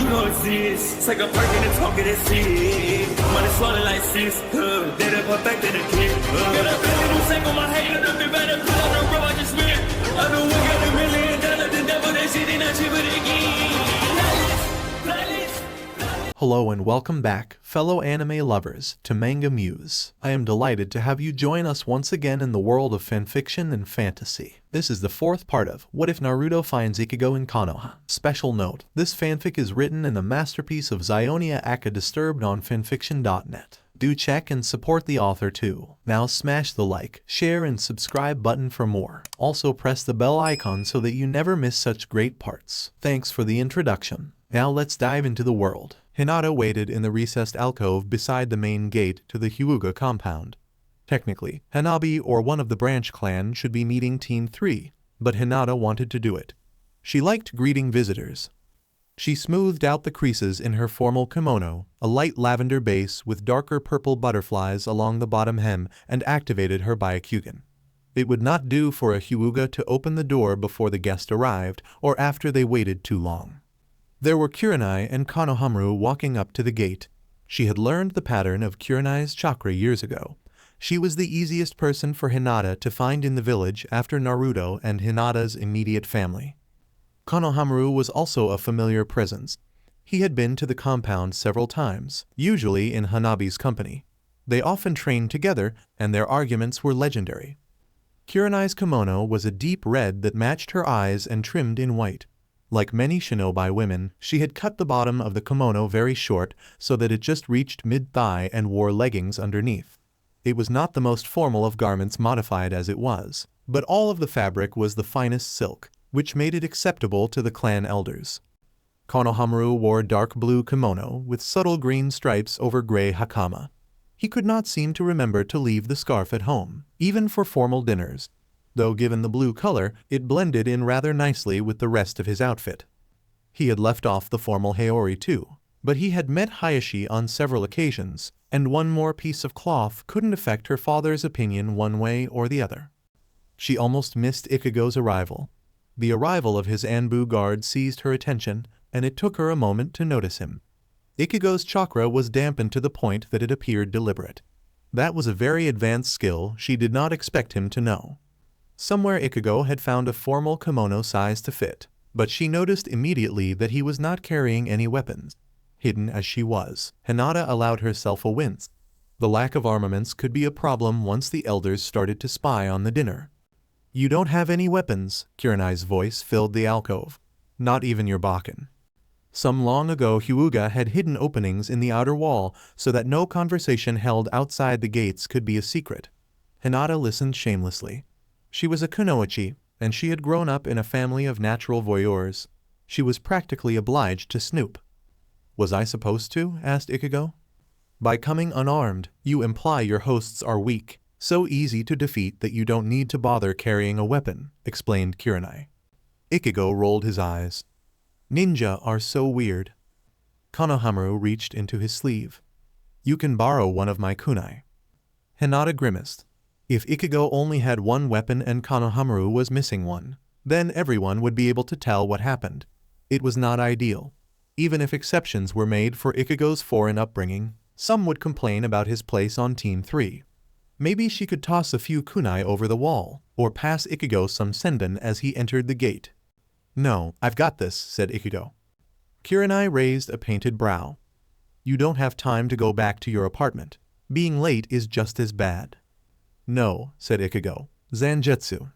You don't exist. Take a perk and a talk of that shit. Money swallowed like sis. Did it perfect in the kid. Got a billion who sang on my head. Look up better put on the road I just spent. I know we got $1 million. The devil that shit ain't not cheaper again. Hello and welcome back, fellow anime lovers, to MangaMuse. I am delighted to have you join us once again in the world of fanfiction and fantasy. This is the fourth part of What If Naruto Finds Ichigo in Konoha. Special note, this fanfic is written in the masterpiece of Zeionia aka Disturbed on FANFICTIONnet. Do check and support the author too. Now smash the like, share and subscribe button for more. Also press the bell icon so that you never miss such great parts. Thanks for the introduction. Now let's dive into the world. Hinata waited in the recessed alcove beside the main gate to the Hyuga compound. Technically, Hanabi or one of the branch clan should be meeting Team 3, but Hinata wanted to do it. She liked greeting visitors. She smoothed out the creases in her formal kimono, a light lavender base with darker purple butterflies along the bottom hem, and activated her Byakugan. It would not do for a Hyuga to open the door before the guest arrived or after they waited too long. There were Kurenai and Konohamaru walking up to the gate. She had learned the pattern of Kurenai's chakra years ago. She was the easiest person for Hinata to find in the village after Naruto and Hinata's immediate family. Konohamaru was also a familiar presence. He had been to the compound several times, usually in Hanabi's company. They often trained together, and their arguments were legendary. Kurenai's kimono was a deep red that matched her eyes and trimmed in white. Like many shinobi women, she had cut the bottom of the kimono very short so that it just reached mid-thigh and wore leggings underneath. It was not the most formal of garments modified as it was, but all of the fabric was the finest silk, which made it acceptable to the clan elders. Konohamaru wore dark blue kimono with subtle green stripes over gray hakama. He could not seem to remember to leave the scarf at home, even for formal dinners. Though given the blue color, it blended in rather nicely with the rest of his outfit. He had left off the formal haori too, but he had met Hayashi on several occasions, and one more piece of cloth couldn't affect her father's opinion one way or the other. She almost missed Ichigo's arrival. The arrival of his Anbu guard seized her attention, and it took her a moment to notice him. Ichigo's chakra was dampened to the point that it appeared deliberate. That was a very advanced skill she did not expect him to know. Somewhere Ichigo had found a formal kimono size to fit, but she noticed immediately that he was not carrying any weapons. Hidden as she was, Hinata allowed herself a wince. The lack of armaments could be a problem once the elders started to spy on the dinner. "You don't have any weapons," Kurenai's voice filled the alcove. "Not even your bakken." Some long ago Hyuga had hidden openings in the outer wall so that no conversation held outside the gates could be a secret. Hinata listened shamelessly. She was a kunoichi, and she had grown up in a family of natural voyeurs. She was practically obliged to snoop. "Was I supposed to?" asked Ichigo. "By coming unarmed, you imply your hosts are weak, so easy to defeat that you don't need to bother carrying a weapon," explained Kurenai. Ichigo rolled his eyes. "Ninja are so weird." Konohamaru reached into his sleeve. "You can borrow one of my kunai." Hinata grimaced. If Ichigo only had one weapon and Konohamaru was missing one, then everyone would be able to tell what happened. It was not ideal. Even if exceptions were made for Ichigo's foreign upbringing, some would complain about his place on Team 3. Maybe she could toss a few kunai over the wall, or pass Ichigo some senbon as he entered the gate. "No, I've got this," said Ichigo. Kurenai raised a painted brow. "You don't have time to go back to your apartment. Being late is just as bad." "No," said Ichigo. "Zanjetsu."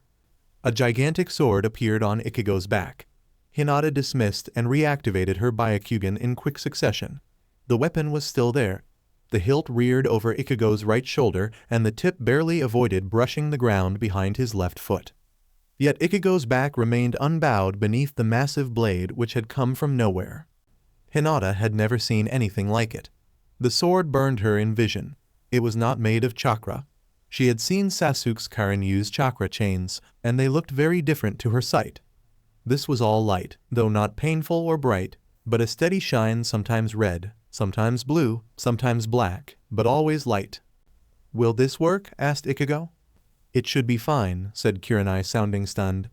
A gigantic sword appeared on Ichigo's back. Hinata dismissed and reactivated her Byakugan in quick succession. The weapon was still there. The hilt reared over Ichigo's right shoulder and the tip barely avoided brushing the ground behind his left foot. Yet Ichigo's back remained unbowed beneath the massive blade which had come from nowhere. Hinata had never seen anything like it. The sword burned her in vision. It was not made of chakra. She had seen Sasuke's Karen use chakra chains, and they looked very different to her sight. This was all light, though not painful or bright, but a steady shine, sometimes red, sometimes blue, sometimes black, but always light. "Will this work?" asked Ichigo. "It should be fine," said Kurenai, sounding stunned.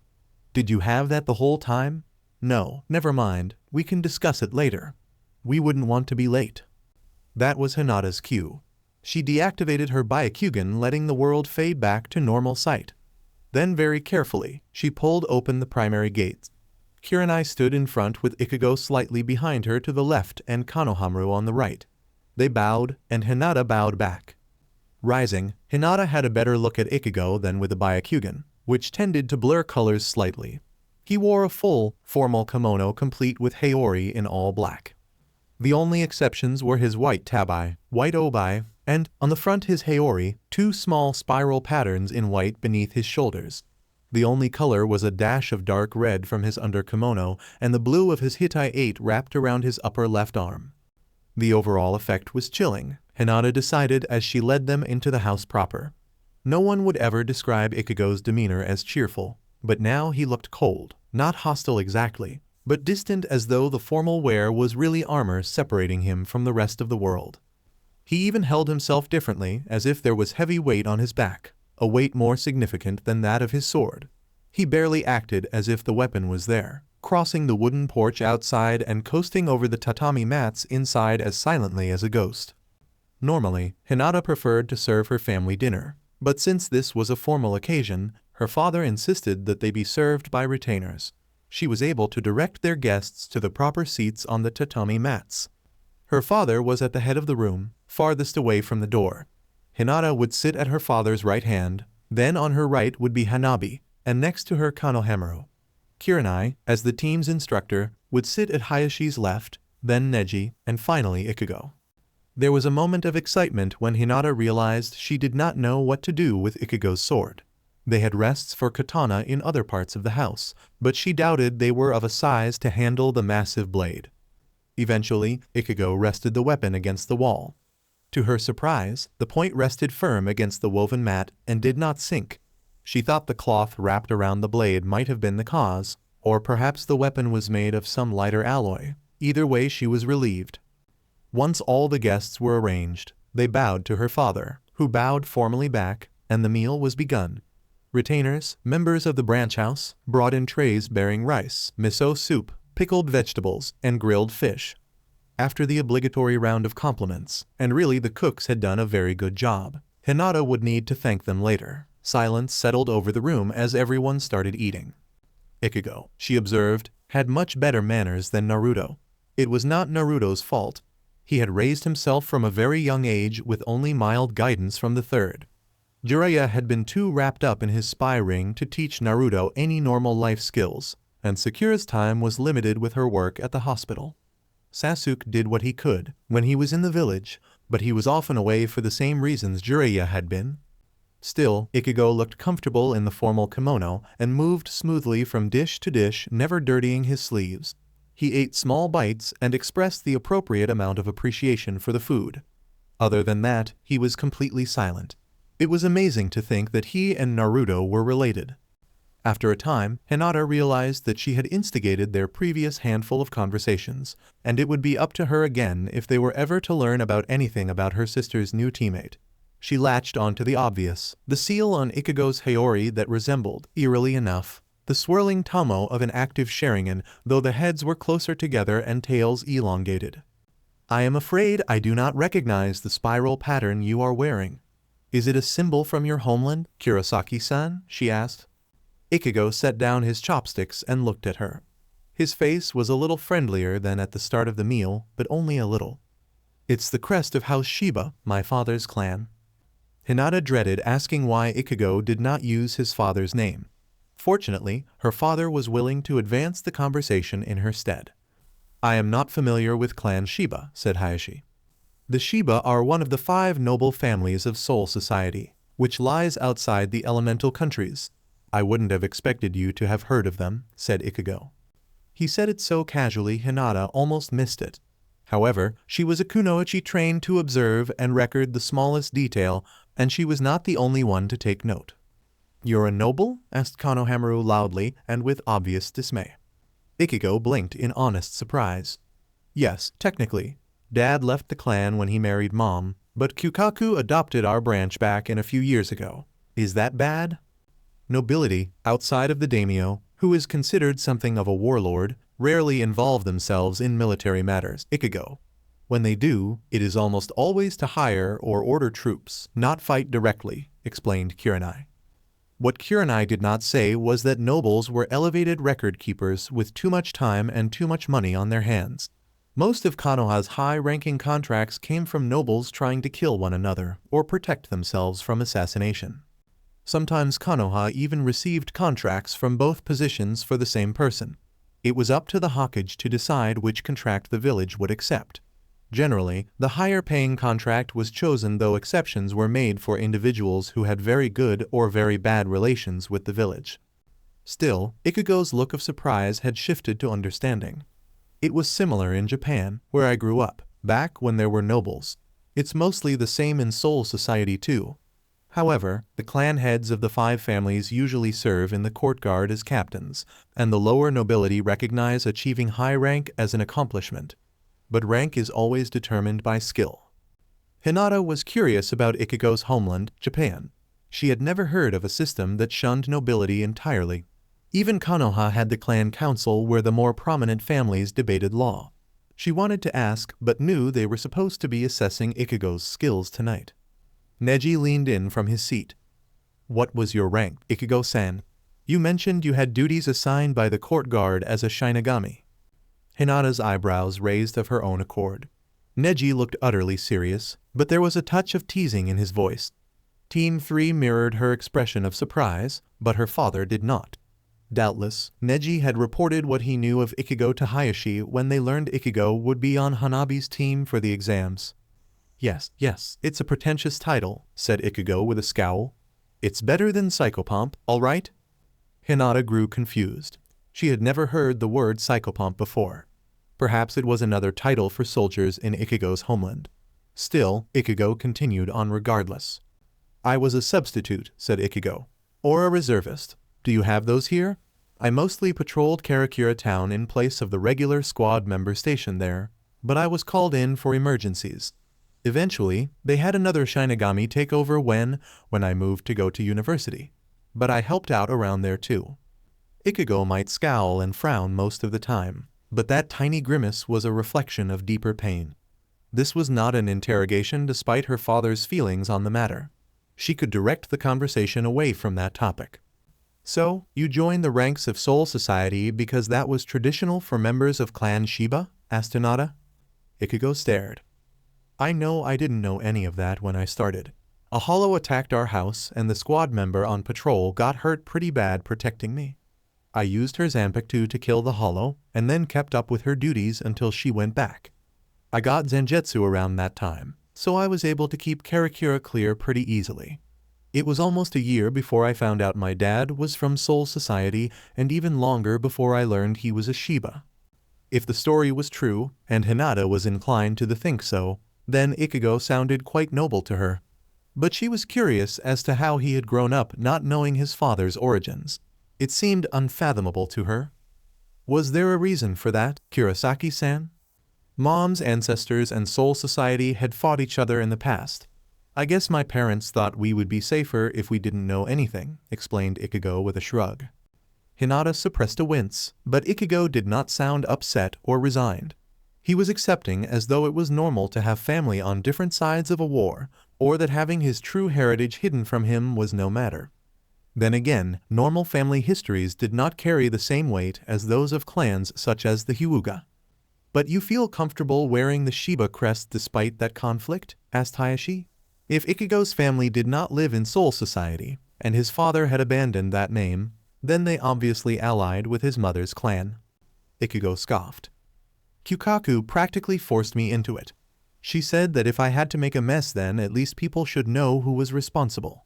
"Did you have that the whole time?" "No, never mind, we can discuss it later." We wouldn't want to be late. That was Hinata's cue. She deactivated her Byakugan, letting the world fade back to normal sight. Then very carefully, she pulled open the primary gates. Kurenai stood in front with Ichigo slightly behind her to the left and Konohamaru on the right. They bowed, and Hinata bowed back. Rising, Hinata had a better look at Ichigo than with the Byakugan, which tended to blur colors slightly. He wore a full, formal kimono complete with Haori in all black. The only exceptions were his white tabi, white obi, and, on the front his Haori, 2 small spiral patterns in white beneath his shoulders. The only color was a dash of dark red from his under kimono and the blue of his Hitai 8 wrapped around his upper left arm. The overall effect was chilling, Hinata decided as she led them into the house proper. No one would ever describe Ichigo's demeanor as cheerful, but now he looked cold, not hostile exactly, but distant, as though the formal wear was really armor separating him from the rest of the world. He even held himself differently, as if there was heavy weight on his back, a weight more significant than that of his sword. He barely acted as if the weapon was there, crossing the wooden porch outside and coasting over the tatami mats inside as silently as a ghost. Normally, Hinata preferred to serve her family dinner, but since this was a formal occasion, her father insisted that they be served by retainers. She was able to direct their guests to the proper seats on the tatami mats. Her father was at the head of the room, farthest away from the door. Hinata would sit at her father's right hand, then on her right would be Hanabi, and next to her Konohamaru. Kurenai, as the team's instructor, would sit at Hayashi's left, then Neji, and finally Ichigo. There was a moment of excitement when Hinata realized she did not know what to do with Ichigo's sword. They had rests for katana in other parts of the house, but she doubted they were of a size to handle the massive blade. Eventually, Ichigo rested the weapon against the wall. To her surprise, the point rested firm against the woven mat and did not sink. She thought the cloth wrapped around the blade might have been the cause, or perhaps the weapon was made of some lighter alloy. Either way, she was relieved. Once all the guests were arranged, they bowed to her father, who bowed formally back, and the meal was begun. Retainers, members of the branch house, brought in trays bearing rice, miso soup, pickled vegetables, and grilled fish. After the obligatory round of compliments, and really the cooks had done a very good job, Hinata would need to thank them later. Silence settled over the room as everyone started eating. Ichigo, she observed, had much better manners than Naruto. It was not Naruto's fault. He had raised himself from a very young age with only mild guidance from the third. Jiraiya had been too wrapped up in his spy ring to teach Naruto any normal life skills, and Sakura's time was limited with her work at the hospital. Sasuke did what he could when he was in the village, but he was often away for the same reasons Jiraiya had been. Still, Ichigo looked comfortable in the formal kimono and moved smoothly from dish to dish, never dirtying his sleeves. He ate small bites and expressed the appropriate amount of appreciation for the food. Other than that, he was completely silent. It was amazing to think that he and Naruto were related. After a time, Hinata realized that she had instigated their previous handful of conversations, and it would be up to her again if they were ever to learn about anything about her sister's new teammate. She latched onto the obvious, the seal on Ichigo's Haori that resembled, eerily enough, the swirling tamo of an active Sharingan, though the heads were closer together and tails elongated. I am afraid I do not recognize the spiral pattern you are wearing. Is it a symbol from your homeland, Kurosaki-san? She asked. Ichigo set down his chopsticks and looked at her. His face was a little friendlier than at the start of the meal, but only a little. It's the crest of House Shiba, my father's clan. Hinata dreaded asking why Ichigo did not use his father's name. Fortunately, her father was willing to advance the conversation in her stead. I am not familiar with Clan Shiba, said Hayashi. The Shiba are one of the 5 noble families of Soul Society, which lies outside the elemental countries. I wouldn't have expected you to have heard of them, said Ichigo. He said it so casually Hinata almost missed it. However, she was a kunoichi trained to observe and record the smallest detail, and she was not the only one to take note. You're a noble? Asked Konohamaru loudly and with obvious dismay. Ichigo blinked in honest surprise. Yes, technically. Dad left the clan when he married Mom, but Kyukaku adopted our branch back in a few years ago. Is that bad? Nobility, outside of the daimyo, who is considered something of a warlord, rarely involve themselves in military matters. Ichigo. When they do, it is almost always to hire or order troops, not fight directly, explained Kurenai. What Kurenai did not say was that nobles were elevated record keepers with too much time and too much money on their hands. Most of Konoha's high-ranking contracts came from nobles trying to kill one another or protect themselves from assassination. Sometimes Konoha even received contracts from both positions for the same person. It was up to the Hokage to decide which contract the village would accept. Generally, the higher-paying contract was chosen, though exceptions were made for individuals who had very good or very bad relations with the village. Still, Ichigo's look of surprise had shifted to understanding. It was similar in Japan, where I grew up, back when there were nobles. It's mostly the same in Seoul society too. However, the clan heads of the 5 families usually serve in the court guard as captains, and the lower nobility recognize achieving high rank as an accomplishment. But rank is always determined by skill. Hinata was curious about Ichigo's homeland, Japan. She had never heard of a system that shunned nobility entirely. Even Konoha had the clan council where the more prominent families debated law. She wanted to ask, but knew they were supposed to be assessing Ichigo's skills tonight. Neji leaned in from his seat. "What was your rank, Ichigo-san? You mentioned you had duties assigned by the court guard as a Shinigami." Hinata's eyebrows raised of her own accord. Neji looked utterly serious, but there was a touch of teasing in his voice. Team 3 mirrored her expression of surprise, but her father did not. Doubtless, Neji had reported what he knew of Ichigo to Hayashi when they learned Ichigo would be on Hanabi's team for the exams. Yes, it's a pretentious title," said Ichigo with a scowl. "It's better than psychopomp, all right?" Hinata grew confused. She had never heard the word psychopomp before. Perhaps it was another title for soldiers in Ichigo's homeland. Still, Ichigo continued on regardless. "I was a substitute," said Ichigo. "Or a reservist. Do you have those here? I mostly patrolled Karakura town in place of the regular squad member stationed there, but I was called in for emergencies. Eventually, they had another Shinigami take over when I moved to go to university. But I helped out around there too." Ichigo might scowl and frown most of the time, but that tiny grimace was a reflection of deeper pain. This was not an interrogation despite her father's feelings on the matter. She could direct the conversation away from that topic. "So, you joined the ranks of Soul Society because that was traditional for members of Clan Shiba?" asked Hinata. Ichigo stared. "I didn't know any of that when I started. A hollow attacked our house and the squad member on patrol got hurt pretty bad protecting me. I used her Zanpakuto to kill the hollow and then kept up with her duties until she went back. I got Zangetsu around that time, so I was able to keep Karakura clear pretty easily. It was almost a year before I found out my dad was from Soul Society and even longer before I learned he was a Shiba." If the story was true, and Hinata was inclined to think so, then Ichigo sounded quite noble to her. But she was curious as to how he had grown up not knowing his father's origins. It seemed unfathomable to her. "Was there a reason for that, Kurosaki-san?" "Mom's ancestors and Soul Society had fought each other in the past. I guess my parents thought we would be safer if we didn't know anything," explained Ichigo with a shrug. Hinata suppressed a wince, but Ichigo did not sound upset or resigned. He was accepting as though it was normal to have family on different sides of a war, or that having his true heritage hidden from him was no matter. Then again, normal family histories did not carry the same weight as those of clans such as the Hyuga. "But you feel comfortable wearing the Shiba crest despite that conflict?" asked Hayashi. If Ichigo's family did not live in Soul Society, and his father had abandoned that name, then they obviously allied with his mother's clan. Ichigo scoffed. "Kyukaku practically forced me into it. She said that if I had to make a mess then at least people should know who was responsible."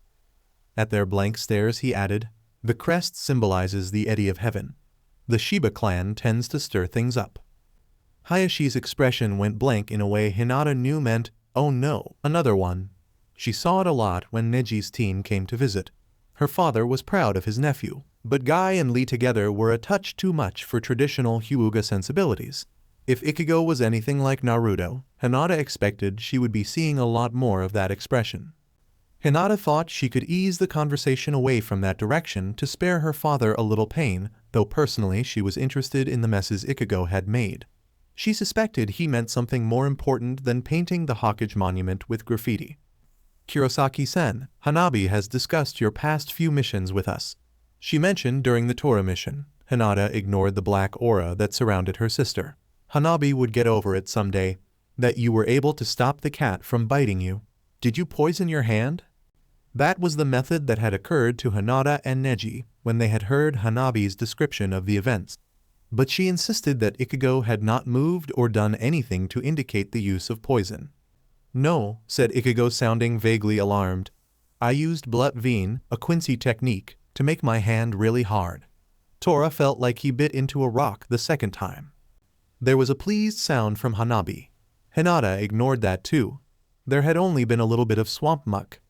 At their blank stares he added, "The crest symbolizes the eddy of heaven. The Shiba clan tends to stir things up." Hayashi's expression went blank in a way Hinata knew meant, "Oh no, another one." She saw it a lot when Neji's team came to visit. Her father was proud of his nephew, but Guy and Lee together were a touch too much for traditional Hyuga sensibilities. If Ichigo was anything like Naruto, Hinata expected she would be seeing a lot more of that expression. Hinata thought she could ease the conversation away from that direction to spare her father a little pain, though personally she was interested in the messes Ichigo had made. She suspected he meant something more important than painting the Hokage monument with graffiti. Kurosaki-sen, Hanabi has discussed your past few missions with us. She mentioned during the Tora mission. Hinata ignored the black aura that surrounded her sister. Hanabi would get over it someday. That you were able to stop the cat from biting you. Did you poison your hand? That was the method that had occurred to Hinata and Neji when they had heard Hanabi's description of the events. But she insisted that Ichigo had not moved or done anything to indicate the use of poison. No, said Ichigo, sounding vaguely alarmed. I used bleachedit, a Quincy technique, to make my hand really hard. Tora felt like he bit into a rock the second time. There was a pleased sound from Hanabi. Hinata ignored that too. There had only been a little bit of swamp muck.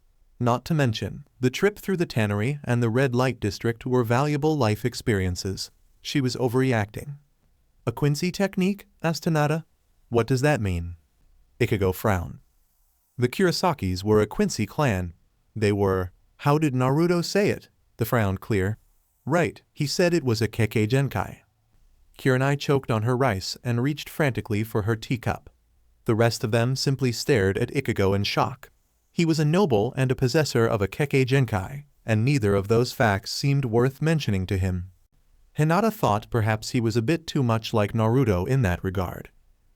Not to mention, the trip through the tannery and the red light district were valuable life experiences. She was overreacting. A Quincy technique? Asked Hinata. What does that mean? Ichigo frowned. The Kurosakis were a Quincy clan. They were, how did Naruto say it? The frown clear. Right, he said it was a Kekkei Genkai. Kurenai choked on her rice and reached frantically for her teacup. The rest of them simply stared at Ichigo in shock. He was a noble and a possessor of a Kekkei Genkai, and neither of those facts seemed worth mentioning to him. Hinata thought perhaps he was a bit too much like Naruto in that regard.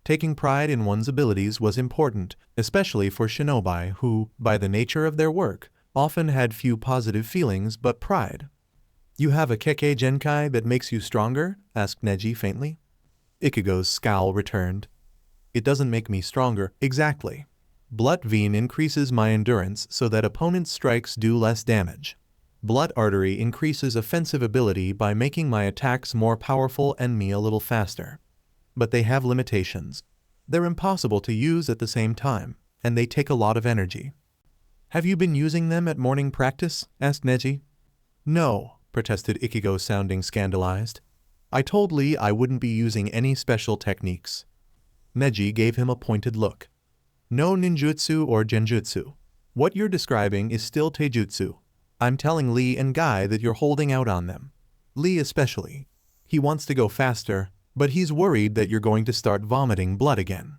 Taking pride in one's abilities was important, especially for shinobi who, by the nature of their work, often had few positive feelings but pride. You have a Kekkei Genkai that makes you stronger? Asked Neji faintly. Ichigo's scowl returned. It doesn't make me stronger, exactly. Bleachedit increases my endurance so that opponents' strikes do less damage. Blood artery increases offensive ability by making my attacks more powerful and me a little faster. But they have limitations. They're impossible to use at the same time, and they take a lot of energy. Have you been using them at morning practice? Asked Neji. No, protested Ichigo, sounding scandalized. I told Lee I wouldn't be using any special techniques. Neji gave him a pointed look. No ninjutsu or genjutsu. What you're describing is still taijutsu. I'm telling Lee and Guy that you're holding out on them. Lee especially. He wants to go faster, but he's worried that you're going to start vomiting blood again.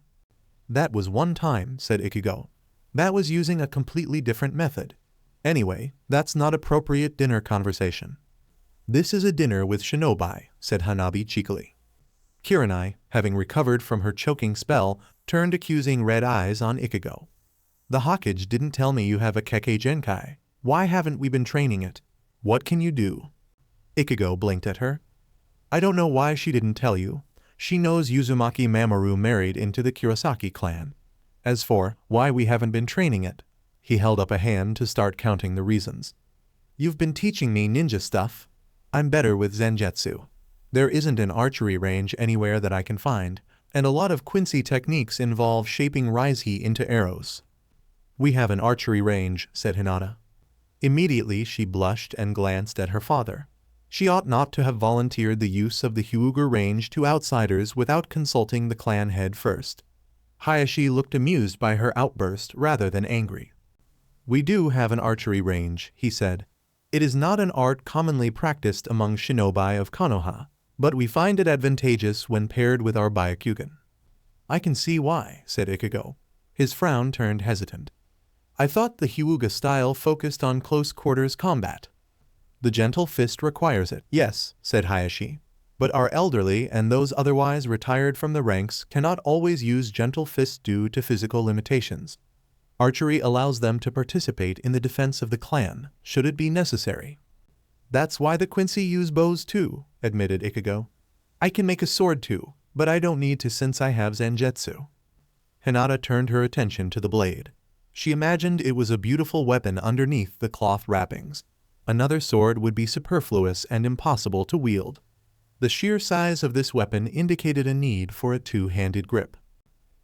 That was one time, said Ichigo. That was using a completely different method. Anyway, that's not appropriate dinner conversation. This is a dinner with shinobi, said Hanabi cheekily. Kurenai, having recovered from her choking spell, turned accusing red eyes on Ichigo. The Hokage didn't tell me you have a Kekkei Genkai. Why haven't we been training it? What can you do? Ichigo blinked at her. I don't know why she didn't tell you. She knows Uzumaki Mamoru married into the Kurosaki clan. As for why we haven't been training it, he held up a hand to start counting the reasons. You've been teaching me ninja stuff. I'm better with Zenjutsu. There isn't an archery range anywhere that I can find, and a lot of Quincy techniques involve shaping Raizhi into arrows. We have an archery range, said Hinata. Immediately she blushed and glanced at her father. She ought not to have volunteered the use of the Hyuga range to outsiders without consulting the clan head first. Hayashi looked amused by her outburst rather than angry. We do have an archery range, he said. It is not an art commonly practiced among shinobi of Konoha, but we find it advantageous when paired with our Byakugan. I can see why, said Ichigo. His frown turned hesitant. I thought the Hyuga style focused on close-quarters combat. The gentle fist requires it. Yes, said Hayashi. But our elderly and those otherwise retired from the ranks cannot always use gentle fists due to physical limitations. Archery allows them to participate in the defense of the clan, should it be necessary. That's why the Quincy use bows too, admitted Ichigo. I can make a sword too, but I don't need to since I have Zenjutsu. Hinata turned her attention to the blade. She imagined it was a beautiful weapon underneath the cloth wrappings. Another sword would be superfluous and impossible to wield. The sheer size of this weapon indicated a need for a two-handed grip.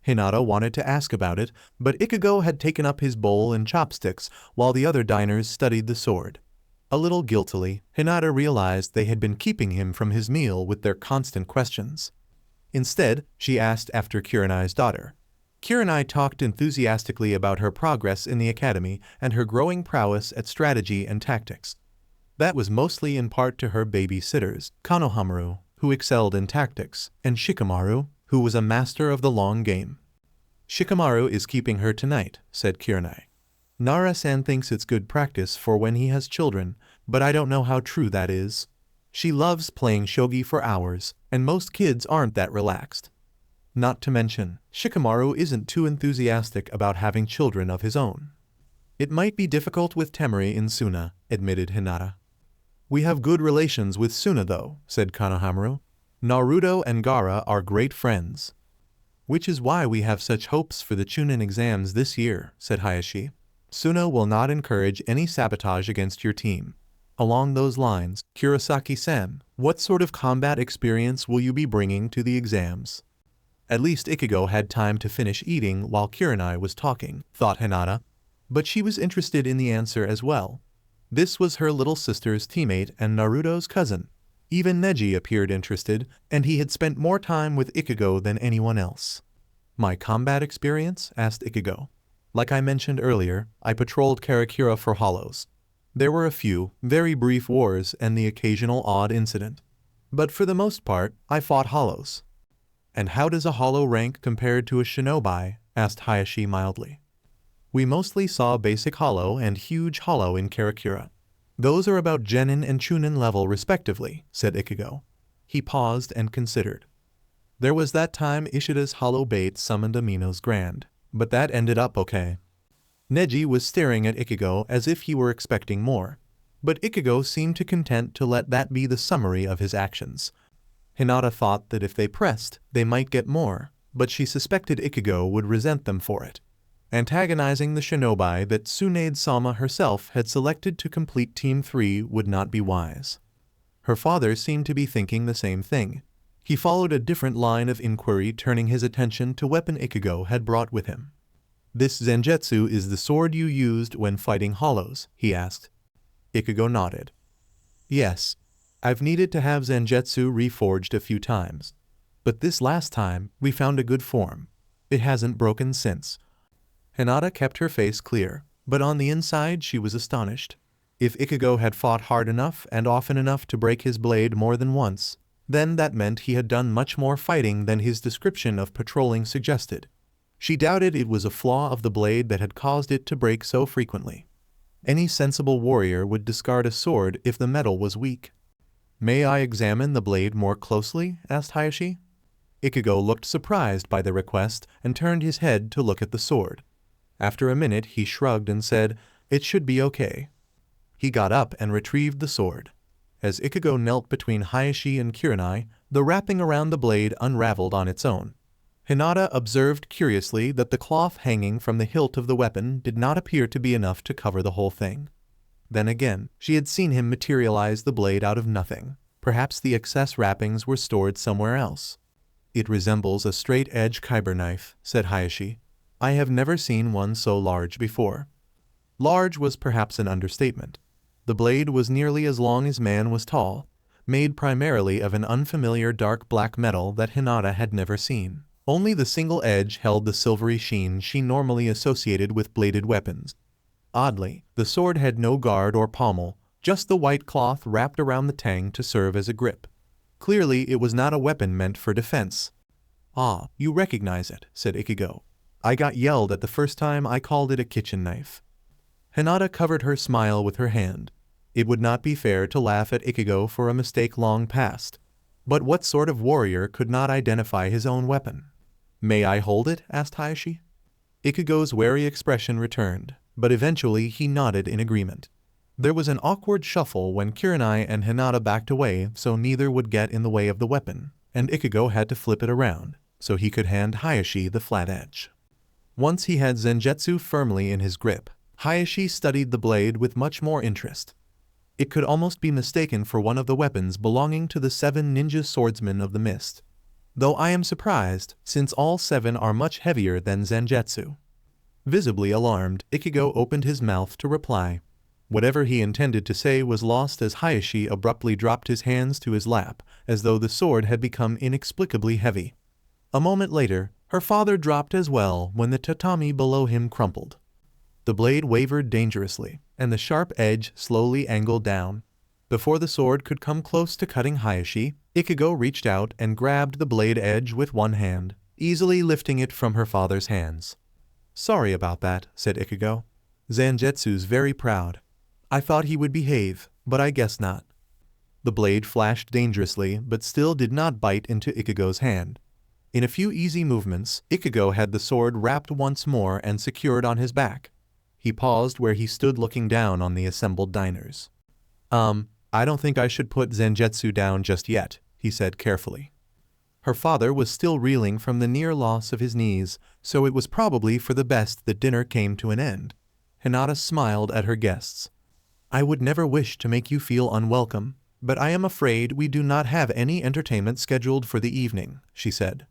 Hinata wanted to ask about it, but Ichigo had taken up his bowl and chopsticks while the other diners studied the sword. A little guiltily, Hinata realized they had been keeping him from his meal with their constant questions. Instead, she asked after Kurenai's daughter. Kurenai talked enthusiastically about her progress in the academy and her growing prowess at strategy and tactics. That was mostly in part to her babysitters, Konohamaru, who excelled in tactics, and Shikamaru, who was a master of the long game. "Shikamaru is keeping her tonight," said Kurenai. "Nara-san thinks it's good practice for when he has children, but I don't know how true that is. She loves playing shogi for hours, and most kids aren't that relaxed. Not to mention, Shikamaru isn't too enthusiastic about having children of his own." "It might be difficult with Temari in Suna," admitted Hinata. "We have good relations with Suna though," said Konohamaru. "Naruto and Gaara are great friends." "Which is why we have such hopes for the Chunin exams this year," said Hayashi. "Suna will not encourage any sabotage against your team. Along those lines, Kurosaki-san, what sort of combat experience will you be bringing to the exams?" At least Ichigo had time to finish eating while Kurenai was talking, thought Hinata. But she was interested in the answer as well. This was her little sister's teammate and Naruto's cousin. Even Neji appeared interested, and he had spent more time with Ichigo than anyone else. "My combat experience?" asked Ichigo. "Like I mentioned earlier, I patrolled Karakura for hollows. There were a few, very brief wars and the occasional odd incident. But for the most part, I fought hollows." "And how does a hollow rank compared to a shinobi?" asked Hayashi mildly. "We mostly saw basic hollow and huge hollow in Karakura. Those are about genin and chunin level respectively," said Ichigo. He paused and considered. "There was that time Ishida's hollow bait summoned Amino's Grand, but that ended up okay." Neji was staring at Ichigo as if he were expecting more, but Ichigo seemed to content to let that be the summary of his actions. Hinata thought that if they pressed, they might get more, but she suspected Ichigo would resent them for it. Antagonizing the shinobi that Tsunade-sama herself had selected to complete Team 3 would not be wise. Her father seemed to be thinking the same thing. He followed a different line of inquiry, turning his attention to weapon Ichigo had brought with him. "This Zangetsu is the sword you used when fighting hollows?" he asked. Ichigo nodded. "Yes. I've needed to have Zangetsu reforged a few times. But this last time, we found a good form. It hasn't broken since." Hinata kept her face clear, but on the inside she was astonished. If Ichigo had fought hard enough and often enough to break his blade more than once, then that meant he had done much more fighting than his description of patrolling suggested. She doubted it was a flaw of the blade that had caused it to break so frequently. Any sensible warrior would discard a sword if the metal was weak. "May I examine the blade more closely?" asked Hayashi. Ichigo looked surprised by the request and turned his head to look at the sword. After a minute he shrugged and said, "It should be okay." He got up and retrieved the sword. As Ichigo knelt between Hayashi and Kurenai, the wrapping around the blade unraveled on its own. Hinata observed curiously that the cloth hanging from the hilt of the weapon did not appear to be enough to cover the whole thing. Then again, she had seen him materialize the blade out of nothing. Perhaps the excess wrappings were stored somewhere else. "It resembles a straight-edge kyber knife," said Hayashi. "I have never seen one so large before." Large was perhaps an understatement. The blade was nearly as long as man was tall, made primarily of an unfamiliar dark black metal that Hinata had never seen. Only the single edge held the silvery sheen she normally associated with bladed weapons. Oddly, the sword had no guard or pommel, just the white cloth wrapped around the tang to serve as a grip. Clearly it was not a weapon meant for defense. "Ah, you recognize it," said Ichigo. "I got yelled at the first time I called it a kitchen knife." Hinata covered her smile with her hand. It would not be fair to laugh at Ichigo for a mistake long past. But what sort of warrior could not identify his own weapon? "May I hold it?" asked Hayashi. Ichigo's wary expression returned, but eventually he nodded in agreement. There was an awkward shuffle when Kurenai and Hinata backed away so neither would get in the way of the weapon, and Ichigo had to flip it around, so he could hand Hayashi the flat edge. Once he had Zangetsu firmly in his grip, Hayashi studied the blade with much more interest. It could almost be mistaken for one of the weapons belonging to the 7 ninja swordsmen of the mist. Though I am surprised, since all 7 are much heavier than Zangetsu. Visibly alarmed, Ichigo opened his mouth to reply. Whatever he intended to say was lost as Hayashi abruptly dropped his hands to his lap, as though the sword had become inexplicably heavy. A moment later, her father dropped as well when the tatami below him crumpled. The blade wavered dangerously, and the sharp edge slowly angled down. Before the sword could come close to cutting Hayashi, Ichigo reached out and grabbed the blade edge with one hand, easily lifting it from her father's hands. "Sorry about that," said Ichigo. "Zangetsu's very proud. I thought he would behave, but I guess not." The blade flashed dangerously but still did not bite into Ichigo's hand. In a few easy movements, Ichigo had the sword wrapped once more and secured on his back. He paused where he stood looking down on the assembled diners. I don't think I should put Zangetsu down just yet," he said carefully. Her father was still reeling from the near loss of his knees, so it was probably for the best that dinner came to an end. Hinata smiled at her guests. "I would never wish to make you feel unwelcome, but I am afraid we do not have any entertainment scheduled for the evening," she said.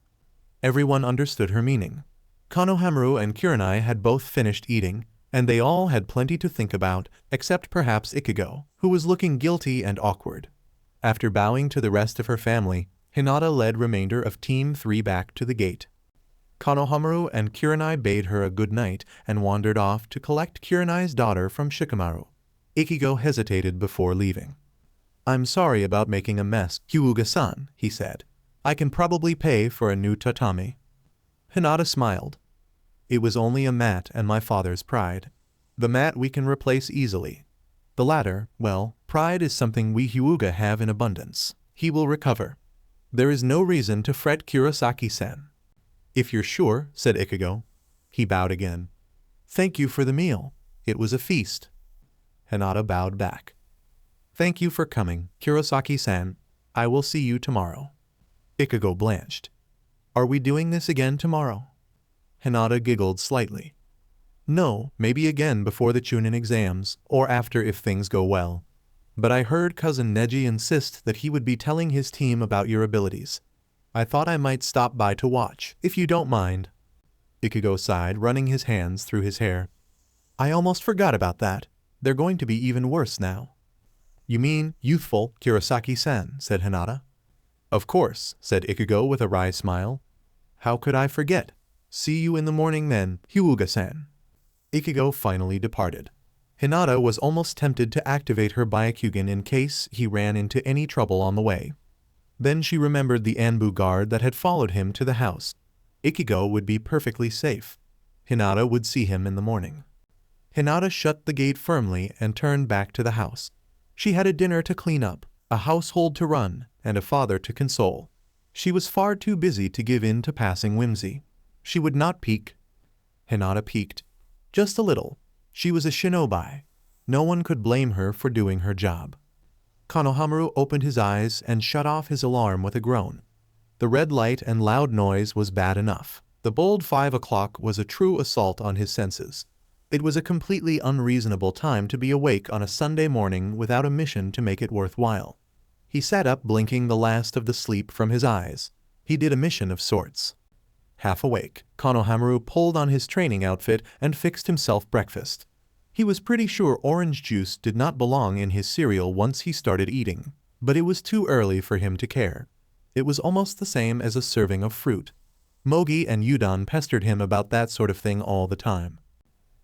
Everyone understood her meaning. Konohamaru and Kurenai had both finished eating, and they all had plenty to think about, except perhaps Ichigo, who was looking guilty and awkward. After bowing to the rest of her family, Hinata led remainder of Team 3 back to the gate. Konohamaru and Kurenai bade her a good night and wandered off to collect Kurenai's daughter from Shikamaru. Ichigo hesitated before leaving. "I'm sorry about making a mess, Hyuga-san," he said. "I can probably pay for a new tatami." Hinata smiled. "It was only a mat and my father's pride. The mat we can replace easily. The latter, well, pride is something we Hyuga have in abundance. He will recover. There is no reason to fret, Kurosaki-san." "If you're sure," said Ichigo. He bowed again. "Thank you for the meal. It was a feast." Hinata bowed back. "Thank you for coming, Kurosaki-san. I will see you tomorrow." Ichigo blanched. "Are we doing this again tomorrow?" Hinata giggled slightly. "No, maybe again before the Chunin exams, or after if things go well. But I heard cousin Neji insist that he would be telling his team about your abilities. I thought I might stop by to watch, if you don't mind." Ichigo sighed, running his hands through his hair. "I almost forgot about that. They're going to be even worse now." "You mean youthful, Kurosaki-san," said Hinata. "Of course," said Ichigo with a wry smile. "How could I forget? See you in the morning then, Hyuga-san." Ichigo finally departed. Hinata was almost tempted to activate her Byakugan in case he ran into any trouble on the way. Then she remembered the Anbu guard that had followed him to the house. Ichigo would be perfectly safe. Hinata would see him in the morning. Hinata shut the gate firmly and turned back to the house. She had a dinner to clean up, a household to run, and a father to console. She was far too busy to give in to passing whimsy. She would not peek. Hinata peeked. Just a little. She was a shinobi. No one could blame her for doing her job. Konohamaru opened his eyes and shut off his alarm with a groan. The red light and loud noise was bad enough. The bold 5 o'clock was a true assault on his senses. It was a completely unreasonable time to be awake on a Sunday morning without a mission to make it worthwhile. He sat up, blinking the last of the sleep from his eyes. He did a mission of sorts. Half awake, Konohamaru pulled on his training outfit and fixed himself breakfast. He was pretty sure orange juice did not belong in his cereal once he started eating, but it was too early for him to care. It was almost the same as a serving of fruit. Mogi and Udon pestered him about that sort of thing all the time.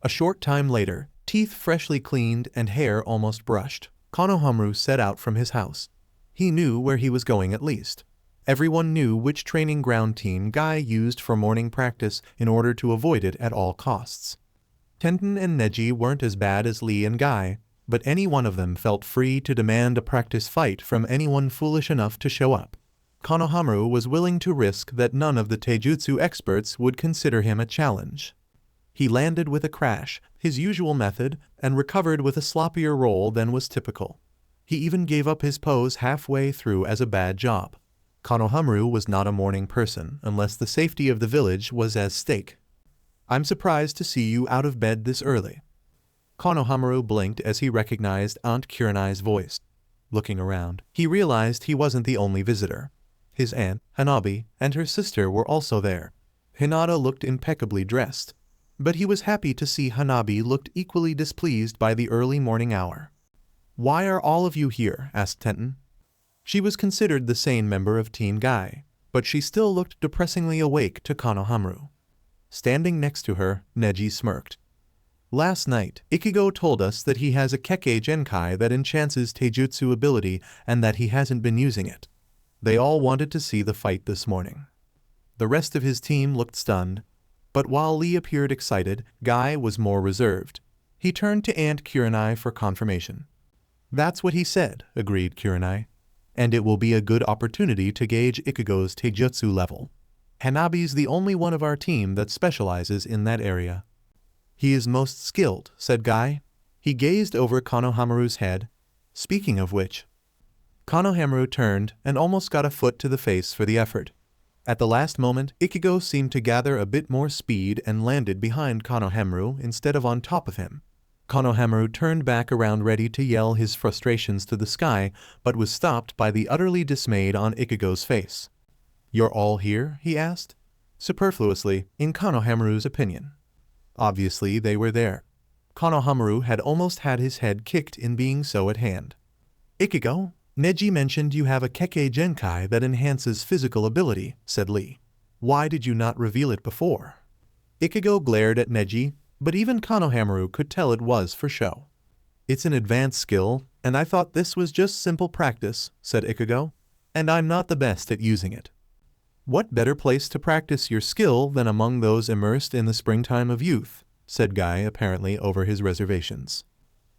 A short time later, teeth freshly cleaned and hair almost brushed, Konohamaru set out from his house. He knew where he was going at least. Everyone knew which training ground Team Guy used for morning practice in order to avoid it at all costs. Tenten and Neji weren't as bad as Lee and Guy, but any one of them felt free to demand a practice fight from anyone foolish enough to show up. Konohamaru was willing to risk that none of the taijutsu experts would consider him a challenge. He landed with a crash, his usual method, and recovered with a sloppier roll than was typical. He even gave up his pose halfway through as a bad job. Konohamaru was not a morning person unless the safety of the village was at stake. "I'm surprised to see you out of bed this early." Konohamaru blinked as he recognized Aunt Kurenai's voice. Looking around, he realized he wasn't the only visitor. His aunt, Hanabi, and her sister were also there. Hinata looked impeccably dressed, but he was happy to see Hanabi looked equally displeased by the early morning hour. "Why are all of you here?" asked Tenten. She was considered the sane member of Team Guy. but she still looked depressingly awake to Konohamaru. Standing next to her, Neji smirked. Last night, Ichigo told us that he has a Kekkei Genkai that enchants his taijutsu ability and that he hasn't been using it. They all wanted to see the fight this morning. The rest of his team looked stunned, but while Lee appeared excited, Guy was more reserved. He turned to Aunt Kurenai for confirmation. That's what he said, agreed Kurenai. And it will be a good opportunity to gauge Ichigo's taijutsu level. Hanabi's the only one of our team that specializes in that area. He is most skilled, said Guy. He gazed over Konohamaru's head. Speaking of which, Konohamaru turned and almost got a foot to the face for the effort. At the last moment, Ichigo seemed to gather a bit more speed and landed behind Konohamaru instead of on top of him. Konohamaru turned back around ready to yell his frustrations to the sky, but was stopped by the utterly dismayed on Ichigo's face. You're all here? He asked. Superfluously, in Konohamaru's opinion. Obviously, they were there. Konohamaru had almost had his head kicked in being so at hand. Ichigo, Neji mentioned you have a Kekkei Genkai that enhances physical ability, said Lee. Why did you not reveal it before? Ichigo glared at Neji, but even Konohamaru could tell it was for show. It's an advanced skill, and I thought this was just simple practice, said Ichigo, and I'm not the best at using it. What better place to practice your skill than among those immersed in the springtime of youth, said Guy apparently over his reservations.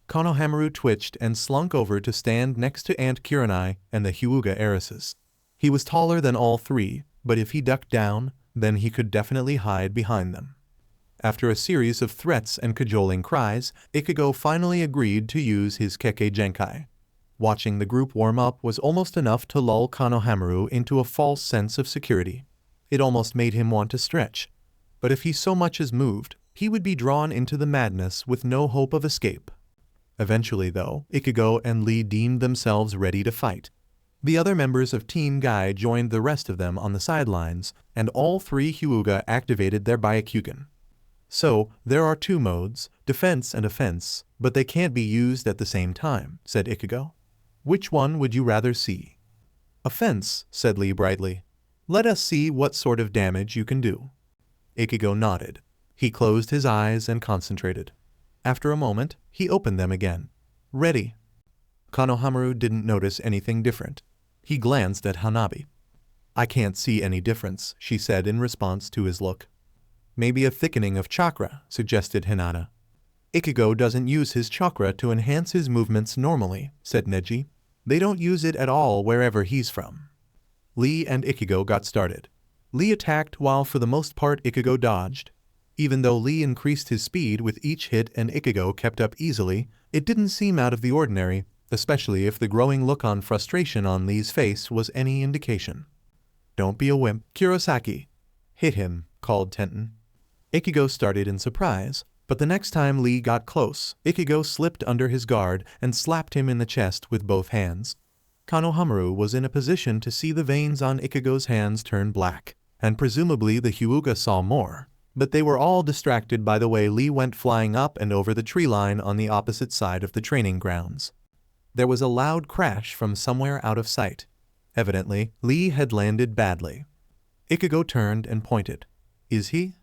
Konohamaru twitched and slunk over to stand next to Aunt Kurenai and the Hyuga heiresses. He was taller than all three, but if he ducked down, then he could definitely hide behind them. After a series of threats and cajoling cries, Ichigo finally agreed to use his Kekkei Genkai. Watching the group warm up was almost enough to lull Konohamaru into a false sense of security. It almost made him want to stretch. But if he so much as moved, he would be drawn into the madness with no hope of escape. Eventually, though, Ichigo and Lee deemed themselves ready to fight. The other members of Team Guy joined the rest of them on the sidelines, and all three Hyuga activated their Byakugan. So, there are two modes, defense and offense, but they can't be used at the same time, said Ichigo. Which one would you rather see? Offense, said Lee brightly. Let us see what sort of damage you can do. Ichigo nodded. He closed his eyes and concentrated. After a moment, he opened them again. Ready. Konohamaru didn't notice anything different. He glanced at Hanabi. I can't see any difference, she said in response to his look. Maybe a thickening of chakra, suggested Hinata. Ichigo doesn't use his chakra to enhance his movements normally, said Neji. They don't use it at all wherever he's from. Lee and Ichigo got started. Lee attacked while for the most part Ichigo dodged. Even though Lee increased his speed with each hit and Ichigo kept up easily, it didn't seem out of the ordinary, especially if the growing look on frustration on Lee's face was any indication. Don't be a wimp, Kurosaki. Hit him, called Tenten. Ichigo started in surprise, but the next time Lee got close, Ichigo slipped under his guard and slapped him in the chest with both hands. Konohamaru was in a position to see the veins on Ichigo's hands turn black, and presumably the Hyuga saw more, but they were all distracted by the way Lee went flying up and over the tree line on the opposite side of the training grounds. There was a loud crash from somewhere out of sight. Evidently, Lee had landed badly. Ichigo turned and pointed. Is he?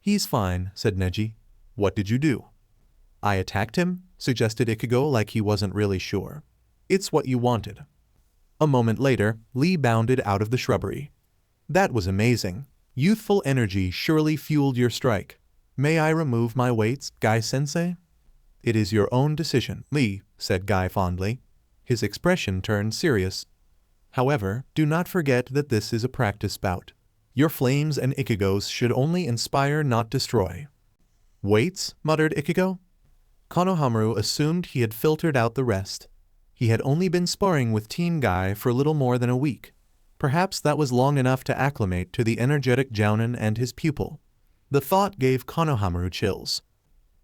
He's fine, said Neji. What did you do? I attacked him, suggested Ichigo like he wasn't really sure. It's what you wanted. A moment later, Lee bounded out of the shrubbery. That was amazing. Youthful energy surely fueled your strike. May I remove my weights, Guy-sensei? It is your own decision, Lee, said Guy fondly. His expression turned serious. However, do not forget that this is a practice bout. Your flames and Ichigo's should only inspire, not destroy. Weights, muttered Ichigo. Konohamaru assumed he had filtered out the rest. He had only been sparring with Team Guy for little more than a week. Perhaps that was long enough to acclimate to the energetic Jounin and his pupil. The thought gave Konohamaru chills.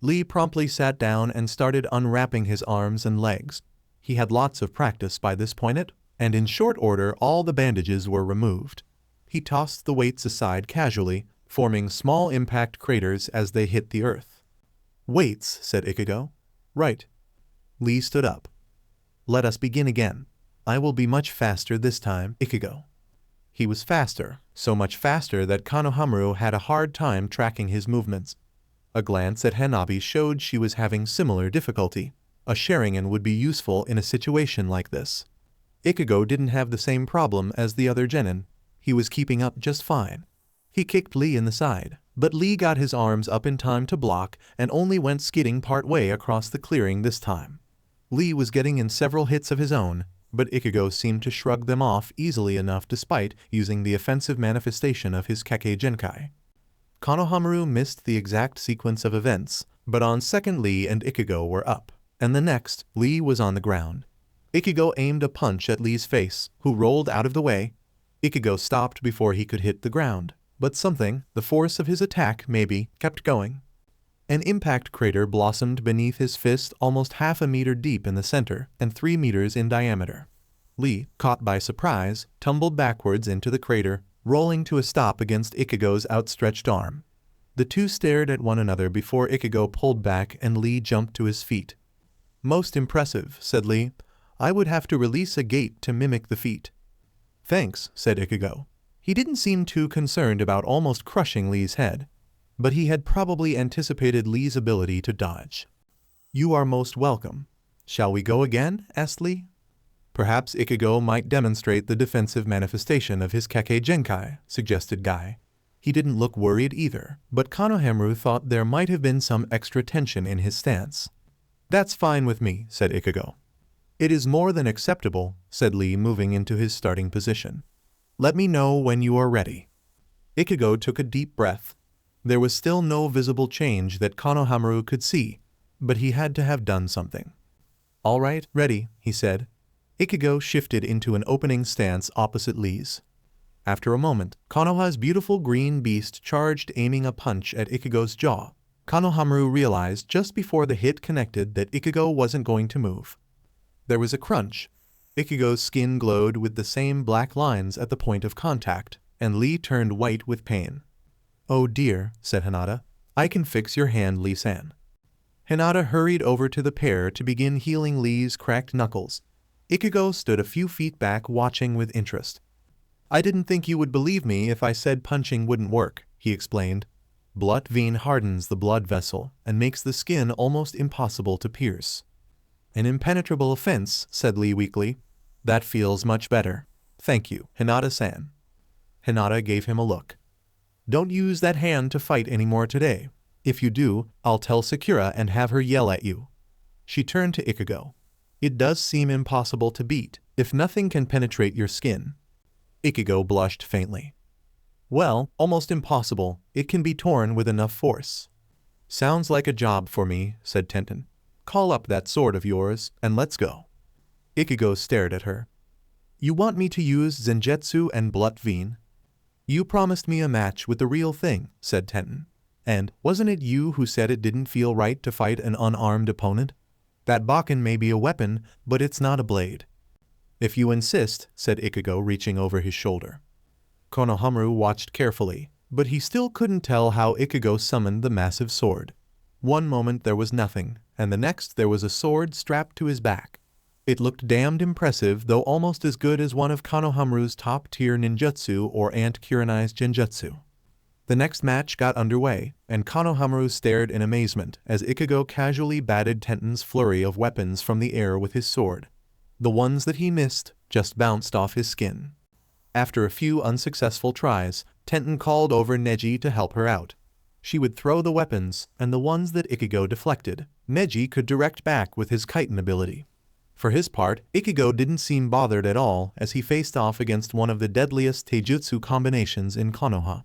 Lee promptly sat down and started unwrapping his arms and legs. He had lots of practice by this point, and in short order all the bandages were removed. He tossed the weights aside casually, forming small impact craters as they hit the earth. Weights, said Ichigo. Right. Lee stood up. Let us begin again. I will be much faster this time, Ichigo. He was faster, so much faster that Konohamaru had a hard time tracking his movements. A glance at Hanabi showed she was having similar difficulty. A Sharingan would be useful in a situation like this. Ichigo didn't have the same problem as the other genin. He was keeping up just fine. He kicked Lee in the side, but Lee got his arms up in time to block and only went skidding part way across the clearing this time. Lee was getting in several hits of his own, but Ichigo seemed to shrug them off easily enough despite using the offensive manifestation of his Kekkei Genkai. Konohamaru missed the exact sequence of events, but on second Lee and Ichigo were up, and the next, Lee was on the ground. Ichigo aimed a punch at Lee's face, who rolled out of the way. Ichigo stopped before he could hit the ground, but something, the force of his attack maybe, kept going. An impact crater blossomed beneath his fist almost half a meter deep in the center and 3 meters in diameter. Lee, caught by surprise, tumbled backwards into the crater, rolling to a stop against Ichigo's outstretched arm. The two stared at one another before Ichigo pulled back and Lee jumped to his feet. "Most impressive," said Lee. "I would have to release a gate to mimic the feat." "Thanks," said Ichigo. He didn't seem too concerned about almost crushing Lee's head, but he had probably anticipated Lee's ability to dodge. "You are most welcome. Shall we go again?" asked Lee. "Perhaps Ichigo might demonstrate the defensive manifestation of his Kekkei Genkai," suggested Guy. He didn't look worried either, but Konohamaru thought there might have been some extra tension in his stance. "That's fine with me," said Ichigo. "It is more than acceptable," said Lee, moving into his starting position. "Let me know when you are ready." Ichigo took a deep breath. There was still no visible change that Konohamaru could see, but he had to have done something. "All right, ready," he said. Ichigo shifted into an opening stance opposite Lee's. After a moment, Konoha's beautiful green beast charged, aiming a punch at Ichigo's jaw. Konohamaru realized just before the hit connected that Ichigo wasn't going to move. There was a crunch. Ichigo's skin glowed with the same black lines at the point of contact, and Lee turned white with pain. "Oh dear," said Hinata. "I can fix your hand, Lee-san." Hinata hurried over to the pair to begin healing Lee's cracked knuckles. Ichigo stood a few feet back watching with interest. "I didn't think you would believe me if I said punching wouldn't work," he explained. "Blood vein hardens the blood vessel and makes the skin almost impossible to pierce." "An impenetrable offense," said Lee weakly. "That feels much better. Thank you, Hinata-san." Hinata gave him a look. "Don't use that hand to fight anymore today. If you do, I'll tell Sakura and have her yell at you." She turned to Ichigo. "It does seem impossible to beat, if nothing can penetrate your skin." Ichigo blushed faintly. "Well, almost impossible. It can be torn with enough force." "Sounds like a job for me," said Tenten. "Call up that sword of yours, and let's go." Ichigo stared at her. "You want me to use Zenjutsu and Blood Vein?" "You promised me a match with the real thing," said Tenten. "And wasn't it you who said it didn't feel right to fight an unarmed opponent? That Bakken may be a weapon, but it's not a blade." "If you insist," said Ichigo, reaching over his shoulder. Konohamaru watched carefully, but he still couldn't tell how Ichigo summoned the massive sword. One moment there was nothing, and the next there was a sword strapped to his back. It looked damned impressive, though almost as good as one of Konohamaru's top-tier ninjutsu or Aunt Kurenai's genjutsu. The next match got underway, and Konohamaru stared in amazement as Ichigo casually batted Tenten's flurry of weapons from the air with his sword. The ones that he missed just bounced off his skin. After a few unsuccessful tries, Tenten called over Neji to help her out. She would throw the weapons, and the ones that Ichigo deflected, Neji could direct back with his chitin ability. For his part, Ichigo didn't seem bothered at all as he faced off against one of the deadliest taijutsu combinations in Konoha.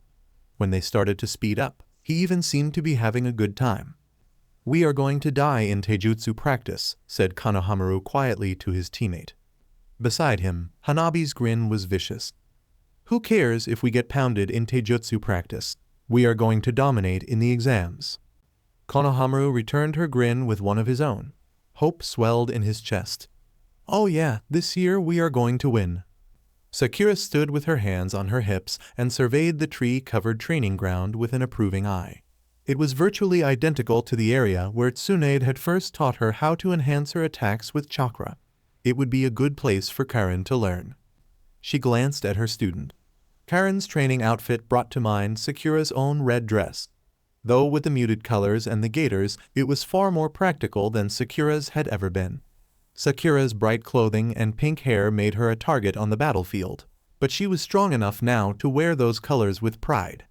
When they started to speed up, he even seemed to be having a good time. "We are going to die in taijutsu practice," said Konohamaru quietly to his teammate. Beside him, Hanabi's grin was vicious. "Who cares if we get pounded in taijutsu practice? We are going to dominate in the exams." Konohamaru returned her grin with one of his own. Hope swelled in his chest. "Oh yeah, this year we are going to win." Sakura stood with her hands on her hips and surveyed the tree-covered training ground with an approving eye. It was virtually identical to the area where Tsunade had first taught her how to enhance her attacks with chakra. It would be a good place for Karen to learn. She glanced at her student. Karen's training outfit brought to mind Sakura's own red dress. Though with the muted colors and the gaiters, it was far more practical than Sakura's had ever been. Sakura's bright clothing and pink hair made her a target on the battlefield, but she was strong enough now to wear those colors with pride.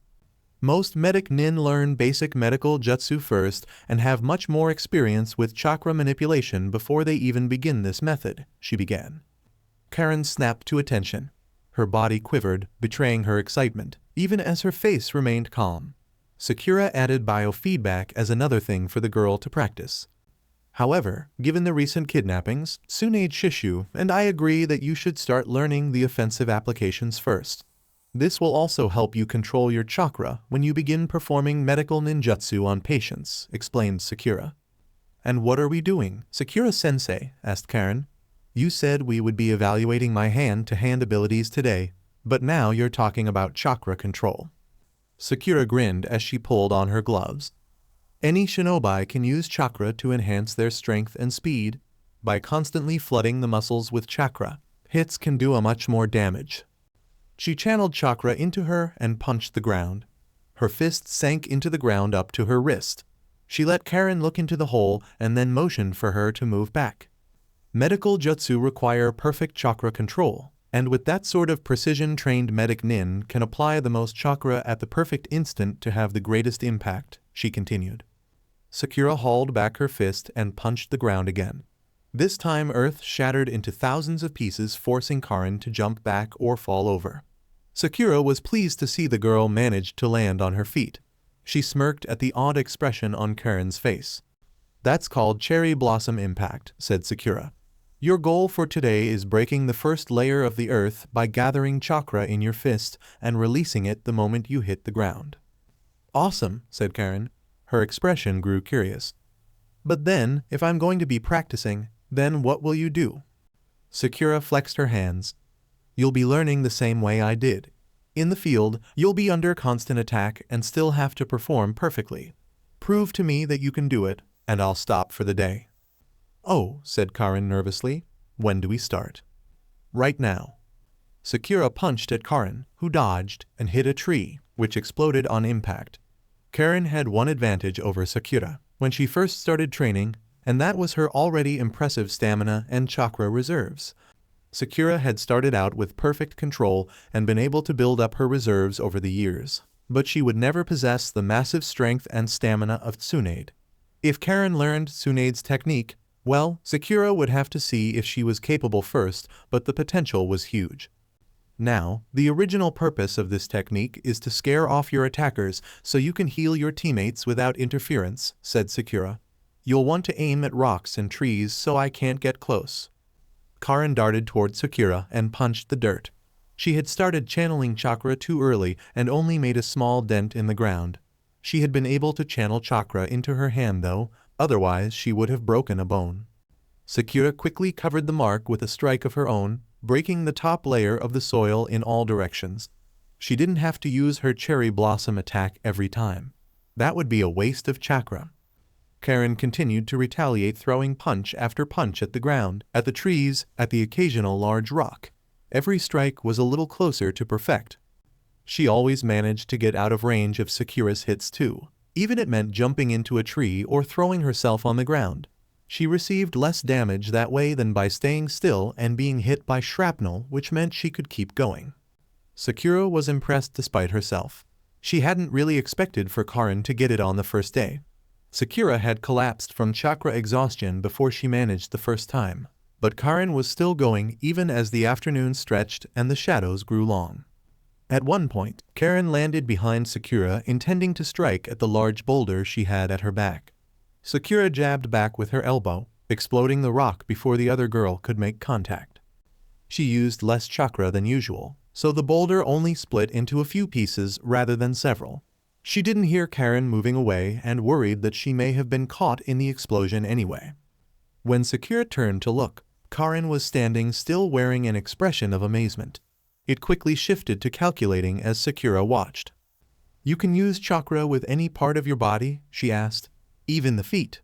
Most medic nin learn basic medical jutsu first and have much more experience with chakra manipulation before they even begin this method, she began. Karen snapped to attention. Her body quivered, betraying her excitement, even as her face remained calm. Sakura added biofeedback as another thing for the girl to practice. However, given the recent kidnappings, Tsunade Shishu and I agree that you should start learning the offensive applications first. This will also help you control your chakra when you begin performing medical ninjutsu on patients, explained Sakura. And what are we doing, Sakura-sensei? Asked Karen. You said we would be evaluating my hand-to-hand abilities today, but now you're talking about chakra control. Sakura grinned as she pulled on her gloves. Any shinobi can use chakra to enhance their strength and speed. By constantly flooding the muscles with chakra, hits can do much more damage. She channeled chakra into her and punched the ground. Her fist sank into the ground up to her wrist. She let Karen look into the hole and then motioned for her to move back. Medical jutsu require perfect chakra control, and with that sort of precision-trained medic nin can apply the most chakra at the perfect instant to have the greatest impact, she continued. Sakura hauled back her fist and punched the ground again. This time earth shattered into thousands of pieces, forcing Karen to jump back or fall over. Sakura was pleased to see the girl manage to land on her feet. She smirked at the odd expression on Karen's face. That's called cherry blossom impact, said Sakura. Your goal for today is breaking the first layer of the earth by gathering chakra in your fist and releasing it the moment you hit the ground. Awesome, said Karen. Her expression grew curious. But then, if I'm going to be practicing, then what will you do? Sakura flexed her hands. You'll be learning the same way I did. In the field, you'll be under constant attack and still have to perform perfectly. Prove to me that you can do it, and I'll stop for the day. Oh, said Karen nervously. When do we start? Right now. Sakura punched at Karen, who dodged and hit a tree, which exploded on impact. Karen had one advantage over Sakura when she first started training, and that was her already impressive stamina and chakra reserves. Sakura had started out with perfect control and been able to build up her reserves over the years, but she would never possess the massive strength and stamina of Tsunade. If Karen learned Tsunade's technique, well, Sakura would have to see if she was capable first, but the potential was huge. Now, the original purpose of this technique is to scare off your attackers so you can heal your teammates without interference, said Sakura. You'll want to aim at rocks and trees so I can't get close. Karen darted toward Sakura and punched the dirt. She had started channeling chakra too early and only made a small dent in the ground. She had been able to channel chakra into her hand though, otherwise she would have broken a bone. Sakura quickly covered the mark with a strike of her own, breaking the top layer of the soil in all directions. She didn't have to use her cherry blossom attack every time. That would be a waste of chakra. Karen continued to retaliate, throwing punch after punch at the ground, at the trees, at the occasional large rock. Every strike was a little closer to perfect. She always managed to get out of range of Sakura's hits too. Even it meant jumping into a tree or throwing herself on the ground. She received less damage that way than by staying still and being hit by shrapnel, which meant she could keep going. Sakura was impressed despite herself. She hadn't really expected for Karen to get it on the first day. Sakura had collapsed from chakra exhaustion before she managed the first time, but Karen was still going even as the afternoon stretched and the shadows grew long. At one point, Karen landed behind Sakura, intending to strike at the large boulder she had at her back. Sakura jabbed back with her elbow, exploding the rock before the other girl could make contact. She used less chakra than usual, so the boulder only split into a few pieces rather than several. She didn't hear Karen moving away and worried that she may have been caught in the explosion anyway. When Sakura turned to look, Karen was standing still wearing an expression of amazement. It quickly shifted to calculating as Sakura watched. You can use chakra with any part of your body? She asked. Even the feet?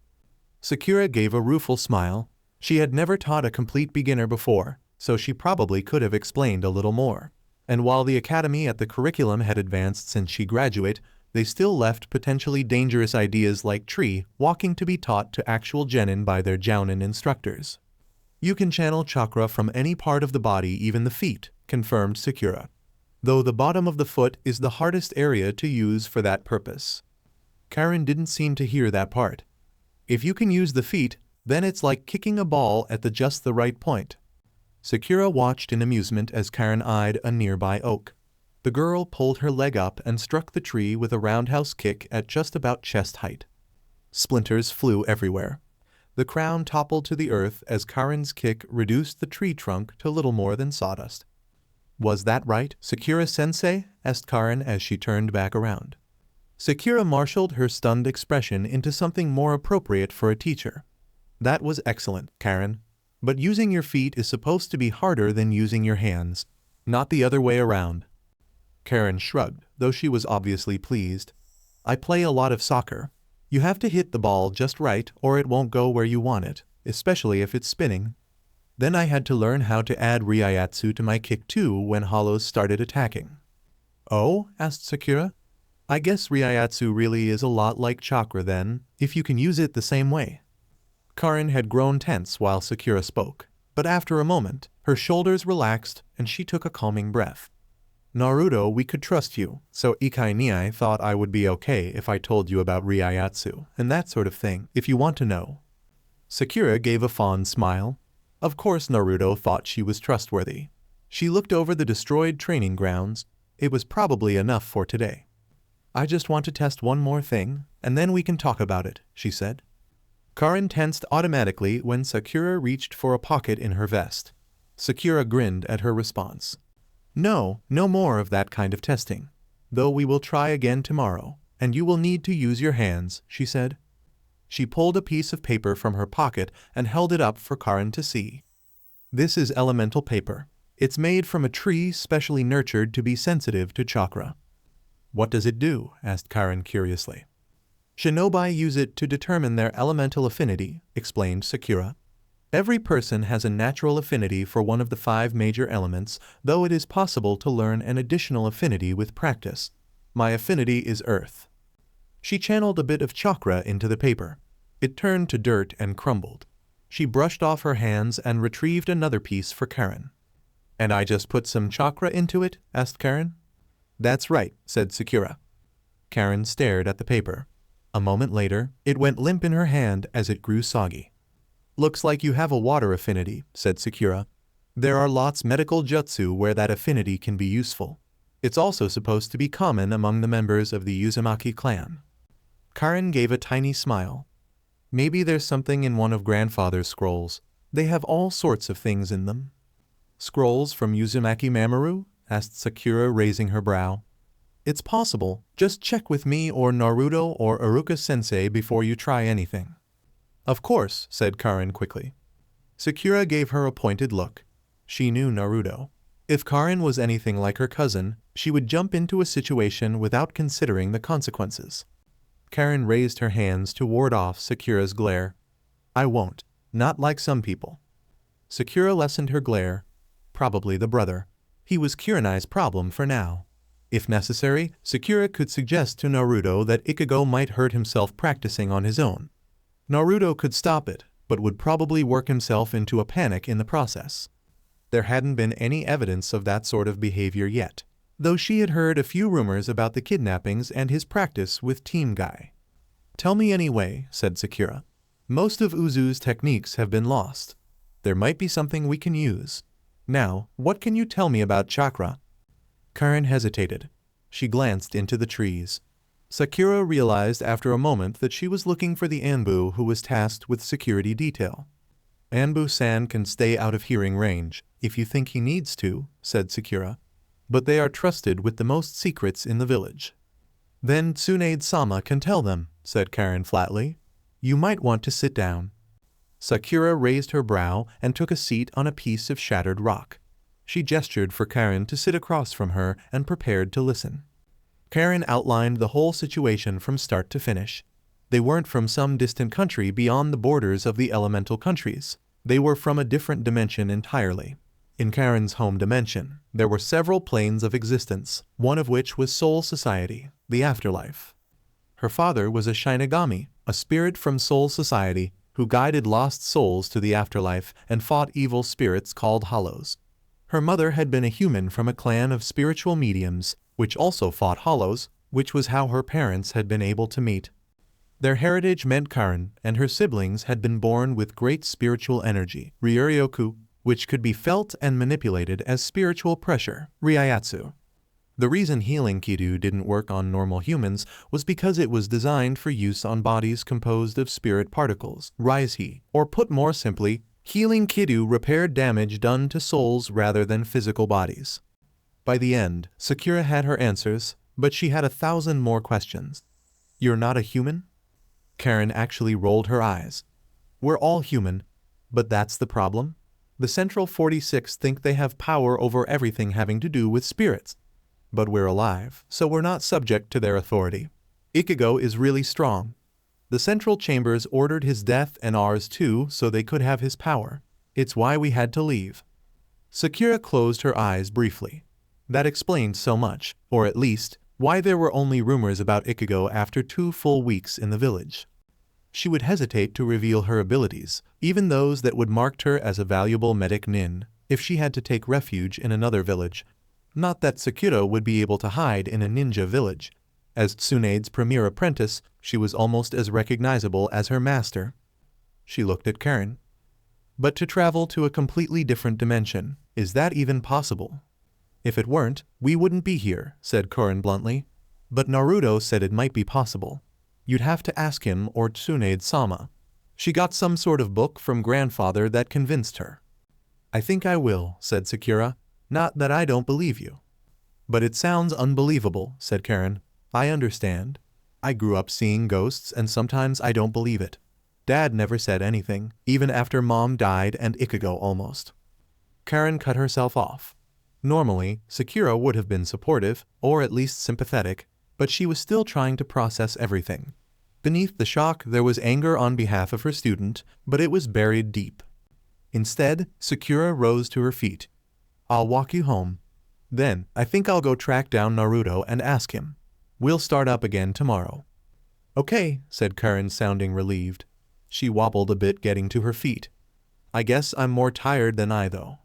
Sakura gave a rueful smile. She had never taught a complete beginner before, so she probably could have explained a little more. And while the academy at the curriculum had advanced since she graduated, they still left potentially dangerous ideas like tree walking to be taught to actual genin by their jounin instructors. You can channel chakra from any part of the body, even the feet, confirmed Sakura. Though the bottom of the foot is the hardest area to use for that purpose. Karen didn't seem to hear that part. If you can use the feet, then it's like kicking a ball at just the right point. Sakura watched in amusement as Karen eyed a nearby oak. The girl pulled her leg up and struck the tree with a roundhouse kick at just about chest height. Splinters flew everywhere. The crown toppled to the earth as Karen's kick reduced the tree trunk to little more than sawdust. Was that right, Sakura-sensei? Asked Karen as she turned back around. Sakura marshaled her stunned expression into something more appropriate for a teacher. That was excellent, Karen. But using your feet is supposed to be harder than using your hands, not the other way around. Karen shrugged, though she was obviously pleased. I play a lot of soccer. You have to hit the ball just right or it won't go where you want it, especially if it's spinning. Then I had to learn how to add ryayatsu to my kick too when hollows started attacking. Oh? Asked Sakura. I guess ryayatsu really is a lot like chakra then, if you can use it the same way. Karen had grown tense while Sakura spoke, but after a moment, her shoulders relaxed and she took a calming breath. Naruto, we could trust you, so Ikai Niai thought I would be okay if I told you about ryayatsu and that sort of thing, if you want to know. Sakura gave a fond smile. Of course Naruto thought she was trustworthy. She looked over the destroyed training grounds. It was probably enough for today. I just want to test one more thing, and then we can talk about it, she said. Karen tensed automatically when Sakura reached for a pocket in her vest. Sakura grinned at her response. No more of that kind of testing. Though we will try again tomorrow, and you will need to use your hands, she said. She pulled a piece of paper from her pocket and held it up for Karen to see. This is elemental paper. It's made from a tree specially nurtured to be sensitive to chakra. What does it do? Asked Karen curiously. Shinobi use it to determine their elemental affinity, explained Sakura. Every person has a natural affinity for one of the 5 major elements, though it is possible to learn an additional affinity with practice. My affinity is earth. She channeled a bit of chakra into the paper. It turned to dirt and crumbled. She brushed off her hands and retrieved another piece for Karen. And I just put some chakra into it? Asked Karen. That's right, said Sakura. Karen stared at the paper. A moment later, it went limp in her hand as it grew soggy. Looks like you have a water affinity, said Sakura. There are lots medical jutsu where that affinity can be useful. It's also supposed to be common among the members of the Uzumaki clan. Karen gave a tiny smile. Maybe there's something in one of grandfather's scrolls. They have all sorts of things in them. Scrolls from Uzumaki Mamoru? Asked Sakura, raising her brow. It's possible. Just check with me or Naruto or Iruka-sensei before you try anything. Of course, said Karen quickly. Sakura gave her a pointed look. She knew Naruto. If Karen was anything like her cousin, she would jump into a situation without considering the consequences. Karen raised her hands to ward off Sakura's glare. I won't. Not like some people. Sakura lessened her glare. Probably the brother. He was Kurenai's problem for now. If necessary, Sakura could suggest to Naruto that Ichigo might hurt himself practicing on his own. Naruto could stop it, but would probably work himself into a panic in the process. There hadn't been any evidence of that sort of behavior yet, though she had heard a few rumors about the kidnappings and his practice with Team Guy. Tell me anyway, said Sakura. Most of Uzu's techniques have been lost. There might be something we can use. Now, what can you tell me about chakra? Karen hesitated. She glanced into the trees. Sakura realized after a moment that she was looking for the Anbu who was tasked with security detail. Anbu-san can stay out of hearing range, if you think he needs to, said Sakura. But they are trusted with the most secrets in the village. Then Tsunade-sama can tell them, said Karen flatly. You might want to sit down. Sakura raised her brow and took a seat on a piece of shattered rock. She gestured for Karen to sit across from her and prepared to listen. Karen outlined the whole situation from start to finish. They weren't from some distant country beyond the borders of the elemental countries. They were from a different dimension entirely. In Karen's home dimension, there were several planes of existence, one of which was Soul Society, the afterlife. Her father was a Shinigami, a spirit from Soul Society, who guided lost souls to the afterlife and fought evil spirits called Hollows. Her mother had been a human from a clan of spiritual mediums, which also fought Hollows, which was how her parents had been able to meet. Their heritage meant Karen and her siblings had been born with great spiritual energy, ryuryoku, which could be felt and manipulated as spiritual pressure, ryayatsu. The reason healing Kidu didn't work on normal humans was because it was designed for use on bodies composed of spirit particles, Raizhi, or put more simply, healing Kidu repaired damage done to souls rather than physical bodies. By the end, Sakura had her answers, but she had 1,000 more questions. You're not a human? Karen actually rolled her eyes. We're all human, but that's the problem? The Central 46 think they have power over everything having to do with spirits. But we're alive, so we're not subject to their authority. Ichigo is really strong. The Central Chambers ordered his death and ours too so they could have his power. It's why we had to leave. Sakura closed her eyes briefly. That explained so much, or at least, why there were only rumors about Ichigo after 2 full weeks in the village. She would hesitate to reveal her abilities, even those that would mark her as a valuable medic nin, if she had to take refuge in another village. Not that Sakura would be able to hide in a ninja village. As Tsunade's premier apprentice, she was almost as recognizable as her master. She looked at Karen. But to travel to a completely different dimension, is that even possible? If it weren't, we wouldn't be here, said Karen bluntly. But Naruto said it might be possible. You'd have to ask him or Tsunade-sama. She got some sort of book from grandfather that convinced her. I think I will, said Sakura. Not that I don't believe you. But it sounds unbelievable, said Karen. I understand. I grew up seeing ghosts and sometimes I don't believe it. Dad never said anything, even after Mom died and Ichigo almost. Karen cut herself off. Normally, Sakura would have been supportive, or at least sympathetic, but she was still trying to process everything. Beneath the shock, there was anger on behalf of her student, but it was buried deep. Instead, Sakura rose to her feet. I'll walk you home. Then, I think I'll go track down Naruto and ask him. We'll start up again tomorrow. Okay, said Karen, sounding relieved. She wobbled a bit getting to her feet. I guess I'm more tired than I though.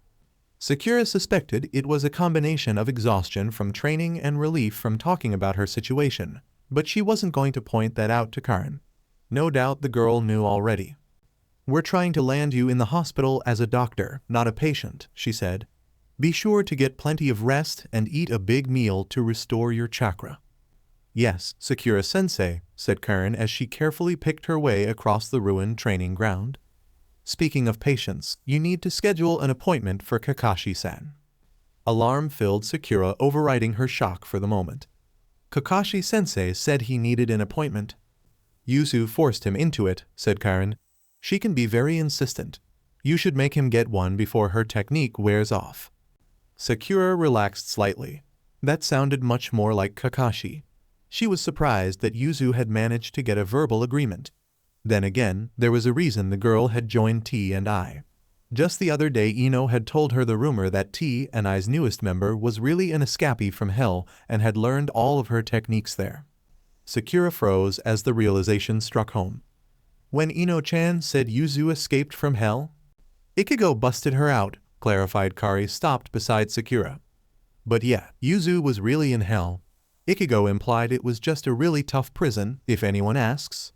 Sakura suspected it was a combination of exhaustion from training and relief from talking about her situation, but she wasn't going to point that out to Karen. No doubt the girl knew already. We're trying to land you in the hospital as a doctor, not a patient, she said. Be sure to get plenty of rest and eat a big meal to restore your chakra. Yes, Sakura-sensei, said Karen as she carefully picked her way across the ruined training ground. Speaking of patients, you need to schedule an appointment for Kakashi-san. Alarm filled Sakura, overriding her shock for the moment. Kakashi-sensei said he needed an appointment. Yuzu forced him into it, said Karen. She can be very insistent. You should make him get one before her technique wears off. Sakura relaxed slightly. That sounded much more like Kakashi. She was surprised that Yuzu had managed to get a verbal agreement. Then again, there was a reason the girl had joined T&I. Just the other day Ino had told her the rumor that T&I's newest member was really an escapee from hell and had learned all of her techniques there. Sakura froze as the realization struck home. When Ino-chan said Yuzu escaped from hell? Ichigo busted her out, clarified Kari, stopped beside Sakura. But yeah, Yuzu was really in hell. Ichigo implied it was just a really tough prison, if anyone asks.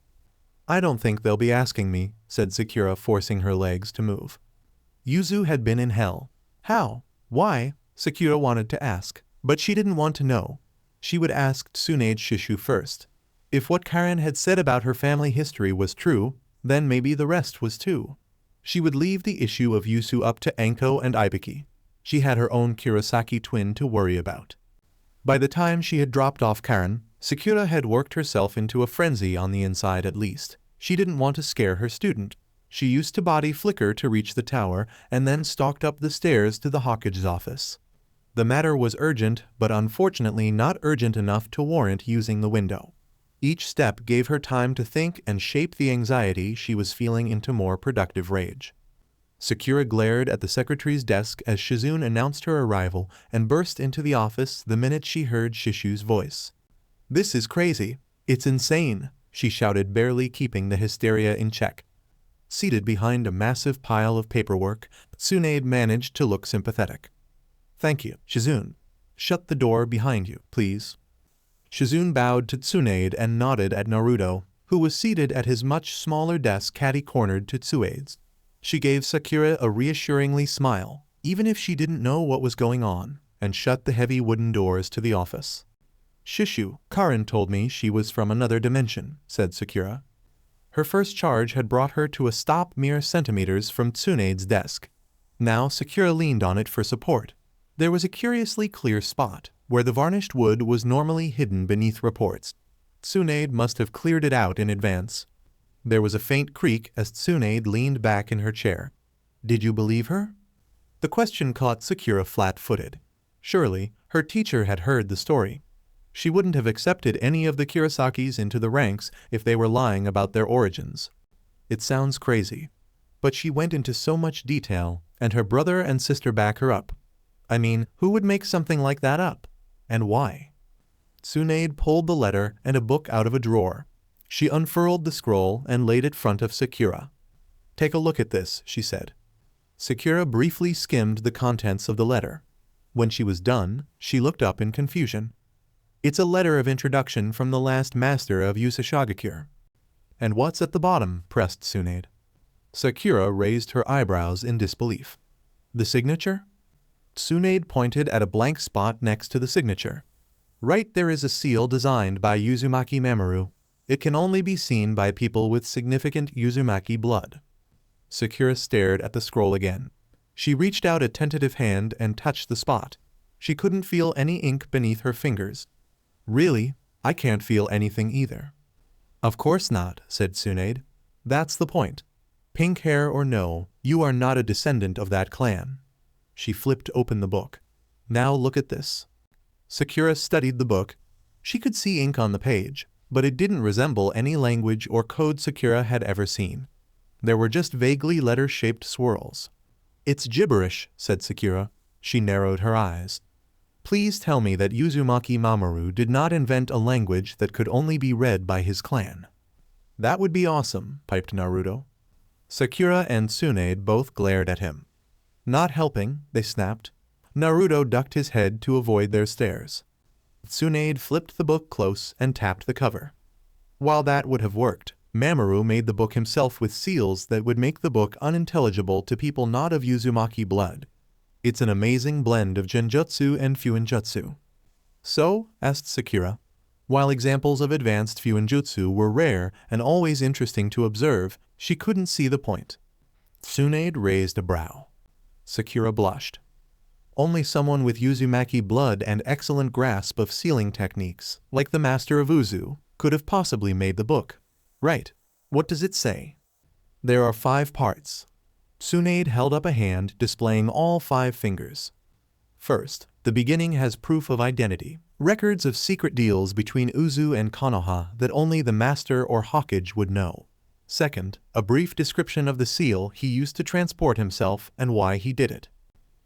I don't think they'll be asking me, said Sakura, forcing her legs to move. Yuzu had been in hell. How? Why? Sakura wanted to ask, but she didn't want to know. She would ask Tsunade Shishu first. If what Karen had said about her family history was true, then maybe the rest was too. She would leave the issue of Yuzu up to Anko and Ibiki. She had her own Kurosaki twin to worry about. By the time she had dropped off Karen, Sakura had worked herself into a frenzy on the inside at least. She didn't want to scare her student. She used to body flicker to reach the tower and then stalked up the stairs to the Hawkage's office. The matter was urgent, but unfortunately not urgent enough to warrant using the window. Each step gave her time to think and shape the anxiety she was feeling into more productive rage. Sakura glared at the secretary's desk as Shizune announced her arrival and burst into the office the minute she heard Shishu's voice. "This is crazy. It's insane," she shouted, barely keeping the hysteria in check. Seated behind a massive pile of paperwork, Tsunade managed to look sympathetic. "Thank you, Shizune. Shut the door behind you, please." Shizune bowed to Tsunade and nodded at Naruto, who was seated at his much smaller desk catty-cornered to Tsuade's. She gave Sakura a reassuringly smile, even if she didn't know what was going on, and shut the heavy wooden doors to the office. "Shishu, Karin told me she was from another dimension," said Sakura. Her first charge had brought her to a stop mere centimeters from Tsunade's desk. Now Sakura leaned on it for support. There was a curiously clear spot, where the varnished wood was normally hidden beneath reports. Tsunade must have cleared it out in advance. There was a faint creak as Tsunade leaned back in her chair. "Did you believe her?" The question caught Sakura flat-footed. Surely, her teacher had heard the story. She wouldn't have accepted any of the Kurosakis into the ranks if they were lying about their origins. It sounds crazy. But she went into so much detail, and her brother and sister back her up. I mean, who would make something like that up? And why? Tsunade pulled the letter and a book out of a drawer. She unfurled the scroll and laid it in front of Sakura. "Take a look at this," she said. Sakura briefly skimmed the contents of the letter. When she was done, she looked up in confusion. "It's a letter of introduction from the last master of Yusashigakure." "And what's at the bottom?" pressed Tsunade. Sakura raised her eyebrows in disbelief. "The signature?" Tsunade pointed at a blank spot next to the signature. "Right there is a seal designed by Uzumaki Mamoru. It can only be seen by people with significant Uzumaki blood." Sakura stared at the scroll again. She reached out a tentative hand and touched the spot. She couldn't feel any ink beneath her fingers. "Really? I can't feel anything either." "Of course not," said Tsunade. "That's the point. Pink hair or no, you are not a descendant of that clan." She flipped open the book. "Now look at this." Sakura studied the book. She could see ink on the page, but it didn't resemble any language or code Sakura had ever seen. There were just vaguely letter-shaped swirls. "It's gibberish," said Sakura. She narrowed her eyes. "Please tell me that Uzumaki Mamoru did not invent a language that could only be read by his clan." "That would be awesome," piped Naruto. Sakura and Tsunade both glared at him. Not helping, they snapped. Naruto ducked his head to avoid their stares. Tsunade flipped the book close and tapped the cover. While that would have worked, Mamoru made the book himself with seals that would make the book unintelligible to people not of Uzumaki blood. It's an amazing blend of genjutsu and fuinjutsu. "So?" asked Sakura. While examples of advanced fuinjutsu were rare and always interesting to observe, she couldn't see the point. Tsunade raised a brow. Sakura blushed. Only someone with Uzumaki blood and excellent grasp of sealing techniques, like the master of Uzu, could have possibly made the book. Right. What does it say? There are 5 parts. Tsunade held up a hand displaying all 5 fingers. First, the beginning has proof of identity, records of secret deals between Uzu and Konoha that only the master or Hokage would know. Second, a brief description of the seal he used to transport himself and why he did it.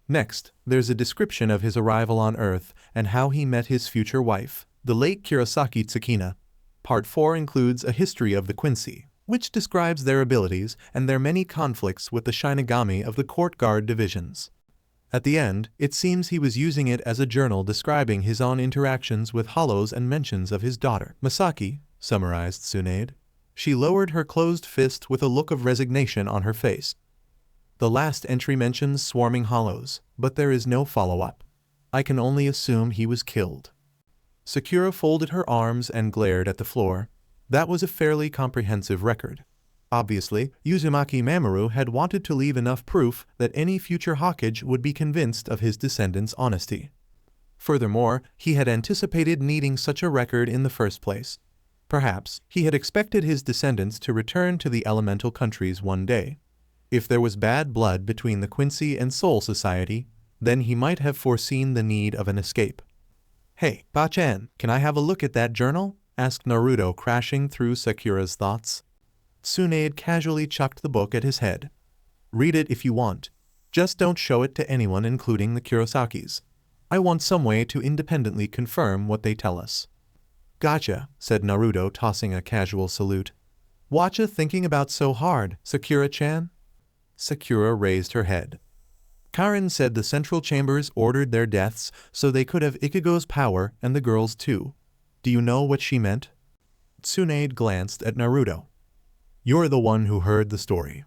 Next, there's a description of his arrival on Earth and how he met his future wife, the late Kurosaki Tsukina. Part 4 includes a history of the Quincy, which describes their abilities and their many conflicts with the Shinigami of the Court Guard divisions. At the end, it seems he was using it as a journal describing his own interactions with hollows and mentions of his daughter, Masaki, summarized Tsunade. She lowered her closed fist with a look of resignation on her face. The last entry mentions swarming hollows, but there is no follow-up. I can only assume he was killed. Sakura folded her arms and glared at the floor. That was a fairly comprehensive record. Obviously, Uzumaki Mamoru had wanted to leave enough proof that any future Hokage would be convinced of his descendants' honesty. Furthermore, he had anticipated needing such a record in the first place. Perhaps he had expected his descendants to return to the elemental countries one day. If there was bad blood between the Quincy and Soul Society, then he might have foreseen the need of an escape. "Hey, Bachan, can I have a look at that journal?" asked Naruto, crashing through Sakura's thoughts. Tsunade casually chucked the book at his head. Read it if you want. Just don't show it to anyone including the Kurosakis. I want some way to independently confirm what they tell us. Gotcha, said Naruto, tossing a casual salute. Whatcha thinking about so hard, Sakura-chan? Sakura raised her head. Karen said the central chambers ordered their deaths so they could have Ichigo's power and the girls too. Do you know what she meant? Tsunade glanced at Naruto. You're the one who heard the story.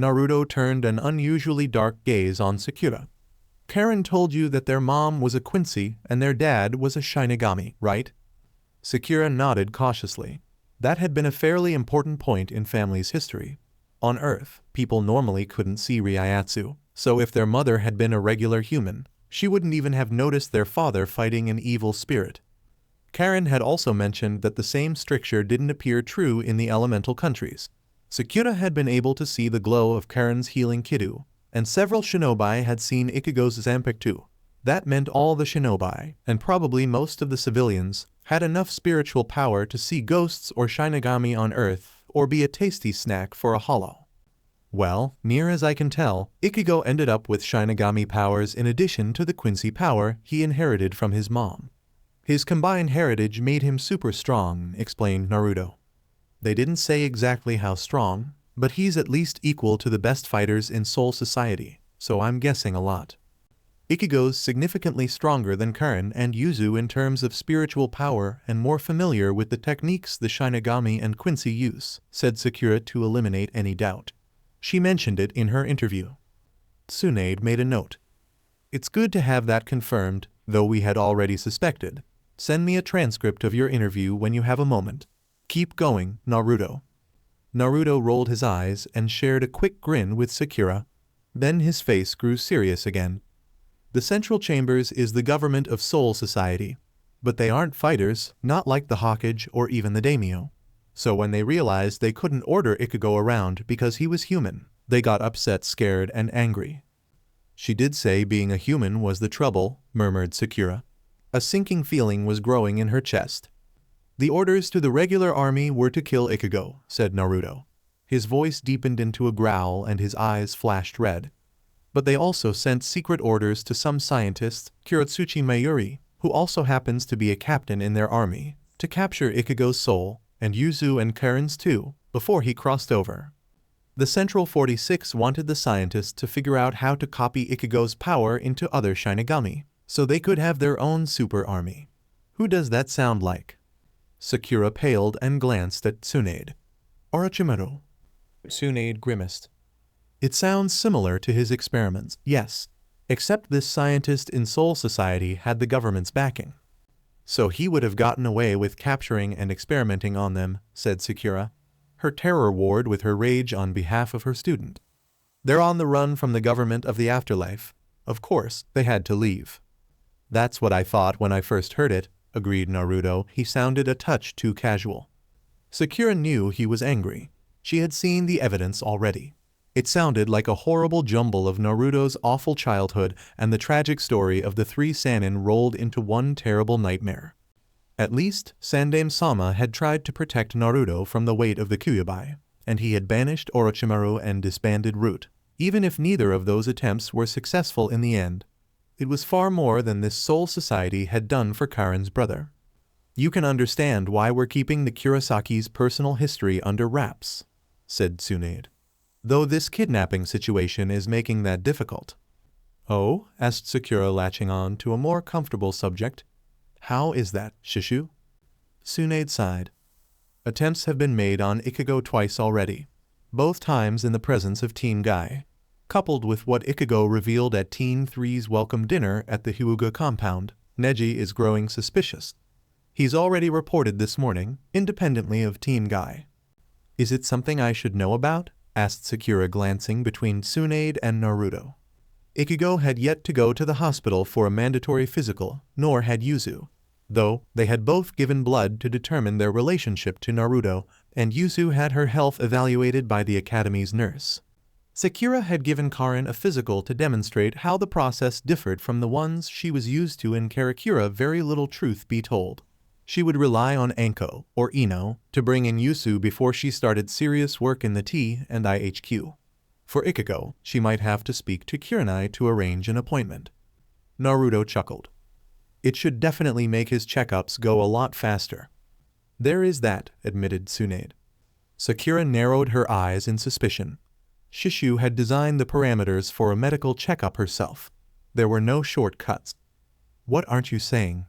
Naruto turned an unusually dark gaze on Sakura. Karen told you that their mom was a Quincy and their dad was a Shinigami, right? Sakura nodded cautiously. That had been a fairly important point in family's history. On Earth, people normally couldn't see Ryayatsu, so if their mother had been a regular human, she wouldn't even have noticed their father fighting an evil spirit. Karen had also mentioned that the same stricture didn't appear true in the elemental countries. Sakura had been able to see the glow of Karen's healing Kidu, and several shinobi had seen Ichigo's Zanpakuto. That meant all the shinobi, and probably most of the civilians, had enough spiritual power to see ghosts or Shinigami on Earth, or be a tasty snack for a hollow. Well, near as I can tell, Ichigo ended up with Shinigami powers in addition to the Quincy power he inherited from his mom. His combined heritage made him super strong, explained Naruto. They didn't say exactly how strong, but he's at least equal to the best fighters in Soul Society, so I'm guessing a lot. Ichigo's significantly stronger than Karen and Yuzu in terms of spiritual power and more familiar with the techniques the Shinigami and Quincy use, said Sakura to eliminate any doubt. She mentioned it in her interview. Tsunade made a note. It's good to have that confirmed, though we had already suspected. Send me a transcript of your interview when you have a moment. Keep going, Naruto. Naruto rolled his eyes and shared a quick grin with Sakura. Then his face grew serious again. The Central Chambers is the government of Soul Society, but they aren't fighters, not like the Hokage or even the daimyo. So when they realized they couldn't order Ichigo around because he was human, they got upset, scared, and angry. She did say being a human was the trouble, murmured Sakura. A sinking feeling was growing in her chest. The orders to the regular army were to kill Ichigo, said Naruto. His voice deepened into a growl and his eyes flashed red. But they also sent secret orders to some scientist, Kuratsuchi Mayuri, who also happens to be a captain in their army, to capture Ichigo's soul, and Yuzu and Karen's too, before he crossed over. The Central 46 wanted the scientist to figure out how to copy Ichigo's power into other Shinigami, so they could have their own super army. Who does that sound like? Sakura paled and glanced at Tsunade. Orochimaru. Tsunade grimaced. It sounds similar to his experiments, yes, except this scientist in Soul Society had the government's backing. So he would have gotten away with capturing and experimenting on them, said Sakura. Her terror warred with her rage on behalf of her student. They're on the run from the government of the afterlife. Of course, they had to leave. That's what I thought when I first heard it, agreed Naruto. He sounded a touch too casual. Sakura knew he was angry. She had seen the evidence already. It sounded like a horrible jumble of Naruto's awful childhood and the tragic story of the three Sannin rolled into one terrible nightmare. At least, Sandaime-sama had tried to protect Naruto from the weight of the Kyuubi, and he had banished Orochimaru and disbanded Root. Even if neither of those attempts were successful in the end, it was far more than this Soul Society had done for Karen's brother. You can understand why we're keeping the Kurosaki's personal history under wraps, said Tsunade. Though this kidnapping situation is making that difficult. Oh? Asked Sakura, latching on to a more comfortable subject. How is that, Shishu? Tsunade sighed. Attempts have been made on Ichigo twice already, both times in the presence of Team Guy. Coupled with what Ichigo revealed at Team 3's welcome dinner at the Hyuga compound, Neji is growing suspicious. He's already reported this morning, independently of Team Guy. Is it something I should know about? Asked Sakura, glancing between Tsunade and Naruto. Ichigo had yet to go to the hospital for a mandatory physical, nor had Yuzu, though they had both given blood to determine their relationship to Naruto, and Yuzu had her health evaluated by the academy's nurse. Sakura had given Karen a physical to demonstrate how the process differed from the ones she was used to in Karakura. Very little, truth be told. She would rely on Anko, or Ino, to bring in Yuzu before she started serious work in the T and IHQ. For Ichigo, she might have to speak to Kurenai to arrange an appointment. Naruto chuckled. It should definitely make his checkups go a lot faster. There is that, admitted Tsunade. Sakura narrowed her eyes in suspicion. Shishu had designed the parameters for a medical checkup herself. There were no shortcuts. What aren't you saying?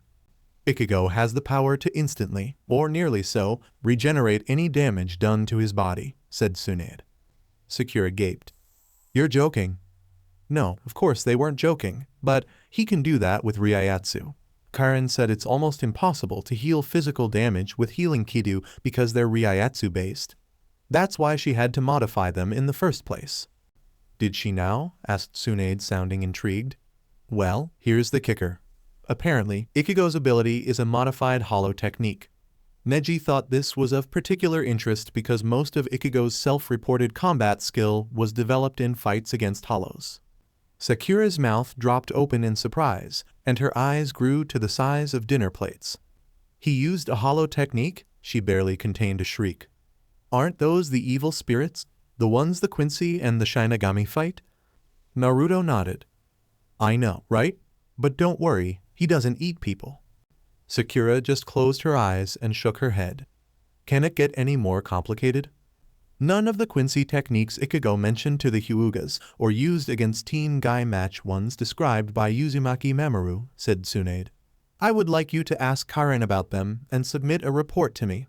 Ichigo has the power to instantly, or nearly so, regenerate any damage done to his body, said Tsunade. Sakura gaped. You're joking. No, of course they weren't joking, but he can do that with Ryayatsu. Karen said it's almost impossible to heal physical damage with healing Kidu because they're Ryayatsu based. That's why she had to modify them in the first place. Did she now? Asked Tsunade, sounding intrigued. Well, here's the kicker. Apparently, Ichigo's ability is a modified hollow technique. Neji thought this was of particular interest because most of Ichigo's self-reported combat skill was developed in fights against hollows. Sakura's mouth dropped open in surprise, and her eyes grew to the size of dinner plates. He used a hollow technique? She barely contained a shriek. Aren't those the evil spirits? The ones the Quincy and the Shinigami fight? Naruto nodded. I know, right? But don't worry, he doesn't eat people. Sakura just closed her eyes and shook her head. Can it get any more complicated? None of the Quincy techniques Ichigo mentioned to the Hyugas or used against Team Guy match ones described by Uzumaki Mamoru, said Tsunade. I would like you to ask Karen about them and submit a report to me.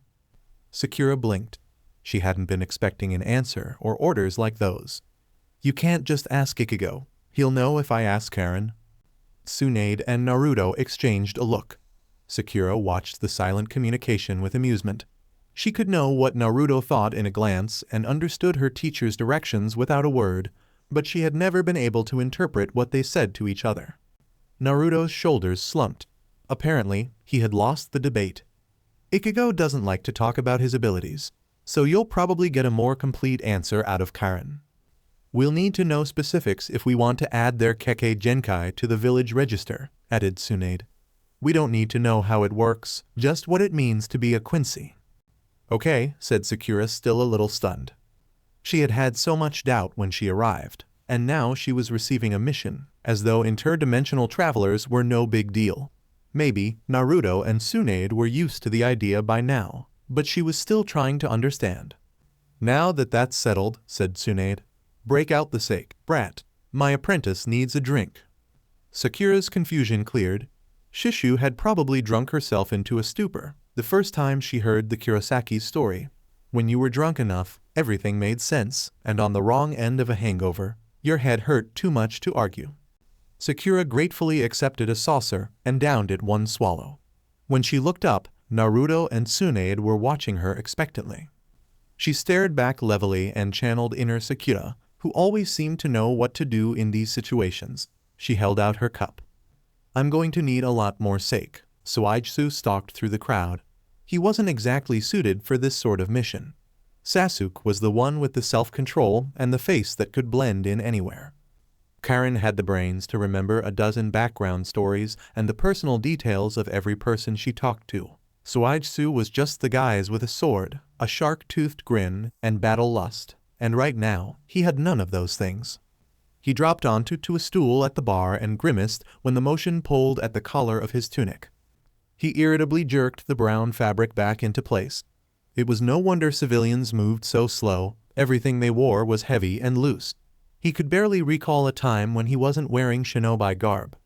Sakura blinked. She hadn't been expecting an answer or orders like those. You can't just ask Ichigo. He'll know if I ask Karen. Tsunade and Naruto exchanged a look. Sakura watched the silent communication with amusement. She could know what Naruto thought in a glance and understood her teacher's directions without a word, but she had never been able to interpret what they said to each other. Naruto's shoulders slumped. Apparently, he had lost the debate. Ichigo doesn't like to talk about his abilities, so you'll probably get a more complete answer out of Karen. We'll need to know specifics if we want to add their Kekkei Genkai to the village register, added Tsunade. We don't need to know how it works, just what it means to be a Quincy. Okay, said Sakura, still a little stunned. She had had so much doubt when she arrived, and now she was receiving a mission, as though interdimensional travelers were no big deal. Maybe Naruto and Tsunade were used to the idea by now, but she was still trying to understand. Now that that's settled, said Tsunade, break out the sake, brat. My apprentice needs a drink. Sakura's confusion cleared. Shishu had probably drunk herself into a stupor the first time she heard the Kurosaki's story. When you were drunk enough, everything made sense, and on the wrong end of a hangover, your head hurt too much to argue. Sakura gratefully accepted a saucer and downed it one swallow. When she looked up, Naruto and Tsunade were watching her expectantly. She stared back levelly and channeled inner Sakura, who always seemed to know what to do in these situations. She held out her cup. I'm going to need a lot more sake. Suijutsu stalked through the crowd. He wasn't exactly suited for this sort of mission. Sasuke was the one with the self-control and the face that could blend in anywhere. Karen had the brains to remember a dozen background stories and the personal details of every person she talked to. Suijutsu was just the guys with a sword, a shark-toothed grin, and battle lust, and right now, he had none of those things. He dropped onto a stool at the bar and grimaced when the motion pulled at the collar of his tunic. He irritably jerked the brown fabric back into place. It was no wonder civilians moved so slow. Everything they wore was heavy and loose. He could barely recall a time when he wasn't wearing shinobi garb.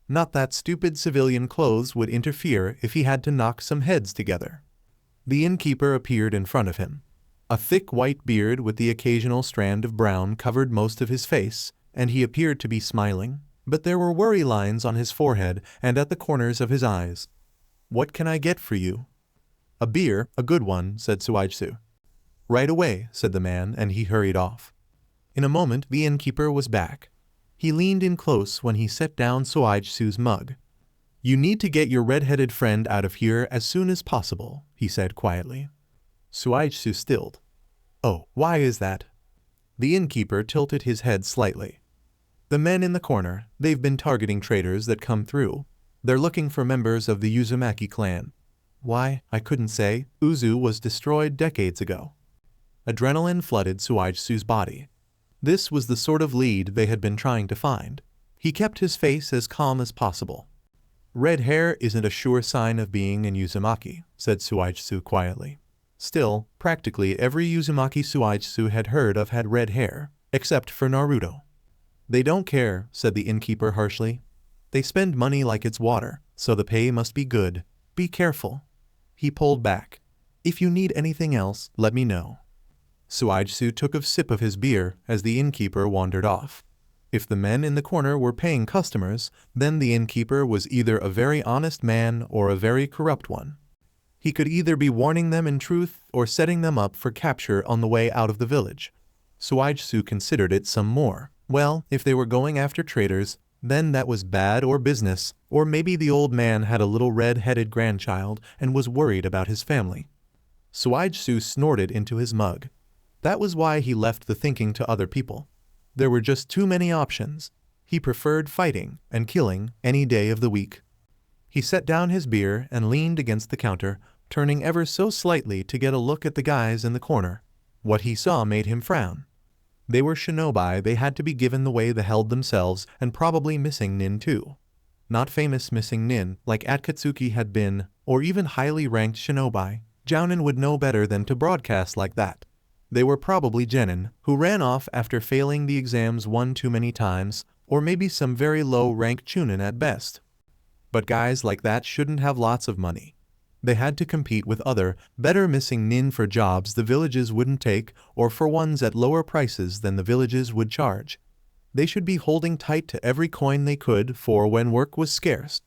Not that stupid civilian clothes would interfere if he had to knock some heads together. The innkeeper appeared in front of him. A thick white beard with the occasional strand of brown covered most of his face, and he appeared to be smiling, but there were worry lines on his forehead and at the corners of his eyes. What can I get for you? A beer, a good one, said Suijutsu. Right away, said the man, and he hurried off. In a moment, the innkeeper was back. He leaned in close when he set down Suijutsu's mug. You need to get your red-headed friend out of here as soon as possible, he said quietly. Suijutsu stilled. Oh, why is that? The innkeeper tilted his head slightly. The men in the corner, they've been targeting traders that come through. They're looking for members of the Uzumaki clan. Why, I couldn't say. Uzu was destroyed decades ago. Adrenaline flooded Suijutsu's body. This was the sort of lead they had been trying to find. He kept his face as calm as possible. Red hair isn't a sure sign of being an Uzumaki, said Suigetsu quietly. Still, practically every Uzumaki Suigetsu had heard of had red hair, except for Naruto. They don't care, said the innkeeper harshly. They spend money like it's water, so the pay must be good. Be careful. He pulled back. If you need anything else, let me know. Suigetsu took a sip of his beer as the innkeeper wandered off. If the men in the corner were paying customers, then the innkeeper was either a very honest man or a very corrupt one. He could either be warning them in truth or setting them up for capture on the way out of the village. Suigetsu considered it some more. Well, if they were going after traitors, then that was bad or business, or maybe the old man had a little red-headed grandchild and was worried about his family. Suigetsu snorted into his mug. That was why he left the thinking to other people. There were just too many options. He preferred fighting and killing any day of the week. He set down his beer and leaned against the counter, turning ever so slightly to get a look at the guys in the corner. What he saw made him frown. They were shinobi, they had to be given the way they held themselves, and probably missing nin too. Not famous missing nin, like Akatsuki had been, or even highly ranked shinobi. Jounin would know better than to broadcast like that. They were probably genin, who ran off after failing the exams one too many times, or maybe some very low-ranked chunin at best. But guys like that shouldn't have lots of money. They had to compete with other, better missing nin for jobs the villages wouldn't take, or for ones at lower prices than the villages would charge. They should be holding tight to every coin they could for when work was scarce,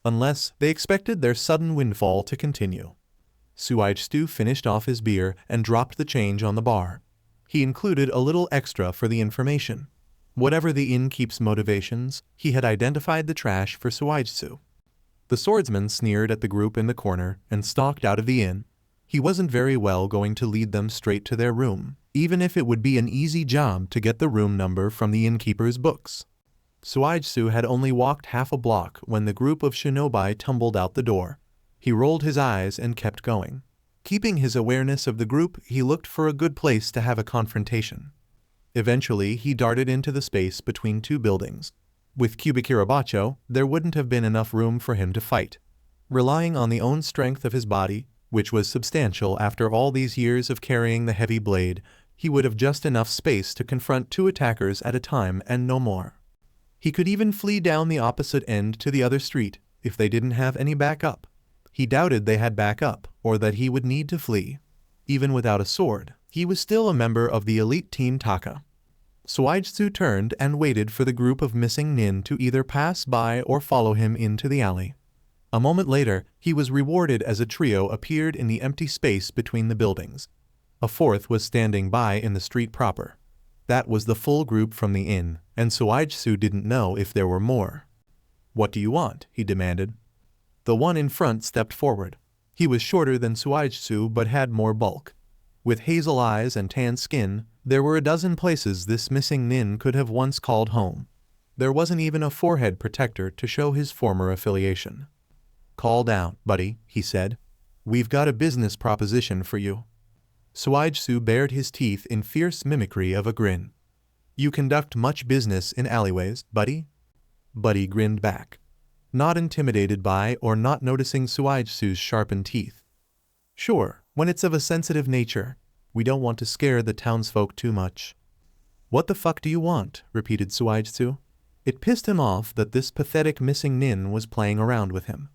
unless they expected their sudden windfall to continue. Suigetsu finished off his beer and dropped the change on the bar. He included a little extra for the information. Whatever the innkeep's motivations, he had identified the trash for Suigetsu. The swordsman sneered at the group in the corner and stalked out of the inn. He wasn't very well going to lead them straight to their room, even if it would be an easy job to get the room number from the innkeeper's books. Suigetsu had only walked half a block when the group of shinobi tumbled out the door. He rolled his eyes and kept going. Keeping his awareness of the group, he looked for a good place to have a confrontation. Eventually, he darted into the space between two buildings. With Kubikirabacho, there wouldn't have been enough room for him to fight. Relying on the own strength of his body, which was substantial after all these years of carrying the heavy blade, he would have just enough space to confront two attackers at a time and no more. He could even flee down the opposite end to the other street, if they didn't have any backup. He doubted they had backup, or that he would need to flee. Even without a sword, he was still a member of the elite team Taka. Suigetsu turned and waited for the group of missing nin to either pass by or follow him into the alley. A moment later, he was rewarded as a trio appeared in the empty space between the buildings. A fourth was standing by in the street proper. That was the full group from the inn, and Suigetsu didn't know if there were more. "What do you want?" he demanded. The one in front stepped forward. He was shorter than Suigetsu but had more bulk. With hazel eyes and tan skin, there were a dozen places this missing nin could have once called home. There wasn't even a forehead protector to show his former affiliation. "Call down, buddy," he said. "We've got a business proposition for you." Suigetsu bared his teeth in fierce mimicry of a grin. "You conduct much business in alleyways, buddy?" Buddy grinned back, not intimidated by or not noticing Suigetsu's sharpened teeth. "Sure, when it's of a sensitive nature. We don't want to scare the townsfolk too much." "What the fuck do you want?" repeated Suigetsu. It pissed him off that this pathetic missing nin was playing around with him.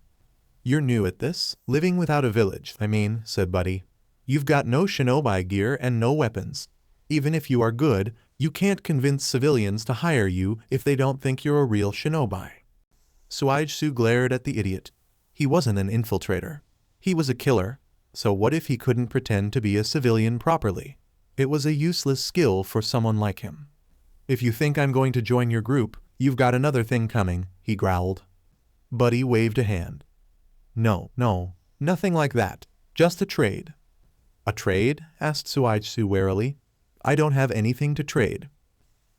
"You're new at this, living without a village, I mean," said Buddy. "You've got no shinobi gear and no weapons. Even if you are good, you can't convince civilians to hire you if they don't think you're a real shinobi." Suigetsu glared at the idiot. He wasn't an infiltrator. He was a killer. So what if he couldn't pretend to be a civilian properly? It was a useless skill for someone like him. "If you think I'm going to join your group, you've got another thing coming," he growled. Buddy waved a hand. No, nothing like that. Just a trade." "A trade?" asked Suigetsu warily. "I don't have anything to trade."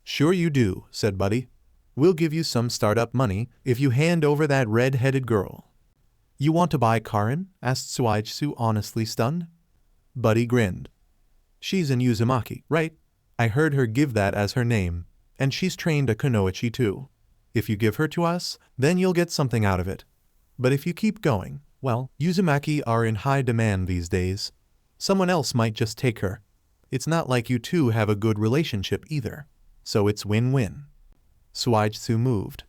"Sure you do," said Buddy. "We'll give you some startup money if you hand over that red-headed girl." "You want to buy Karin?" asked Suigetsu, honestly stunned. Buddy grinned. "She's an Uzumaki, right? I heard her give that as her name, and she's trained a kunoichi too. If you give her to us, then you'll get something out of it. But if you keep going, well, Uzumaki are in high demand these days. Someone else might just take her. It's not like you two have a good relationship either. So it's win-win. Suigetsu moved.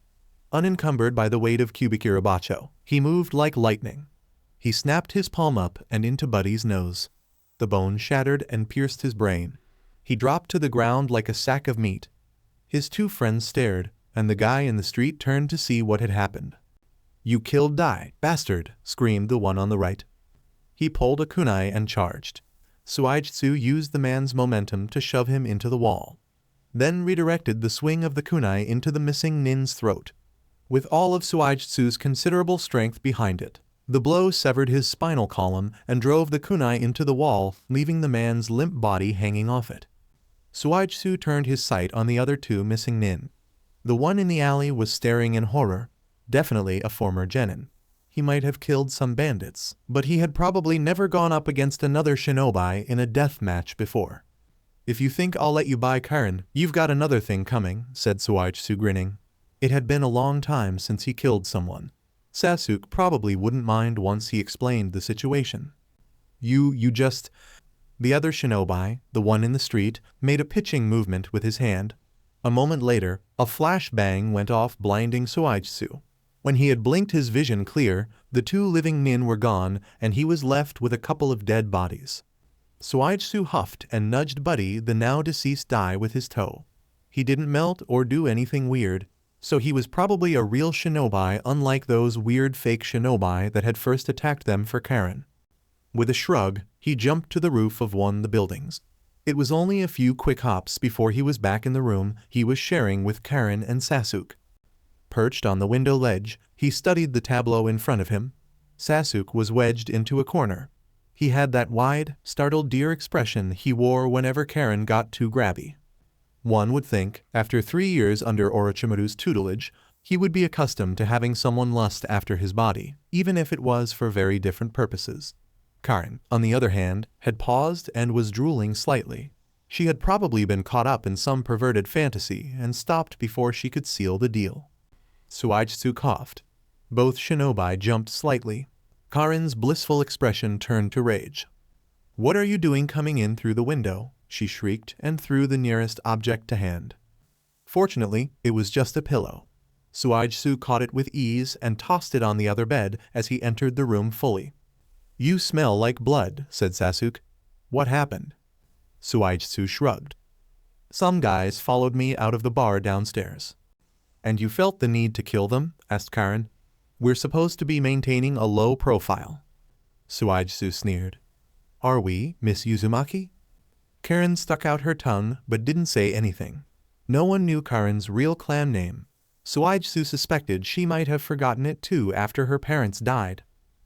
Unencumbered by the weight of cubic irabacho, he moved like lightning. He snapped his palm up and into Buddy's nose. The bone shattered and pierced his brain. He dropped to the ground like a sack of meat. His two friends stared, and the guy in the street turned to see what had happened. "You killed Dai, bastard!" screamed the one on the right. He pulled a kunai and charged. Suigetsu used the man's momentum to shove him into the wall, then redirected the swing of the kunai into the missing nin's throat. With all of Suigetsu's considerable strength behind it, the blow severed his spinal column and drove the kunai into the wall, leaving the man's limp body hanging off it. Suigetsu turned his sight on the other two missing nin. The one in the alley was staring in horror, definitely a former genin. He might have killed some bandits, but he had probably never gone up against another shinobi in a death match before. "If you think I'll let you buy Karen, you've got another thing coming," said Suigetsu, grinning. It had been a long time since he killed someone. Sasuke probably wouldn't mind once he explained the situation. You just... The other shinobi, the one in the street, made a pitching movement with his hand. A moment later, a flashbang went off, blinding Suigetsu. When he had blinked his vision clear, the two living nin were gone, and he was left with a couple of dead bodies. Suigetsu huffed and nudged Buddy, the now deceased Dai, with his toe. He didn't melt or do anything weird, so he was probably a real shinobi, unlike those weird fake shinobi that had first attacked them for Karen. With a shrug, he jumped to the roof of one of the buildings. It was only a few quick hops before he was back in the room he was sharing with Karen and Sasuke. Perched on the window ledge, he studied the tableau in front of him. Sasuke was wedged into a corner. He had that wide, startled deer expression he wore whenever Karen got too grabby. One would think, after 3 years under Orochimaru's tutelage, he would be accustomed to having someone lust after his body, even if it was for very different purposes. Karen, on the other hand, had paused and was drooling slightly. She had probably been caught up in some perverted fantasy and stopped before she could seal the deal. Suigetsu coughed. Both shinobi jumped slightly. Karen's blissful expression turned to rage. "What are you doing coming in through the window?" she shrieked and threw the nearest object to hand. Fortunately, it was just a pillow. Suigetsu caught it with ease and tossed it on the other bed as he entered the room fully. "You smell like blood," said Sasuke. "What happened?" Suigetsu shrugged. "Some guys followed me out of the bar downstairs." "And you felt the need to kill them?" asked Karen. "We're supposed to be maintaining a low profile." Suigetsu sneered. "Are we, Miss Uzumaki?" Karen stuck out her tongue but didn't say anything. No one knew Karen's real clan name. Suigetsu suspected she might have forgotten it too after her parents died.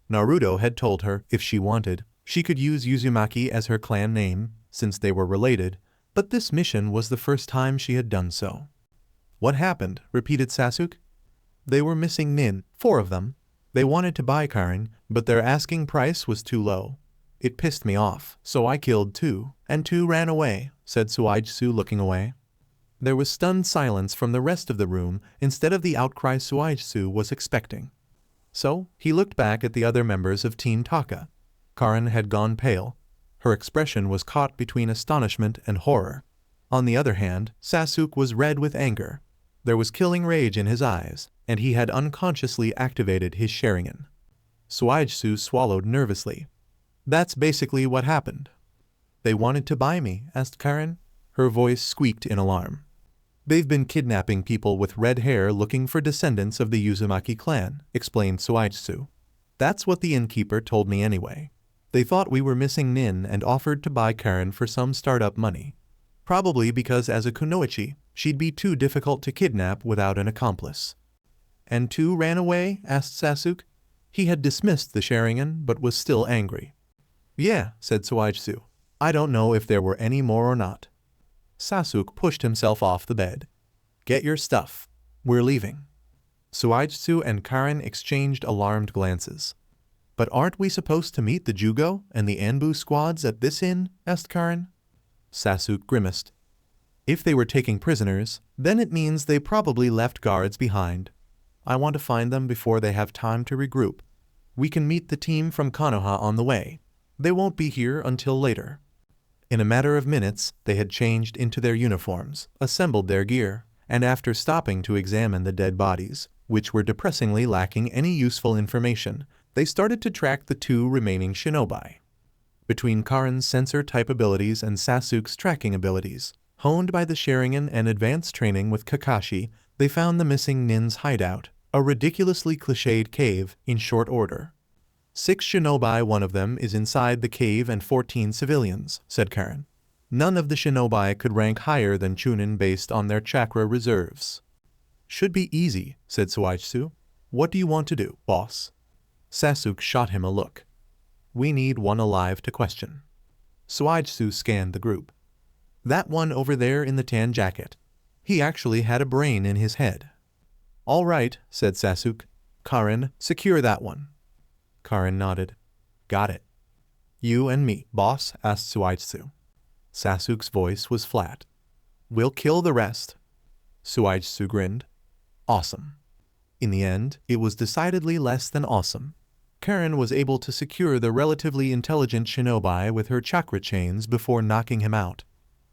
Naruto had told her, if she wanted, she could use Uzumaki as her clan name, since they were related, but this mission was the first time she had done so. "What happened?" repeated Sasuke. "They were missing nin, 4 of them. They wanted to buy Karen, but their asking price was too low. It pissed me off, so I killed 2, and 2 ran away," said Suigetsu, looking away. There was stunned silence from the rest of the room instead of the outcry Suigetsu was expecting. So, he looked back at the other members of Team Taka. Karen had gone pale. Her expression was caught between astonishment and horror. On the other hand, Sasuke was red with anger. There was killing rage in his eyes, and he had unconsciously activated his Sharingan. Suigetsu swallowed nervously. "That's basically what happened." "They wanted to buy me?" asked Karen. Her voice squeaked in alarm. "They've been kidnapping people with red hair looking for descendants of the Uzumaki clan," explained Suigetsu. "That's what the innkeeper told me anyway. They thought we were missing nin and offered to buy Karen for some startup money. Probably because as a kunoichi, she'd be too difficult to kidnap without an accomplice." "And 2 ran away?" asked Sasuke. He had dismissed the Sharingan but was still angry. "Yeah," said Suigetsu. "I don't know if there were any more or not." Sasuke pushed himself off the bed. "Get your stuff. We're leaving." Suigetsu and Karen exchanged alarmed glances. "But aren't we supposed to meet the Jugo and the Anbu squads at this inn?" asked Karen. Sasuke grimaced. If they were taking prisoners, then it means they probably left guards behind. I want to find them before they have time to regroup. We can meet the team from Konoha on the way. They won't be here until later. In a matter of minutes, they had changed into their uniforms, assembled their gear, and after stopping to examine the dead bodies, which were depressingly lacking any useful information, they started to track the 2 remaining shinobi. Between Karen's sensor-type abilities and Sasuke's tracking abilities, honed by the Sharingan and advanced training with Kakashi, they found the missing nin's hideout, a ridiculously cliched cave, in short order. 6 shinobi, one of them is inside the cave, and 14 civilians, said Karen. None of the shinobi could rank higher than Chunin based on their chakra reserves. Should be easy, said Suichitsu. What do you want to do, boss? Sasuke shot him a look. We need one alive to question. Suichitsu scanned the group. That one over there in the tan jacket. He actually had a brain in his head. All right, said Sasuke. Karen, secure that one. Karen nodded. Got it. You and me, boss? Asked Suichitsu. Sasuke's voice was flat. We'll kill the rest. Suichitsu grinned. Awesome. In the end, it was decidedly less than awesome. Karen was able to secure the relatively intelligent shinobi with her chakra chains before knocking him out.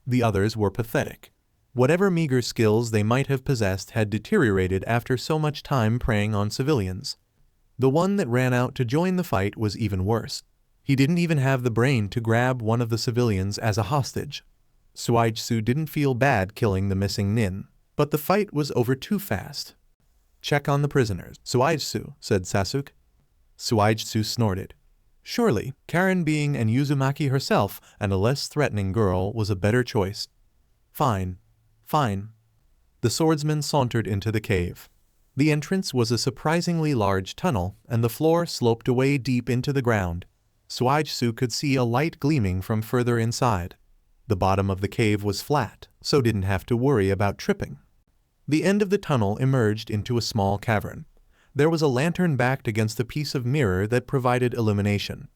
The others were pathetic. Whatever meager skills they might have possessed had deteriorated after so much time preying on civilians. The one that ran out to join the fight was even worse. He didn't even have the brain to grab one of the civilians as a hostage. Suichitsu didn't feel bad killing the missing nin, but the fight was over too fast. Check on the prisoners, Suichitsu, said Sasuke. Suichitsu snorted. Surely, Karen being an Uzumaki herself and a less threatening girl was a better choice. Fine. Fine. The swordsman sauntered into the cave. The entrance was a surprisingly large tunnel, and the floor sloped away deep into the ground. Suichitsu could see a light gleaming from further inside. The bottom of the cave was flat, so didn't have to worry about tripping. The end of the tunnel emerged into a small cavern. There was a lantern backed against a piece of mirror that provided illumination.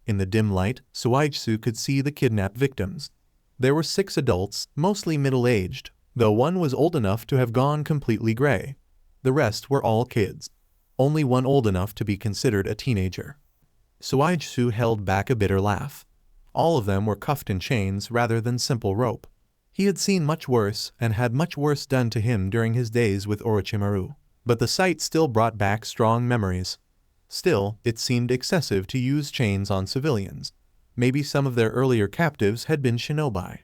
In the dim light, Suichitsu could see the kidnapped victims. There were 6 adults, mostly middle-aged, though one was old enough to have gone completely gray. The rest were all kids. Only one old enough to be considered a teenager. Suichitsu held back a bitter laugh. All of them were cuffed in chains rather than simple rope. He had seen much worse and had much worse done to him during his days with Orochimaru, but the sight still brought back strong memories. Still, it seemed excessive to use chains on civilians. Maybe some of their earlier captives had been shinobi.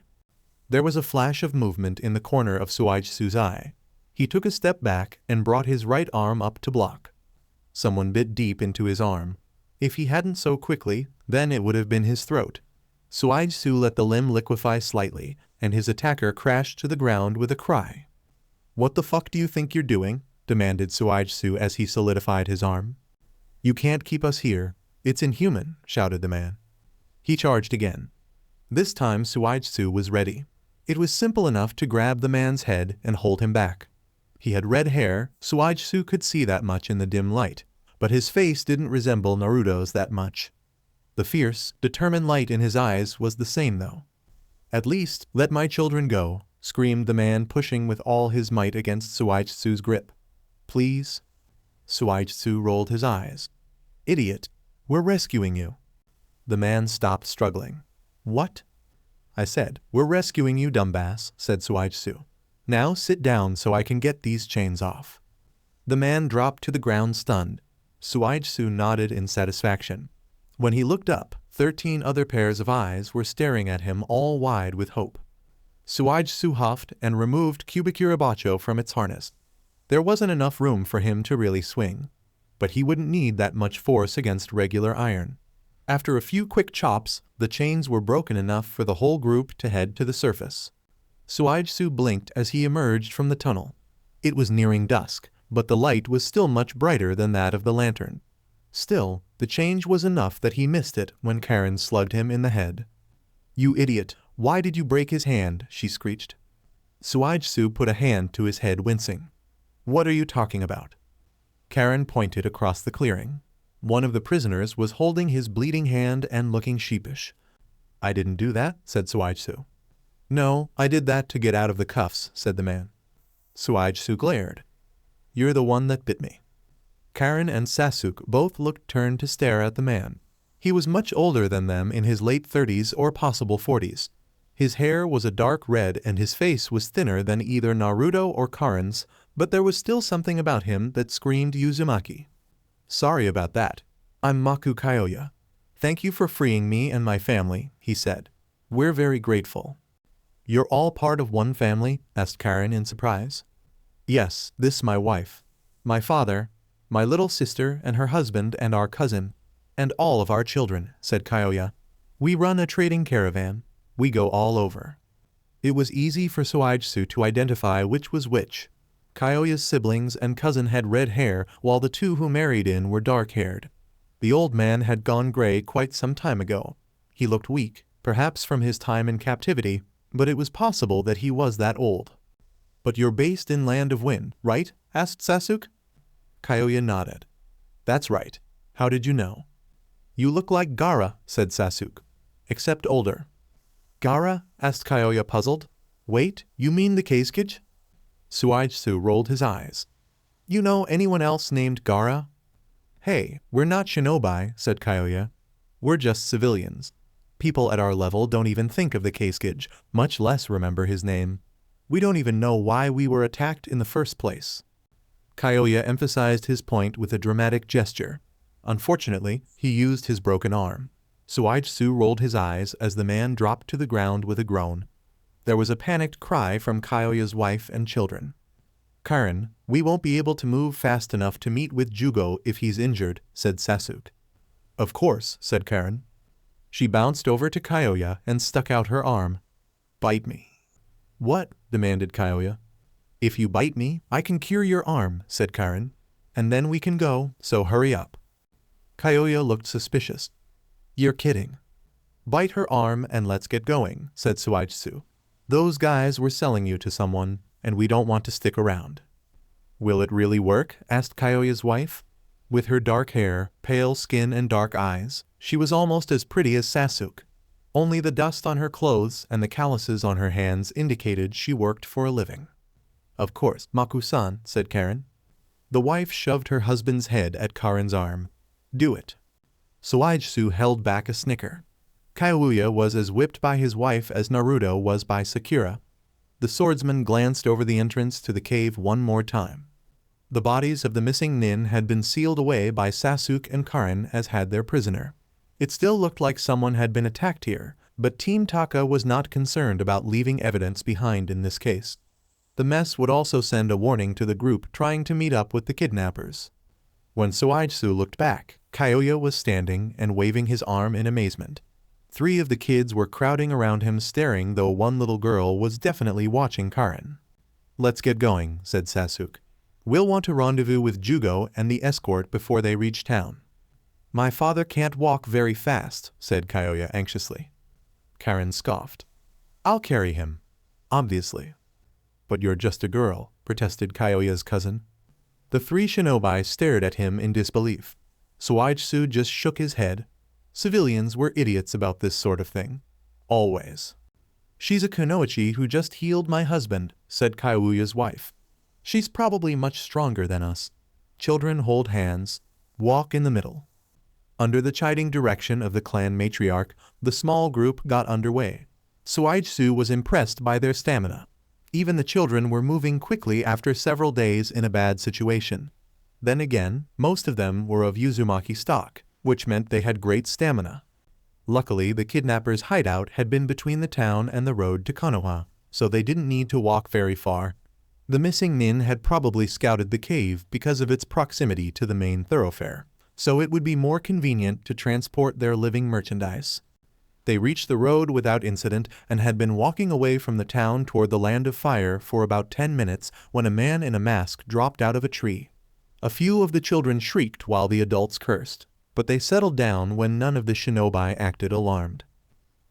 There was a flash of movement in the corner of Suichitsu's eye. He took a step back and brought his right arm up to block. Someone bit deep into his arm. If he hadn't so quickly, then it would have been his throat. Suichitsu let the limb liquefy slightly, and his attacker crashed to the ground with a cry. What the fuck do you think you're doing? Demanded Suichitsu as he solidified his arm. You can't keep us here. It's inhuman, shouted the man. He charged again. This time Suichitsu was ready. It was simple enough to grab the man's head and hold him back. He had red hair, Suichitsu could see that much in the dim light, but his face didn't resemble Naruto's that much. The fierce, determined light in his eyes was the same though. At least, let my children go, screamed the man, pushing with all his might against Suichitsu's grip. Please? Suichitsu rolled his eyes. Idiot, we're rescuing you. The man stopped struggling. What? I said, we're rescuing you, dumbass, said Suichitsu. Now sit down so I can get these chains off. The man dropped to the ground stunned. Suichitsu nodded in satisfaction. When he looked up, 13 other pairs of eyes were staring at him, all wide with hope. Suichitsu huffed and removed Kubikirabacho from its harness. There wasn't enough room for him to really swing, but he wouldn't need that much force against regular iron. After a few quick chops, the chains were broken enough for the whole group to head to the surface. Suichitsu blinked as he emerged from the tunnel. It was nearing dusk, but the light was still much brighter than that of the lantern. Still, the change was enough that he missed it when Karen slugged him in the head. You idiot, why did you break his hand? She screeched. Suichitsu put a hand to his head, wincing. What are you talking about? Karen pointed across the clearing. One of the prisoners was holding his bleeding hand and looking sheepish. I didn't do that, said Suichitsu. No, I did that to get out of the cuffs, said the man. Suijsu glared. You're the one that bit me. Karen and Sasuke both looked turned to stare at the man. He was much older than them, in his late 30s or possible 40s. His hair was a dark red and his face was thinner than either Naruto or Karen's, but there was still something about him that screamed Uzumaki. Sorry about that. I'm Maku Kyoya. Thank you for freeing me and my family, he said. We're very grateful. You're all part of one family? Asked Karen in surprise. Yes, this my wife. My father, my little sister and her husband and our cousin, and all of our children, said Kyoya. We run a trading caravan. We go all over. It was easy for Suijsu to identify which was which. Kyoya's siblings and cousin had red hair, while the two who married in were dark-haired. The old man had gone gray quite some time ago. He looked weak, perhaps from his time in captivity, but it was possible that he was that old. But you're based in Land of Wind, right? Asked Sasuke. Kyoya nodded. That's right. How did you know? You look like Gaara, said Sasuke. Except older. Gaara? Asked Kyoya, puzzled. Wait, you mean the Kazekage? Suijsu rolled his eyes. You know anyone else named Gaara? Hey, we're not shinobi, said Kyoya. We're just civilians. People at our level don't even think of the Kazekage, much less remember his name. We don't even know why we were attacked in the first place. Kyoya emphasized his point with a dramatic gesture. Unfortunately, he used his broken arm. Suijsu rolled his eyes as the man dropped to the ground with a groan. There was a panicked cry from Kyoya's wife and children. Karen, we won't be able to move fast enough to meet with Jugo if he's injured, said Sasuke. Of course, said Karen. She bounced over to Kyoya and stuck out her arm. Bite me. What? Demanded Kyoya. If you bite me, I can cure your arm, said Karen. And then we can go, so hurry up. Kyoya looked suspicious. You're kidding. Bite her arm and let's get going, said Suijsu. Those guys were selling you to someone, and we don't want to stick around. Will it really work? Asked Kyoya's wife. With her dark hair, pale skin and dark eyes, she was almost as pretty as Sasuke. Only the dust on her clothes and the calluses on her hands indicated she worked for a living. Of course, Maku-san, said Karen. The wife shoved her husband's head at Karen's arm. Do it. Suijsu held back a snicker. Kyoya was as whipped by his wife as Naruto was by Sakura. The swordsman glanced over the entrance to the cave one more time. The bodies of the missing nin had been sealed away by Sasuke and Karen as had their prisoner. It still looked like someone had been attacked here, but Team Taka was not concerned about leaving evidence behind in this case. The mess would also send a warning to the group trying to meet up with the kidnappers. When Suijsu looked back, Kyoya was standing and waving his arm in amazement. 3 of the kids were crowding around him staring, though one little girl was definitely watching Karen. Let's get going, said Sasuke. We'll want to rendezvous with Jugo and the escort before they reach town. My father can't walk very fast, said Kyoya anxiously. Karen scoffed. I'll carry him. Obviously. But you're just a girl, protested Kyoya's cousin. The 3 shinobi stared at him in disbelief. Suijsu just shook his head. Civilians were idiots about this sort of thing. Always. She's a kunoichi who just healed my husband, said Kyoya's wife. She's probably much stronger than us. Children hold hands. Walk in the middle. Under the chiding direction of the clan matriarch, the small group got underway. Suijsu was impressed by their stamina. Even the children were moving quickly after several days in a bad situation. Then again, most of them were of Uzumaki stock, which meant they had great stamina. Luckily, the kidnappers' hideout had been between the town and the road to Konoha, so they didn't need to walk very far. The missing nin had probably scouted the cave because of its proximity to the main thoroughfare, so it would be more convenient to transport their living merchandise. They reached the road without incident and had been walking away from the town toward the Land of Fire for about 10 minutes when a man in a mask dropped out of a tree. A few of the children shrieked while the adults cursed, but they settled down when none of the shinobi acted alarmed.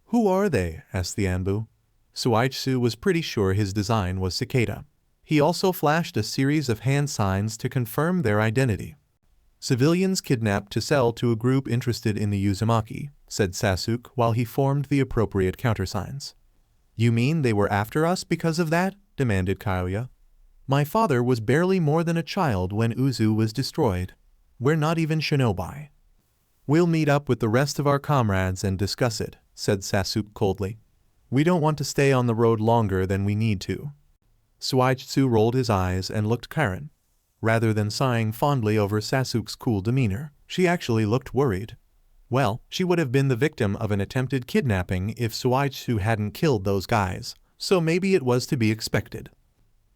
Who are they? Asked the Anbu. Suijsu was pretty sure his design was cicada. He also flashed a series of hand signs to confirm their identity. Civilians kidnapped to sell to a group interested in the Uzumaki, said Sasuke while he formed the appropriate countersigns. You mean they were after us because of that? Demanded Kyoya. My father was barely more than a child when Uzu was destroyed. We're not even shinobi. We'll meet up with the rest of our comrades and discuss it, said Sasuke coldly. We don't want to stay on the road longer than we need to. Suichitsu rolled his eyes and looked Karen. Rather than sighing fondly over Sasuke's cool demeanor, she actually looked worried. Well, she would have been the victim of an attempted kidnapping if Suichitsu hadn't killed those guys, so maybe it was to be expected.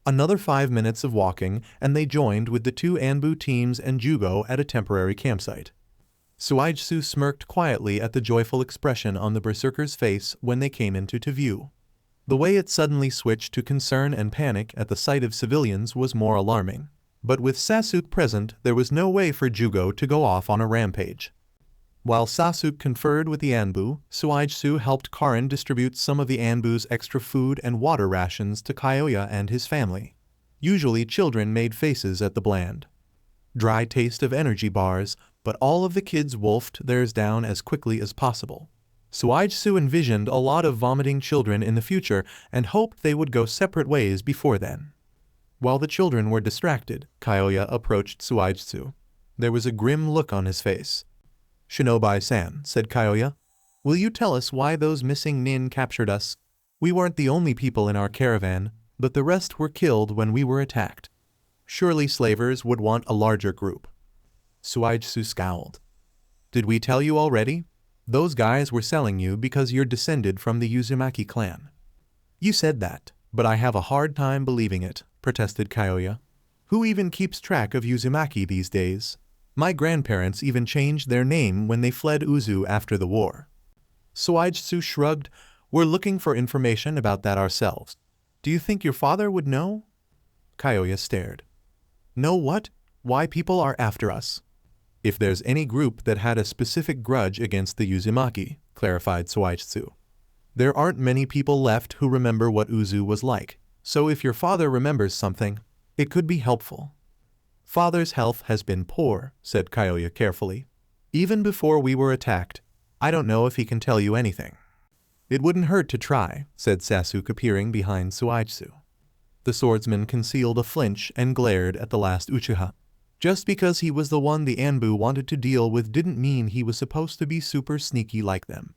Another 5 minutes of walking, and they joined with the two Anbu teams and Jugo at a temporary campsite. Suichitsu smirked quietly at the joyful expression on the berserker's face when they came into view. The way it suddenly switched to concern and panic at the sight of civilians was more alarming. But with Sasuke present, there was no way for Jugo to go off on a rampage. While Sasuke conferred with the Anbu, Suichitsu helped Karen distribute some of the Anbu's extra food and water rations to Kyoya and his family. Usually children made faces at the bland, dry taste of energy bars, but all of the kids wolfed theirs down as quickly as possible. Suichitsu envisioned a lot of vomiting children in the future and hoped they would go separate ways before then. While the children were distracted, Kyoya approached Suichitsu. There was a grim look on his face. Shinobi-san, said Kyoya, will you tell us why those missing nin captured us? We weren't the only people in our caravan, but the rest were killed when we were attacked. Surely slavers would want a larger group. Suichitsu scowled. Did we tell you already? Those guys were selling you because you're descended from the Uzumaki clan. You said that, but I have a hard time believing it, protested Kyoya. Who even keeps track of Uzumaki these days? My grandparents even changed their name when they fled Uzu after the war. Suichitsu shrugged. We're looking for information about that ourselves. Do you think your father would know? Kyoya stared. Know what? Why people are after us? If there's any group that had a specific grudge against the Uzumaki, clarified Suichitsu. There aren't many people left who remember what Uzu was like, so if your father remembers something, it could be helpful. Father's health has been poor, said Kyoya carefully. Even before we were attacked, I don't know if he can tell you anything. It wouldn't hurt to try, said Sasuke appearing behind Suichitsu. The swordsman concealed a flinch and glared at the last Uchiha. Just because he was the one the Anbu wanted to deal with didn't mean he was supposed to be super sneaky like them.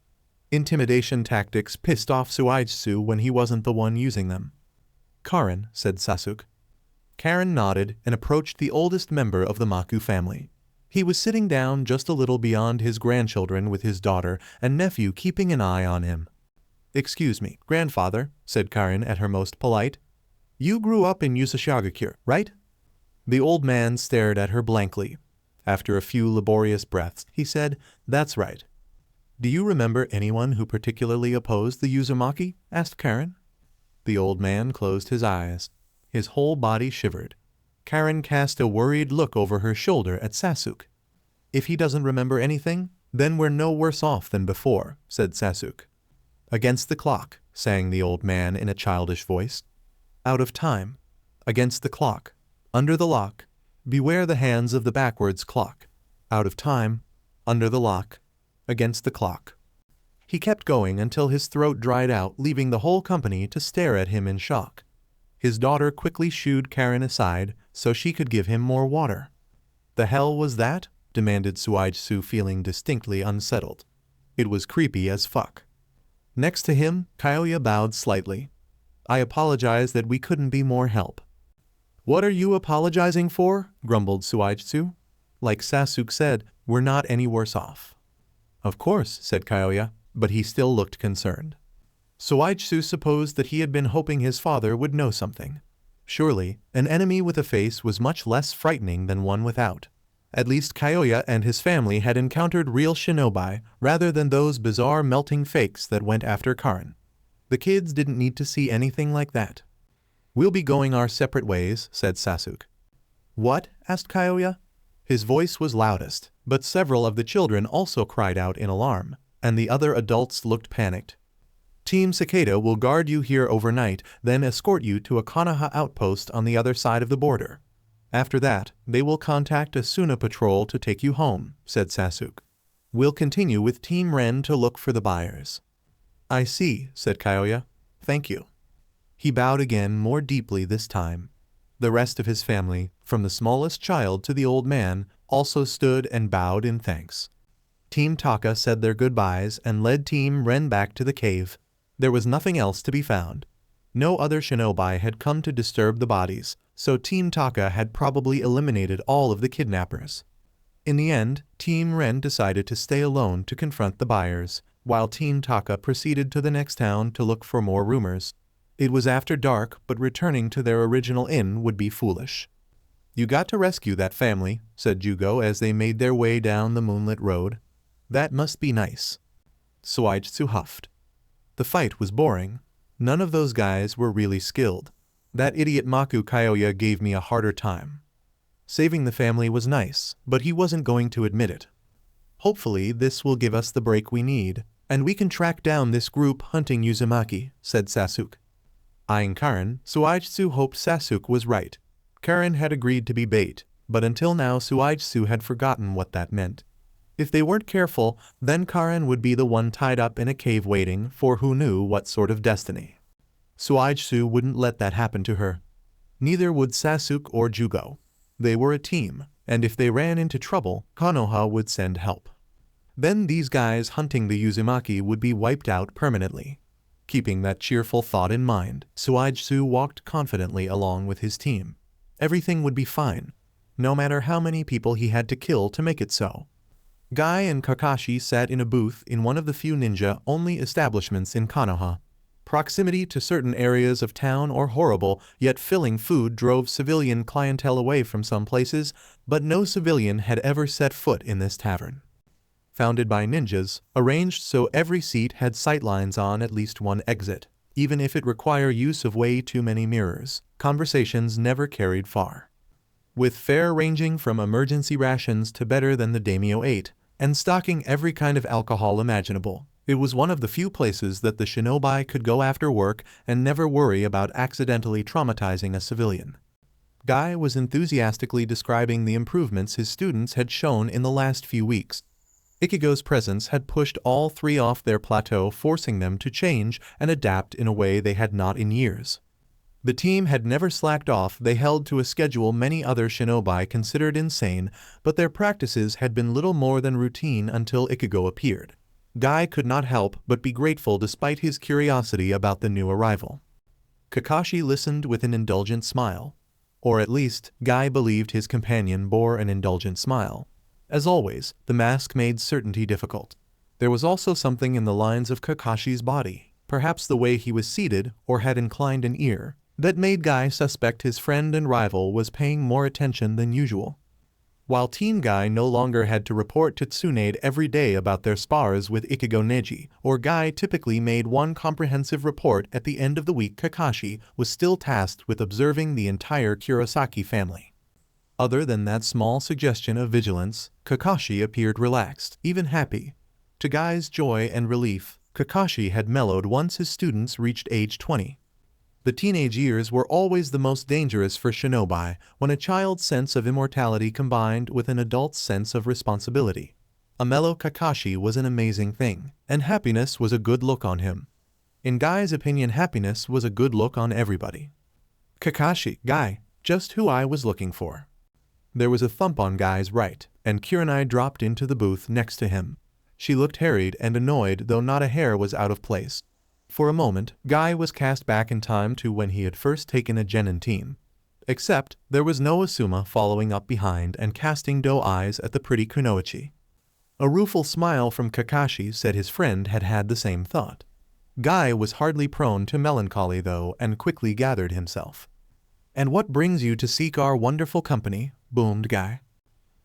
Intimidation tactics pissed off Suichitsu when he wasn't the one using them. Karen, said Sasuke. Karen nodded and approached the oldest member of the Maku family. He was sitting down just a little beyond his grandchildren with his daughter and nephew keeping an eye on him. Excuse me, grandfather, said Karen at her most polite. You grew up in Yusashigakure, right? The old man stared at her blankly. After a few laborious breaths, he said, That's right. Do you remember anyone who particularly opposed the Uzumaki? Asked Karen. The old man closed his eyes. His whole body shivered. Karen cast a worried look over her shoulder at Sasuke. If he doesn't remember anything, then we're no worse off than before, said Sasuke. Against the clock, sang the old man in a childish voice. Out of time. Against the clock. Under the lock. Beware the hands of the backwards clock. Out of time. Under the lock. Against the clock. He kept going until his throat dried out, leaving the whole company to stare at him in shock. His daughter quickly shooed Karen aside so she could give him more water. The hell was that? Demanded Suichitsu, feeling distinctly unsettled. It was creepy as fuck. Next to him, Kyoya bowed slightly. I apologize that we couldn't be more help. What are you apologizing for? Grumbled Suichitsu. Like Sasuke said, we're not any worse off. Of course, said Kyoya, but he still looked concerned. Suichitsu supposed that he had been hoping his father would know something. Surely, an enemy with a face was much less frightening than one without. At least Kyoya and his family had encountered real shinobi rather than those bizarre melting fakes that went after Karen. The kids didn't need to see anything like that. We'll be going our separate ways, said Sasuke. What? Asked Kyoya. His voice was loudest, but several of the children also cried out in alarm, and the other adults looked panicked. Team Cicada will guard you here overnight, then escort you to a Konoha outpost on the other side of the border. After that, they will contact a Suna patrol to take you home, said Sasuke. We'll continue with Team Ren to look for the buyers. I see, said Kyoya. Thank you. He bowed again, more deeply this time. The rest of his family, from the smallest child to the old man, also stood and bowed in thanks. Team Taka said their goodbyes and led Team Ren back to the cave. There was nothing else to be found. No other shinobi had come to disturb the bodies, so Team Taka had probably eliminated all of the kidnappers. In the end, Team Ren decided to stay alone to confront the buyers, while Team Taka proceeded to the next town to look for more rumors. It was after dark, but returning to their original inn would be foolish. "You got to rescue that family," said Jugo as they made their way down the moonlit road. "That must be nice." Suijitsu huffed. The fight was boring. None of those guys were really skilled. That idiot Maku Kyoya gave me a harder time. Saving the family was nice, but he wasn't going to admit it. "Hopefully this will give us the break we need, and we can track down this group hunting Uzumaki," said Sasuke. Eyeing Karen, Suijitsu hoped Sasuke was right. Karen had agreed to be bait, but until now Suijitsu had forgotten what that meant. If they weren't careful, then Karen would be the one tied up in a cave waiting for who knew what sort of destiny. Suijitsu wouldn't let that happen to her. Neither would Sasuke or Jugo. They were a team, and if they ran into trouble, Konoha would send help. Then these guys hunting the Uzumaki would be wiped out permanently. Keeping that cheerful thought in mind, Suijitsu walked confidently along with his team. Everything would be fine, no matter how many people he had to kill to make it so. Guy and Kakashi sat in a booth in one of the few ninja-only establishments in Konoha. Proximity to certain areas of town or horrible yet filling food drove civilian clientele away from some places, but no civilian had ever set foot in this tavern. Founded by ninjas, arranged so every seat had sightlines on at least one exit. Even if it required use of way too many mirrors, conversations never carried far. With fare ranging from emergency rations to better than the daimyo ate, and stocking every kind of alcohol imaginable, it was one of the few places that the shinobi could go after work and never worry about accidentally traumatizing a civilian. Guy was enthusiastically describing the improvements his students had shown in the last few weeks. Ichigo's presence had pushed all three off their plateau, forcing them to change and adapt in a way they had not in years. The team had never slacked off. They held to a schedule many other shinobi considered insane, but their practices had been little more than routine until Ichigo appeared. Guy could not help but be grateful despite his curiosity about the new arrival. Kakashi listened with an indulgent smile. Or at least, Guy believed his companion bore an indulgent smile. As always, the mask made certainty difficult. There was also something in the lines of Kakashi's body, perhaps the way he was seated or had inclined an ear, that made Guy suspect his friend and rival was paying more attention than usual. While Team Guy no longer had to report to Tsunade every day about their spars with Ichigo Neji, or Guy typically made one comprehensive report at the end of the week, Kakashi was still tasked with observing the entire Kurosaki family. Other than that small suggestion of vigilance, Kakashi appeared relaxed, even happy. To Guy's joy and relief, Kakashi had mellowed once his students reached age 20. The teenage years were always the most dangerous for shinobi, when a child's sense of immortality combined with an adult's sense of responsibility. A mellow Kakashi was an amazing thing, and happiness was a good look on him. In Guy's opinion, happiness was a good look on everybody. Kakashi, Guy, just who I was looking for. There was a thump on Guy's right, and Kurenai dropped into the booth next to him. She looked harried and annoyed, though not a hair was out of place. For a moment, Guy was cast back in time to when he had first taken a genin team. Except, there was no Asuma following up behind and casting doe eyes at the pretty Kunoichi. A rueful smile from Kakashi said his friend had had the same thought. Guy was hardly prone to melancholy though, and quickly gathered himself. "And what brings you to seek our wonderful company?" boomed Guy.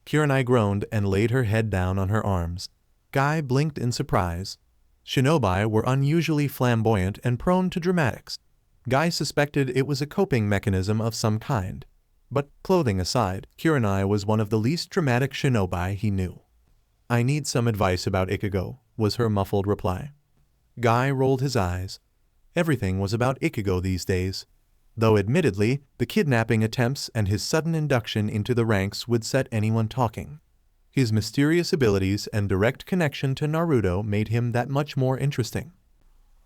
Kurenai groaned and laid her head down on her arms. Guy blinked in surprise. Shinobi were unusually flamboyant and prone to dramatics. Guy suspected it was a coping mechanism of some kind. But, clothing aside, Kurenai was one of the least dramatic shinobi he knew. "I need some advice about Ichigo," was her muffled reply. Guy rolled his eyes. Everything was about Ichigo these days. Though admittedly, the kidnapping attempts and his sudden induction into the ranks would set anyone talking. His mysterious abilities and direct connection to Naruto made him that much more interesting.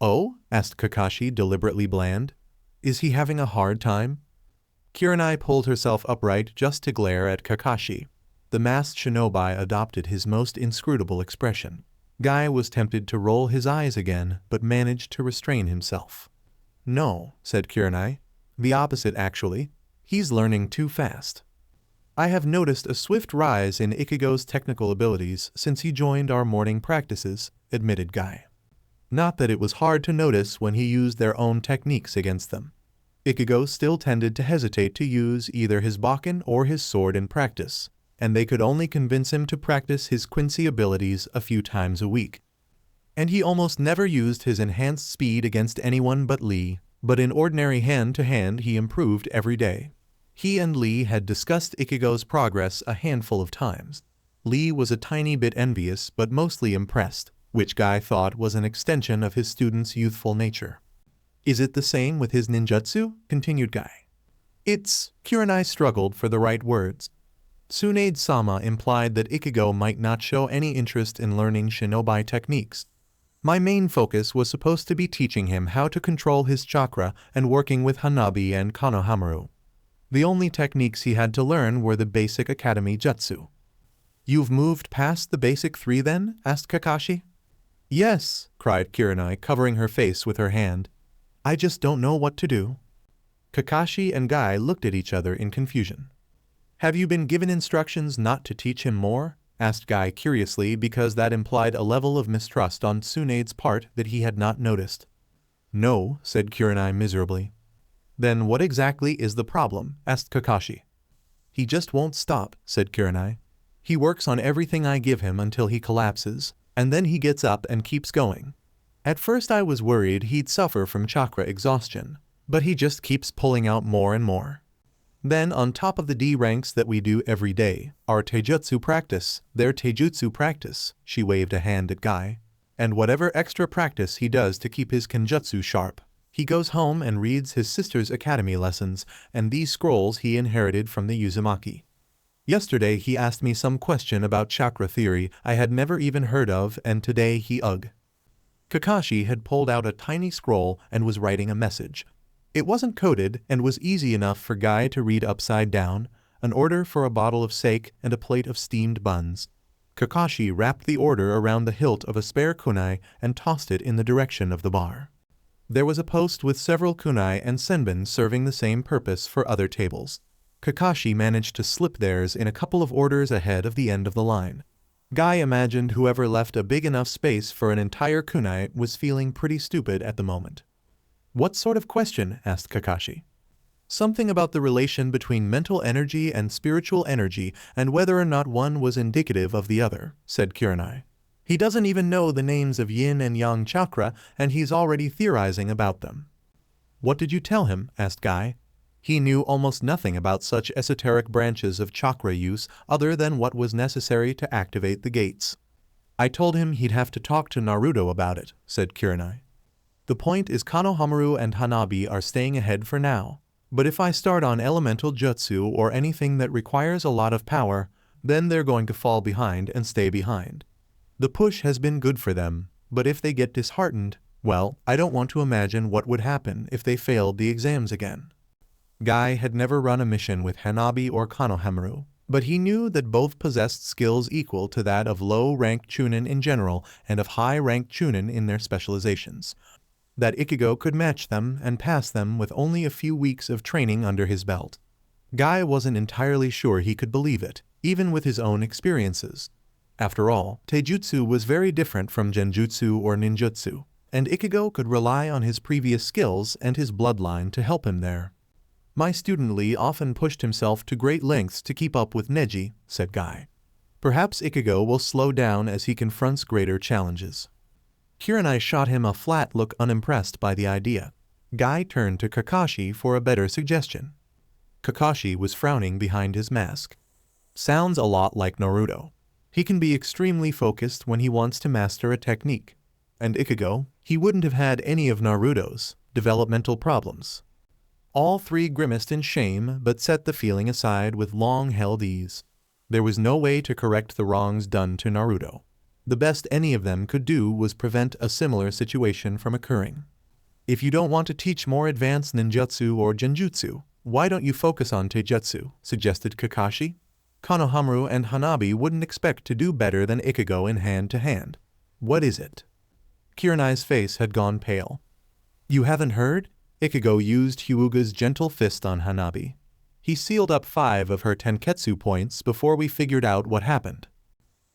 Oh? Asked Kakashi, deliberately bland. Is he having a hard time? Kurenai pulled herself upright just to glare at Kakashi. The masked shinobi adopted his most inscrutable expression. Guy was tempted to roll his eyes again, but managed to restrain himself. No, said Kurenai. The opposite, actually. He's learning too fast. I have noticed a swift rise in Ichigo's technical abilities since he joined our morning practices, admitted Guy. Not that it was hard to notice when he used their own techniques against them. Ichigo still tended to hesitate to use either his Bakken or his sword in practice, and they could only convince him to practice his Quincy abilities a few times a week. And he almost never used his enhanced speed against anyone but Lee, but in ordinary hand-to-hand he improved every day. He and Lee had discussed Ichigo's progress a handful of times. Lee was a tiny bit envious but mostly impressed, which Guy thought was an extension of his student's youthful nature. Is it the same with his ninjutsu? Continued Guy. Kurenai struggled for the right words. Tsunade-sama implied that Ichigo might not show any interest in learning shinobi techniques. My main focus was supposed to be teaching him how to control his chakra and working with Hanabi and Konohamaru. The only techniques he had to learn were the basic academy jutsu. You've moved past the basic 3 then? Asked Kakashi. Yes, cried Kurenai, covering her face with her hand. I just don't know what to do. Kakashi and Guy looked at each other in confusion. Have you been given instructions not to teach him more? Asked Guy curiously, because that implied a level of mistrust on Tsunade's part that he had not noticed. No, said Kurenai miserably. Then what exactly is the problem? Asked Kakashi. He just won't stop, said Kurenai. He works on everything I give him until he collapses, and then he gets up and keeps going. At first I was worried he'd suffer from chakra exhaustion, but he just keeps pulling out more and more. Then on top of the D ranks that we do every day, our taijutsu practice, their taijutsu practice, she waved a hand at Guy, and whatever extra practice he does to keep his kenjutsu sharp. He goes home and reads his sister's academy lessons and these scrolls he inherited from the Uzumaki. Yesterday he asked me some question about chakra theory I had never even heard of, and today he Kakashi had pulled out a tiny scroll and was writing a message. It wasn't coded and was easy enough for Guy to read upside down, an order for a bottle of sake and a plate of steamed buns. Kakashi wrapped the order around the hilt of a spare kunai and tossed it in the direction of the bar. There was a post with several kunai and senbon serving the same purpose for other tables. Kakashi managed to slip theirs in a couple of orders ahead of the end of the line. Guy imagined whoever left a big enough space for an entire kunai was feeling pretty stupid at the moment. What sort of question? Asked Kakashi. Something about the relation between mental energy and spiritual energy and whether or not one was indicative of the other, said Kurenai. He doesn't even know the names of yin and yang chakra, and he's already theorizing about them. What did you tell him? Asked Guy. He knew almost nothing about such esoteric branches of chakra use other than what was necessary to activate the gates. I told him he'd have to talk to Naruto about it, said Kurenai. The point is Konohamaru and Hanabi are staying ahead for now, but if I start on elemental jutsu or anything that requires a lot of power, then they're going to fall behind and stay behind. The push has been good for them, but if they get disheartened, well, I don't want to imagine what would happen if they failed the exams again. Guy had never run a mission with Hanabi or Konohamaru, but he knew that both possessed skills equal to that of low-ranked chunin in general and of high-ranked chunin in their specializations. That Ichigo could match them and pass them with only a few weeks of training under his belt. Guy wasn't entirely sure he could believe it, even with his own experiences. After all, taijutsu was very different from genjutsu or ninjutsu, and Ichigo could rely on his previous skills and his bloodline to help him there. My student Lee often pushed himself to great lengths to keep up with Neji, said Guy. Perhaps Ichigo will slow down as he confronts greater challenges. Kurenai shot him a flat look, unimpressed by the idea. Guy turned to Kakashi for a better suggestion. Kakashi was frowning behind his mask. Sounds a lot like Naruto. He can be extremely focused when he wants to master a technique. And Ichigo, he wouldn't have had any of Naruto's developmental problems. All three grimaced in shame but set the feeling aside with long-held ease. There was no way to correct the wrongs done to Naruto. The best any of them could do was prevent a similar situation from occurring. If you don't want to teach more advanced ninjutsu or genjutsu, why don't you focus on taijutsu, suggested Kakashi. Konohamaru and Hanabi wouldn't expect to do better than Ichigo in hand-to-hand. What is it? Kurenai's face had gone pale. You haven't heard? Ichigo used Hyuga's gentle fist on Hanabi. He sealed up 5 of her tenketsu points before we figured out what happened.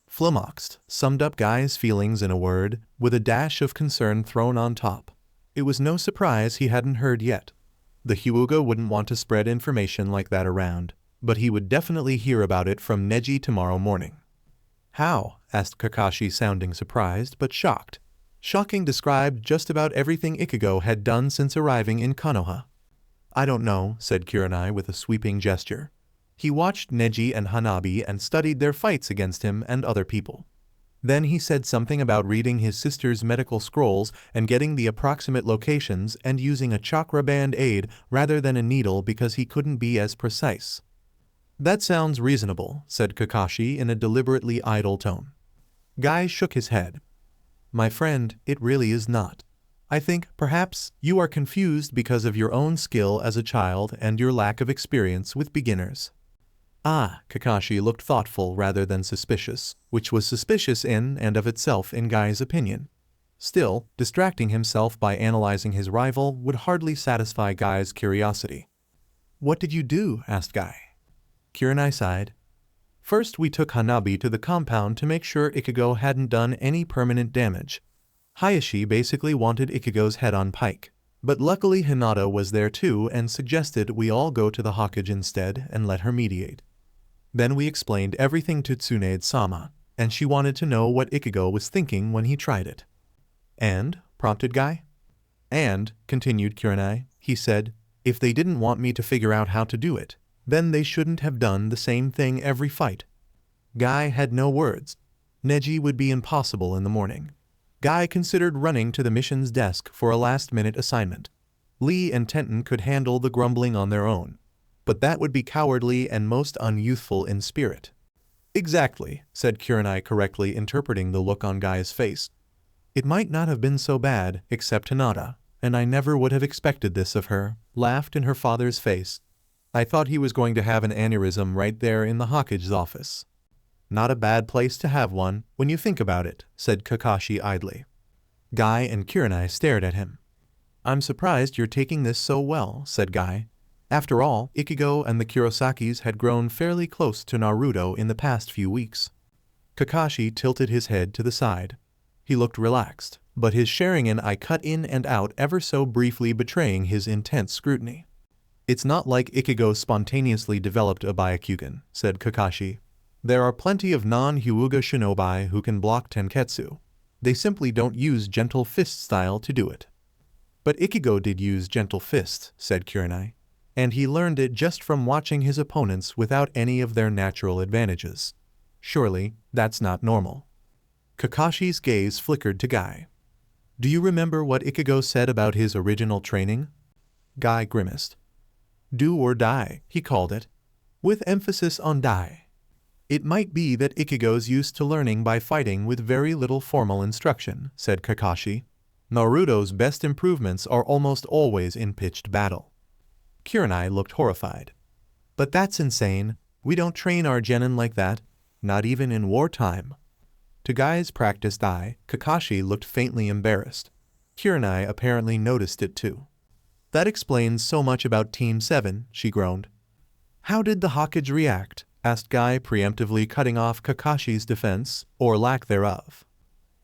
Flummoxed summed up Guy's feelings in a word, with a dash of concern thrown on top. It was no surprise he hadn't heard yet. The Hyuga wouldn't want to spread information like that around, but he would definitely hear about it from Neji tomorrow morning. How? Asked Kakashi, sounding surprised but shocked. Shocking described just about everything Ichigo had done since arriving in Konoha. I don't know, said Kurenai with a sweeping gesture. He watched Neji and Hanabi and studied their fights against him and other people. Then he said something about reading his sister's medical scrolls and getting the approximate locations and using a chakra band-aid rather than a needle because he couldn't be as precise. That sounds reasonable, said Kakashi in a deliberately idle tone. Guy shook his head. My friend, it really is not. I think, perhaps, you are confused because of your own skill as a child and your lack of experience with beginners. Ah, Kakashi looked thoughtful rather than suspicious, which was suspicious in and of itself in Guy's opinion. Still, distracting himself by analyzing his rival would hardly satisfy Guy's curiosity. What did you do? Asked Guy. Kurenai sighed. First we took Hanabi to the compound to make sure Ichigo hadn't done any permanent damage. Hayashi basically wanted Ichigo's head on pike, but luckily Hinata was there too and suggested we all go to the Hokage instead and let her mediate. Then we explained everything to Tsunade-sama, and she wanted to know what Ichigo was thinking when he tried it. And? Prompted Guy. And, continued Kurenai, he said, if they didn't want me to figure out how to do it, then they shouldn't have done the same thing every fight. Guy had no words. Neji would be impossible in the morning. Guy considered running to the mission's desk for a last-minute assignment. Lee and Tenten could handle the grumbling on their own, but that would be cowardly and most unyouthful in spirit. Exactly, said Kurenai, correctly interpreting the look on Guy's face. It might not have been so bad, except Hinata, and I never would have expected this of her, laughed in her father's face. I thought he was going to have an aneurysm right there in the Hokage's office. Not a bad place to have one, when you think about it, said Kakashi idly. Guy and Kurenai stared at him. I'm surprised you're taking this so well, said Guy. After all, Ichigo and the Kurosakis had grown fairly close to Naruto in the past few weeks. Kakashi tilted his head to the side. He looked relaxed, but his sharingan eye cut in and out ever so briefly, betraying his intense scrutiny. It's not like Ichigo spontaneously developed a Byakugan, said Kakashi. There are plenty of non-Hyuga shinobi who can block tenketsu. They simply don't use gentle fist style to do it. But Ichigo did use gentle fist, said Kurenai, and he learned it just from watching his opponents without any of their natural advantages. Surely, that's not normal. Kakashi's gaze flickered to Guy. Do you remember what Ichigo said about his original training? Guy grimaced. Do or die, he called it, with emphasis on die. It might be that Ichigo's used to learning by fighting with very little formal instruction, said Kakashi. Naruto's best improvements are almost always in pitched battle. Kurenai looked horrified. But that's insane. We don't train our genin like that, not even in wartime. To Guy's practiced eye, Kakashi looked faintly embarrassed. Kurenai apparently noticed it too. That explains so much about Team 7, she groaned. How did the Hokage react? Asked Guy, preemptively cutting off Kakashi's defense, or lack thereof.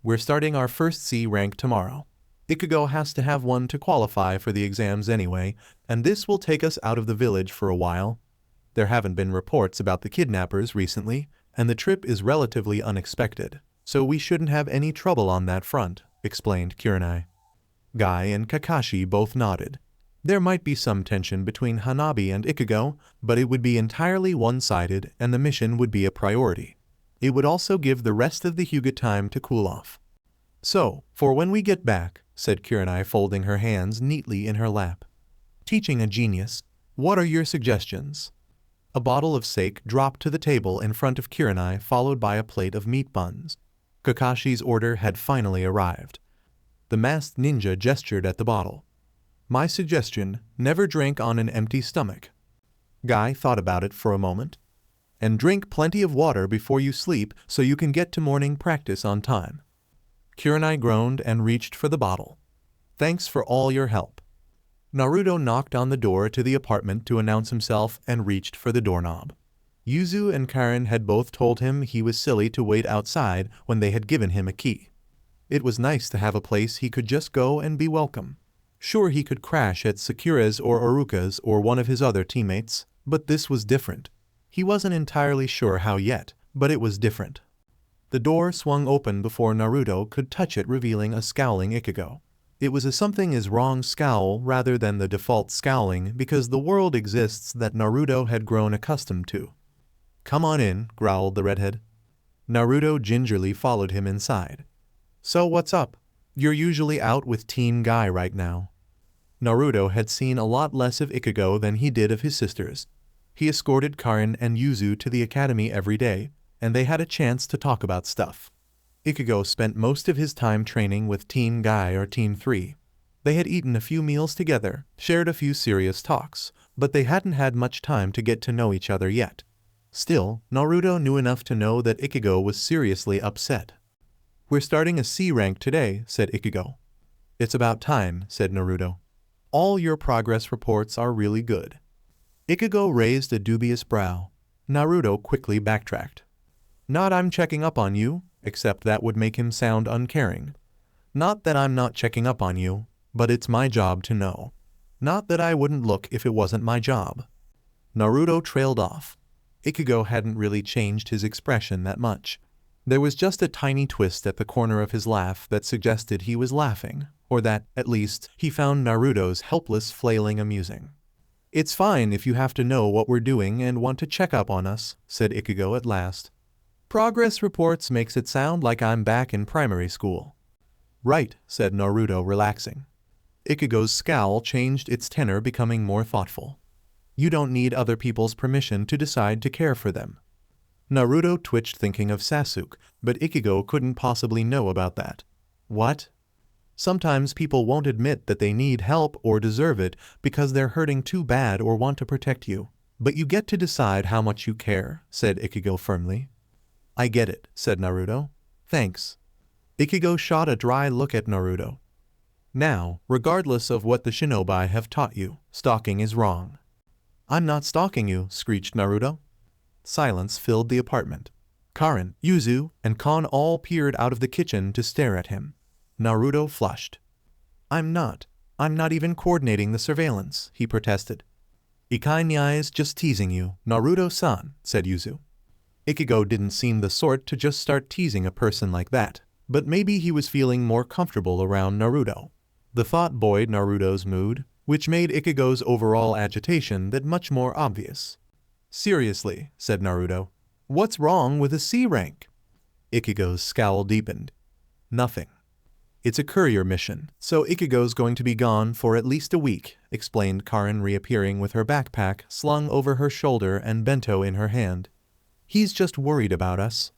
We're starting our first C rank tomorrow. Ichigo has to have one to qualify for the exams anyway, and this will take us out of the village for a while. There haven't been reports about the kidnappers recently, and the trip is relatively unexpected, so we shouldn't have any trouble on that front, explained Kurenai. Guy and Kakashi both nodded. There might be some tension between Hanabi and Ichigo, but it would be entirely one-sided and the mission would be a priority. It would also give the rest of the Hyuga time to cool off. So, for when we get back, said Kurenai, folding her hands neatly in her lap. Teaching a genius. What are your suggestions? A bottle of sake dropped to the table in front of Kurenai, followed by a plate of meat buns. Kakashi's order had finally arrived. The masked ninja gestured at the bottle. My suggestion, never drink on an empty stomach. Guy thought about it for a moment. And drink plenty of water before you sleep so you can get to morning practice on time. Kurenai groaned and reached for the bottle. Thanks for all your help. Naruto knocked on the door to the apartment to announce himself and reached for the doorknob. Yuzu and Karen had both told him he was silly to wait outside when they had given him a key. It was nice to have a place he could just go and be welcome. Sure, he could crash at Sakura's or Aruka's or one of his other teammates, but this was different. He wasn't entirely sure how yet, but it was different. The door swung open before Naruto could touch it, revealing a scowling Ichigo. It was a something is wrong scowl rather than the default scowling because the world exists that Naruto had grown accustomed to. Come on in, growled the redhead. Naruto gingerly followed him inside. So what's up? You're usually out with Teen Guy right now. Naruto had seen a lot less of Ichigo than he did of his sisters. He escorted Karen and Yuzu to the academy every day, and they had a chance to talk about stuff. Ichigo spent most of his time training with Teen Guy or Team 3. They had eaten a few meals together, shared a few serious talks, but they hadn't had much time to get to know each other yet. Still, Naruto knew enough to know that Ichigo was seriously upset. We're starting a C rank today, said Ichigo. It's about time, said Naruto. All your progress reports are really good. Ichigo raised a dubious brow. Naruto quickly backtracked. Not I'm checking up on you, except that would make him sound uncaring. Not that I'm not checking up on you, but it's my job to know. Not that I wouldn't look if it wasn't my job. Naruto trailed off. Ichigo hadn't really changed his expression that much. There was just a tiny twist at the corner of his laugh that suggested he was laughing, or that, at least, he found Naruto's helpless flailing amusing. It's fine if you have to know what we're doing and want to check up on us, said Ichigo at last. Progress reports makes it sound like I'm back in primary school. Right, said Naruto, relaxing. Ichigo's scowl changed its tenor, becoming more thoughtful. You don't need other people's permission to decide to care for them. Naruto twitched, thinking of Sasuke, but Ichigo couldn't possibly know about that. What? Sometimes people won't admit that they need help or deserve it because they're hurting too bad or want to protect you. But you get to decide how much you care, said Ichigo firmly. I get it, said Naruto. Thanks. Ichigo shot a dry look at Naruto. Now, regardless of what the shinobi have taught you, stalking is wrong. I'm not stalking you, screeched Naruto. Silence filled the apartment. Karen, Yuzu, and Kon all peered out of the kitchen to stare at him. Naruto flushed. I'm not even coordinating the surveillance, he protested. Ikai is just teasing you, Naruto-san, said Yuzu. Ichigo didn't seem the sort to just start teasing a person like that, but maybe he was feeling more comfortable around Naruto. The thought buoyed Naruto's mood, which made Ichigo's overall agitation that much more obvious. Seriously, said Naruto. What's wrong with a C rank? Ichigo's scowl deepened. Nothing. It's a courier mission, so Ichigo's going to be gone for at least a week, explained Karen, reappearing with her backpack slung over her shoulder and bento in her hand. He's just worried about us.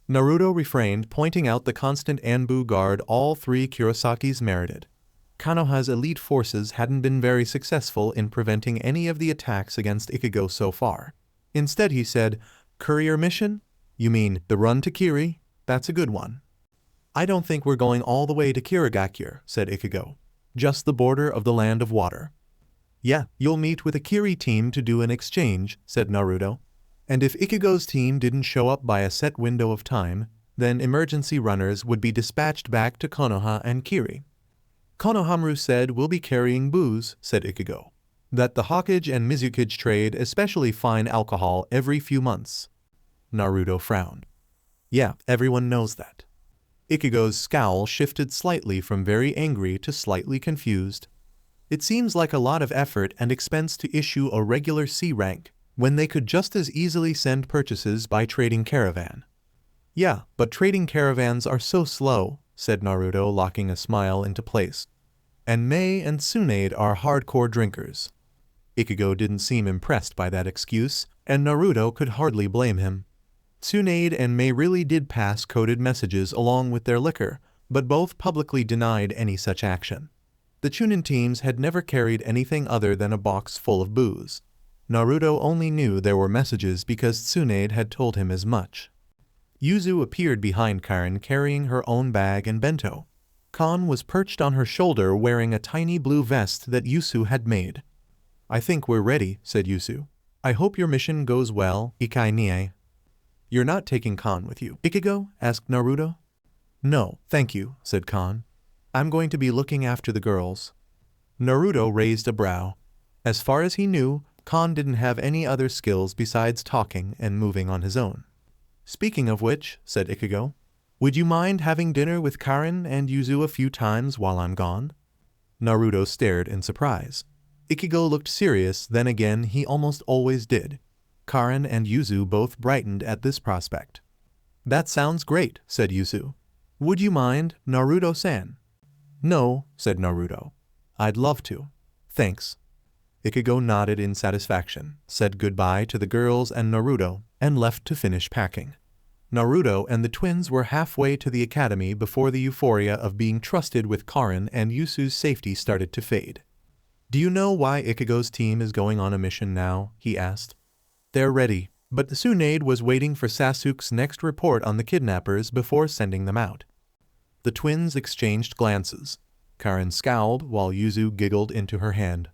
Naruto refrained, pointing out the constant Anbu guard all three Kurosakis merited. Konoha's elite forces hadn't been very successful in preventing any of the attacks against Ichigo so far. Instead, he said, Courier mission? You mean the run to Kiri? That's a good one. I don't think we're going all the way to Kirigakure, said Ichigo. Just the border of the land of water. Yeah, you'll meet with a Kiri team to do an exchange, said Naruto. And if Ichigo's team didn't show up by a set window of time, then emergency runners would be dispatched back to Konoha and Kiri. Konohamaru said we'll be carrying booze, said Ichigo. That the Hokage and Mizukage trade especially fine alcohol every few months. Naruto frowned. Yeah, everyone knows that. Ichigo's scowl shifted slightly from very angry to slightly confused. It seems like a lot of effort and expense to issue a regular C rank, when they could just as easily send purchases by trading caravan. Yeah, but trading caravans are so slow, said Naruto, locking a smile into place. And Mei and Tsunade are hardcore drinkers. Ichigo didn't seem impressed by that excuse, and Naruto could hardly blame him. Tsunade and Mei really did pass coded messages along with their liquor, but both publicly denied any such action. The Chunin teams had never carried anything other than a box full of booze. Naruto only knew there were messages because Tsunade had told him as much. Yuzu appeared behind Karen carrying her own bag and bento. Kan was perched on her shoulder wearing a tiny blue vest that Yuzu had made. "I think we're ready," said Yuzu. "I hope your mission goes well, Ikai Nie." "You're not taking Kan with you, Ichigo?" asked Naruto. "No, thank you," said Kan. "I'm going to be looking after the girls." Naruto raised a brow. As far as he knew, Kan didn't have any other skills besides talking and moving on his own. "Speaking of which," said Ichigo, "would you mind having dinner with Karen and Yuzu a few times while I'm gone?" Naruto stared in surprise. Ichigo looked serious, then again he almost always did. Karen and Yuzu both brightened at this prospect. "That sounds great," said Yuzu. "Would you mind, Naruto-san?" "No," said Naruto. "I'd love to. Thanks." Ichigo nodded in satisfaction, said goodbye to the girls and Naruto, and left to finish packing. Naruto and the twins were halfway to the academy before the euphoria of being trusted with Karen and Yusu's safety started to fade. "Do you know why Ichigo's team is going on a mission now?" he asked. "They're ready, but the Tsunade was waiting for Sasuke's next report on the kidnappers before sending them out." The twins exchanged glances. Karen scowled while Yuzu giggled into her hand.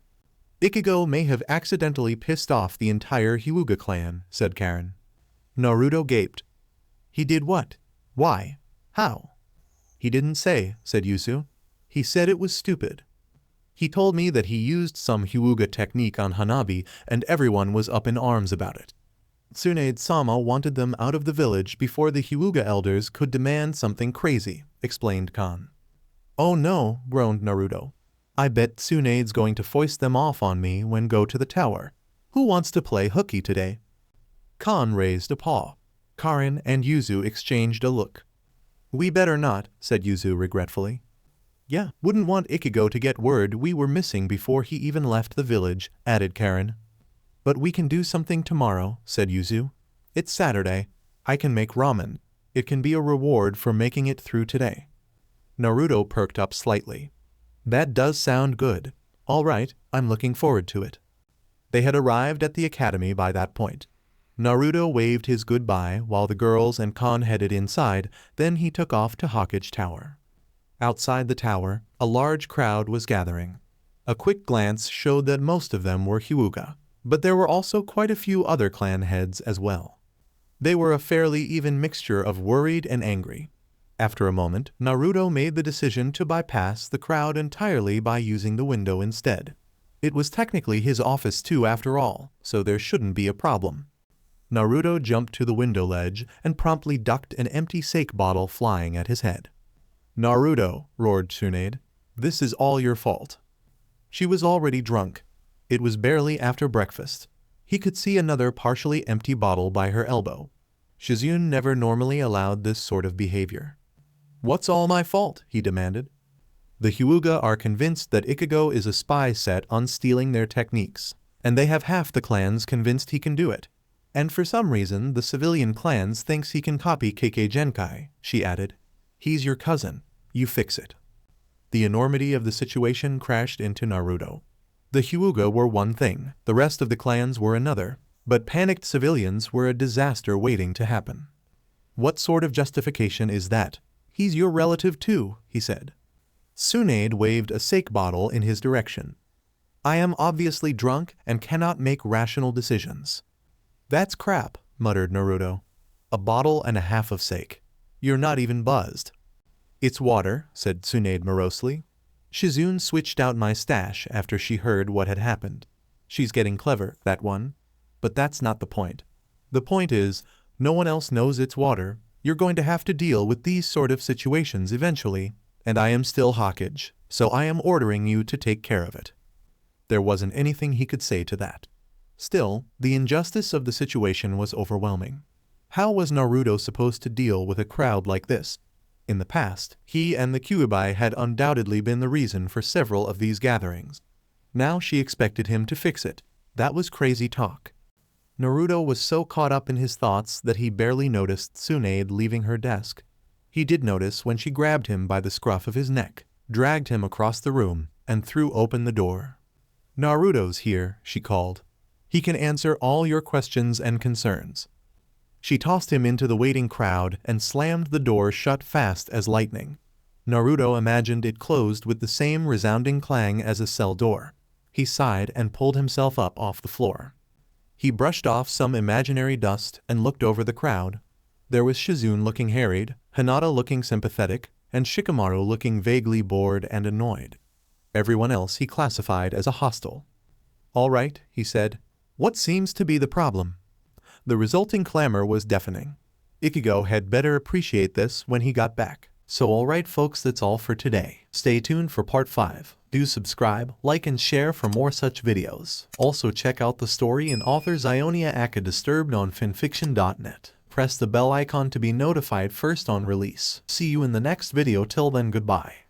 "Ichigo may have accidentally pissed off the entire Hyuga clan," said Karen. Naruto gaped. "He did what? Why? How?" "He didn't say," said Yuzu. "He said it was stupid. He told me that he used some Hyuga technique on Hanabi and everyone was up in arms about it. Tsunade-sama wanted them out of the village before the Hyuga elders could demand something crazy," explained Kan. "Oh no," groaned Naruto. "I bet Tsunade's going to foist them off on me when go to the tower. Who wants to play hooky today?" Kan raised a paw. Karen and Yuzu exchanged a look. "We better not," said Yuzu regretfully. "Yeah, wouldn't want Ichigo to get word we were missing before he even left the village," added Karen. "But we can do something tomorrow," said Yuzu. "It's Saturday. I can make ramen. It can be a reward for making it through today." Naruto perked up slightly. "That does sound good. All right, I'm looking forward to it." They had arrived at the academy by that point. Naruto waved his goodbye while the girls and Kan headed inside, then he took off to Hokage Tower. Outside the tower, a large crowd was gathering. A quick glance showed that most of them were Hyuga, but there were also quite a few other clan heads as well. They were a fairly even mixture of worried and angry. After a moment, Naruto made the decision to bypass the crowd entirely by using the window instead. It was technically his office too after all, so there shouldn't be a problem. Naruto jumped to the window ledge and promptly ducked an empty sake bottle flying at his head. "Naruto," roared Tsunade, "this is all your fault." She was already drunk. It was barely after breakfast. He could see another partially empty bottle by her elbow. Shizune never normally allowed this sort of behavior. "What's all my fault?" he demanded. "The Hyuga are convinced that Ichigo is a spy set on stealing their techniques, and they have half the clans convinced he can do it. And for some reason, the civilian clans thinks he can copy Kekkei Genkai," she added. "He's your cousin. You fix it." The enormity of the situation crashed into Naruto. The Hyuga were one thing, the rest of the clans were another, but panicked civilians were a disaster waiting to happen. "What sort of justification is that? He's your relative too," he said. Tsunade waved a sake bottle in his direction. "I am obviously drunk and cannot make rational decisions." "That's crap," muttered Naruto. "A bottle and a half of sake. You're not even buzzed." "It's water," said Tsunade morosely. "Shizune switched out my stash after she heard what had happened. She's getting clever, that one. But that's not the point. The point is, no one else knows it's water. You're going to have to deal with these sort of situations eventually, and I am still Hokage, so I am ordering you to take care of it." There wasn't anything he could say to that. Still, the injustice of the situation was overwhelming. How was Naruto supposed to deal with a crowd like this? In the past, he and the Kyuubi had undoubtedly been the reason for several of these gatherings. Now she expected him to fix it. That was crazy talk. Naruto was so caught up in his thoughts that he barely noticed Tsunade leaving her desk. He did notice when she grabbed him by the scruff of his neck, dragged him across the room, and threw open the door. "Naruto's here," she called. "He can answer all your questions and concerns." She tossed him into the waiting crowd and slammed the door shut fast as lightning. Naruto imagined it closed with the same resounding clang as a cell door. He sighed and pulled himself up off the floor. He brushed off some imaginary dust and looked over the crowd. There was Shizune looking harried, Hinata looking sympathetic, and Shikamaru looking vaguely bored and annoyed. Everyone else he classified as a hostile. "All right," he said. "What seems to be the problem?" The resulting clamor was deafening. Ichigo had better appreciate this when he got back. So alright folks, that's all for today. Stay tuned for part 5. Do subscribe, like and share for more such videos. Also check out the story and author Zeionia Aka Disturbed on FANFICTIONnet. Press the bell icon to be notified first on release. See you in the next video. Till then, goodbye.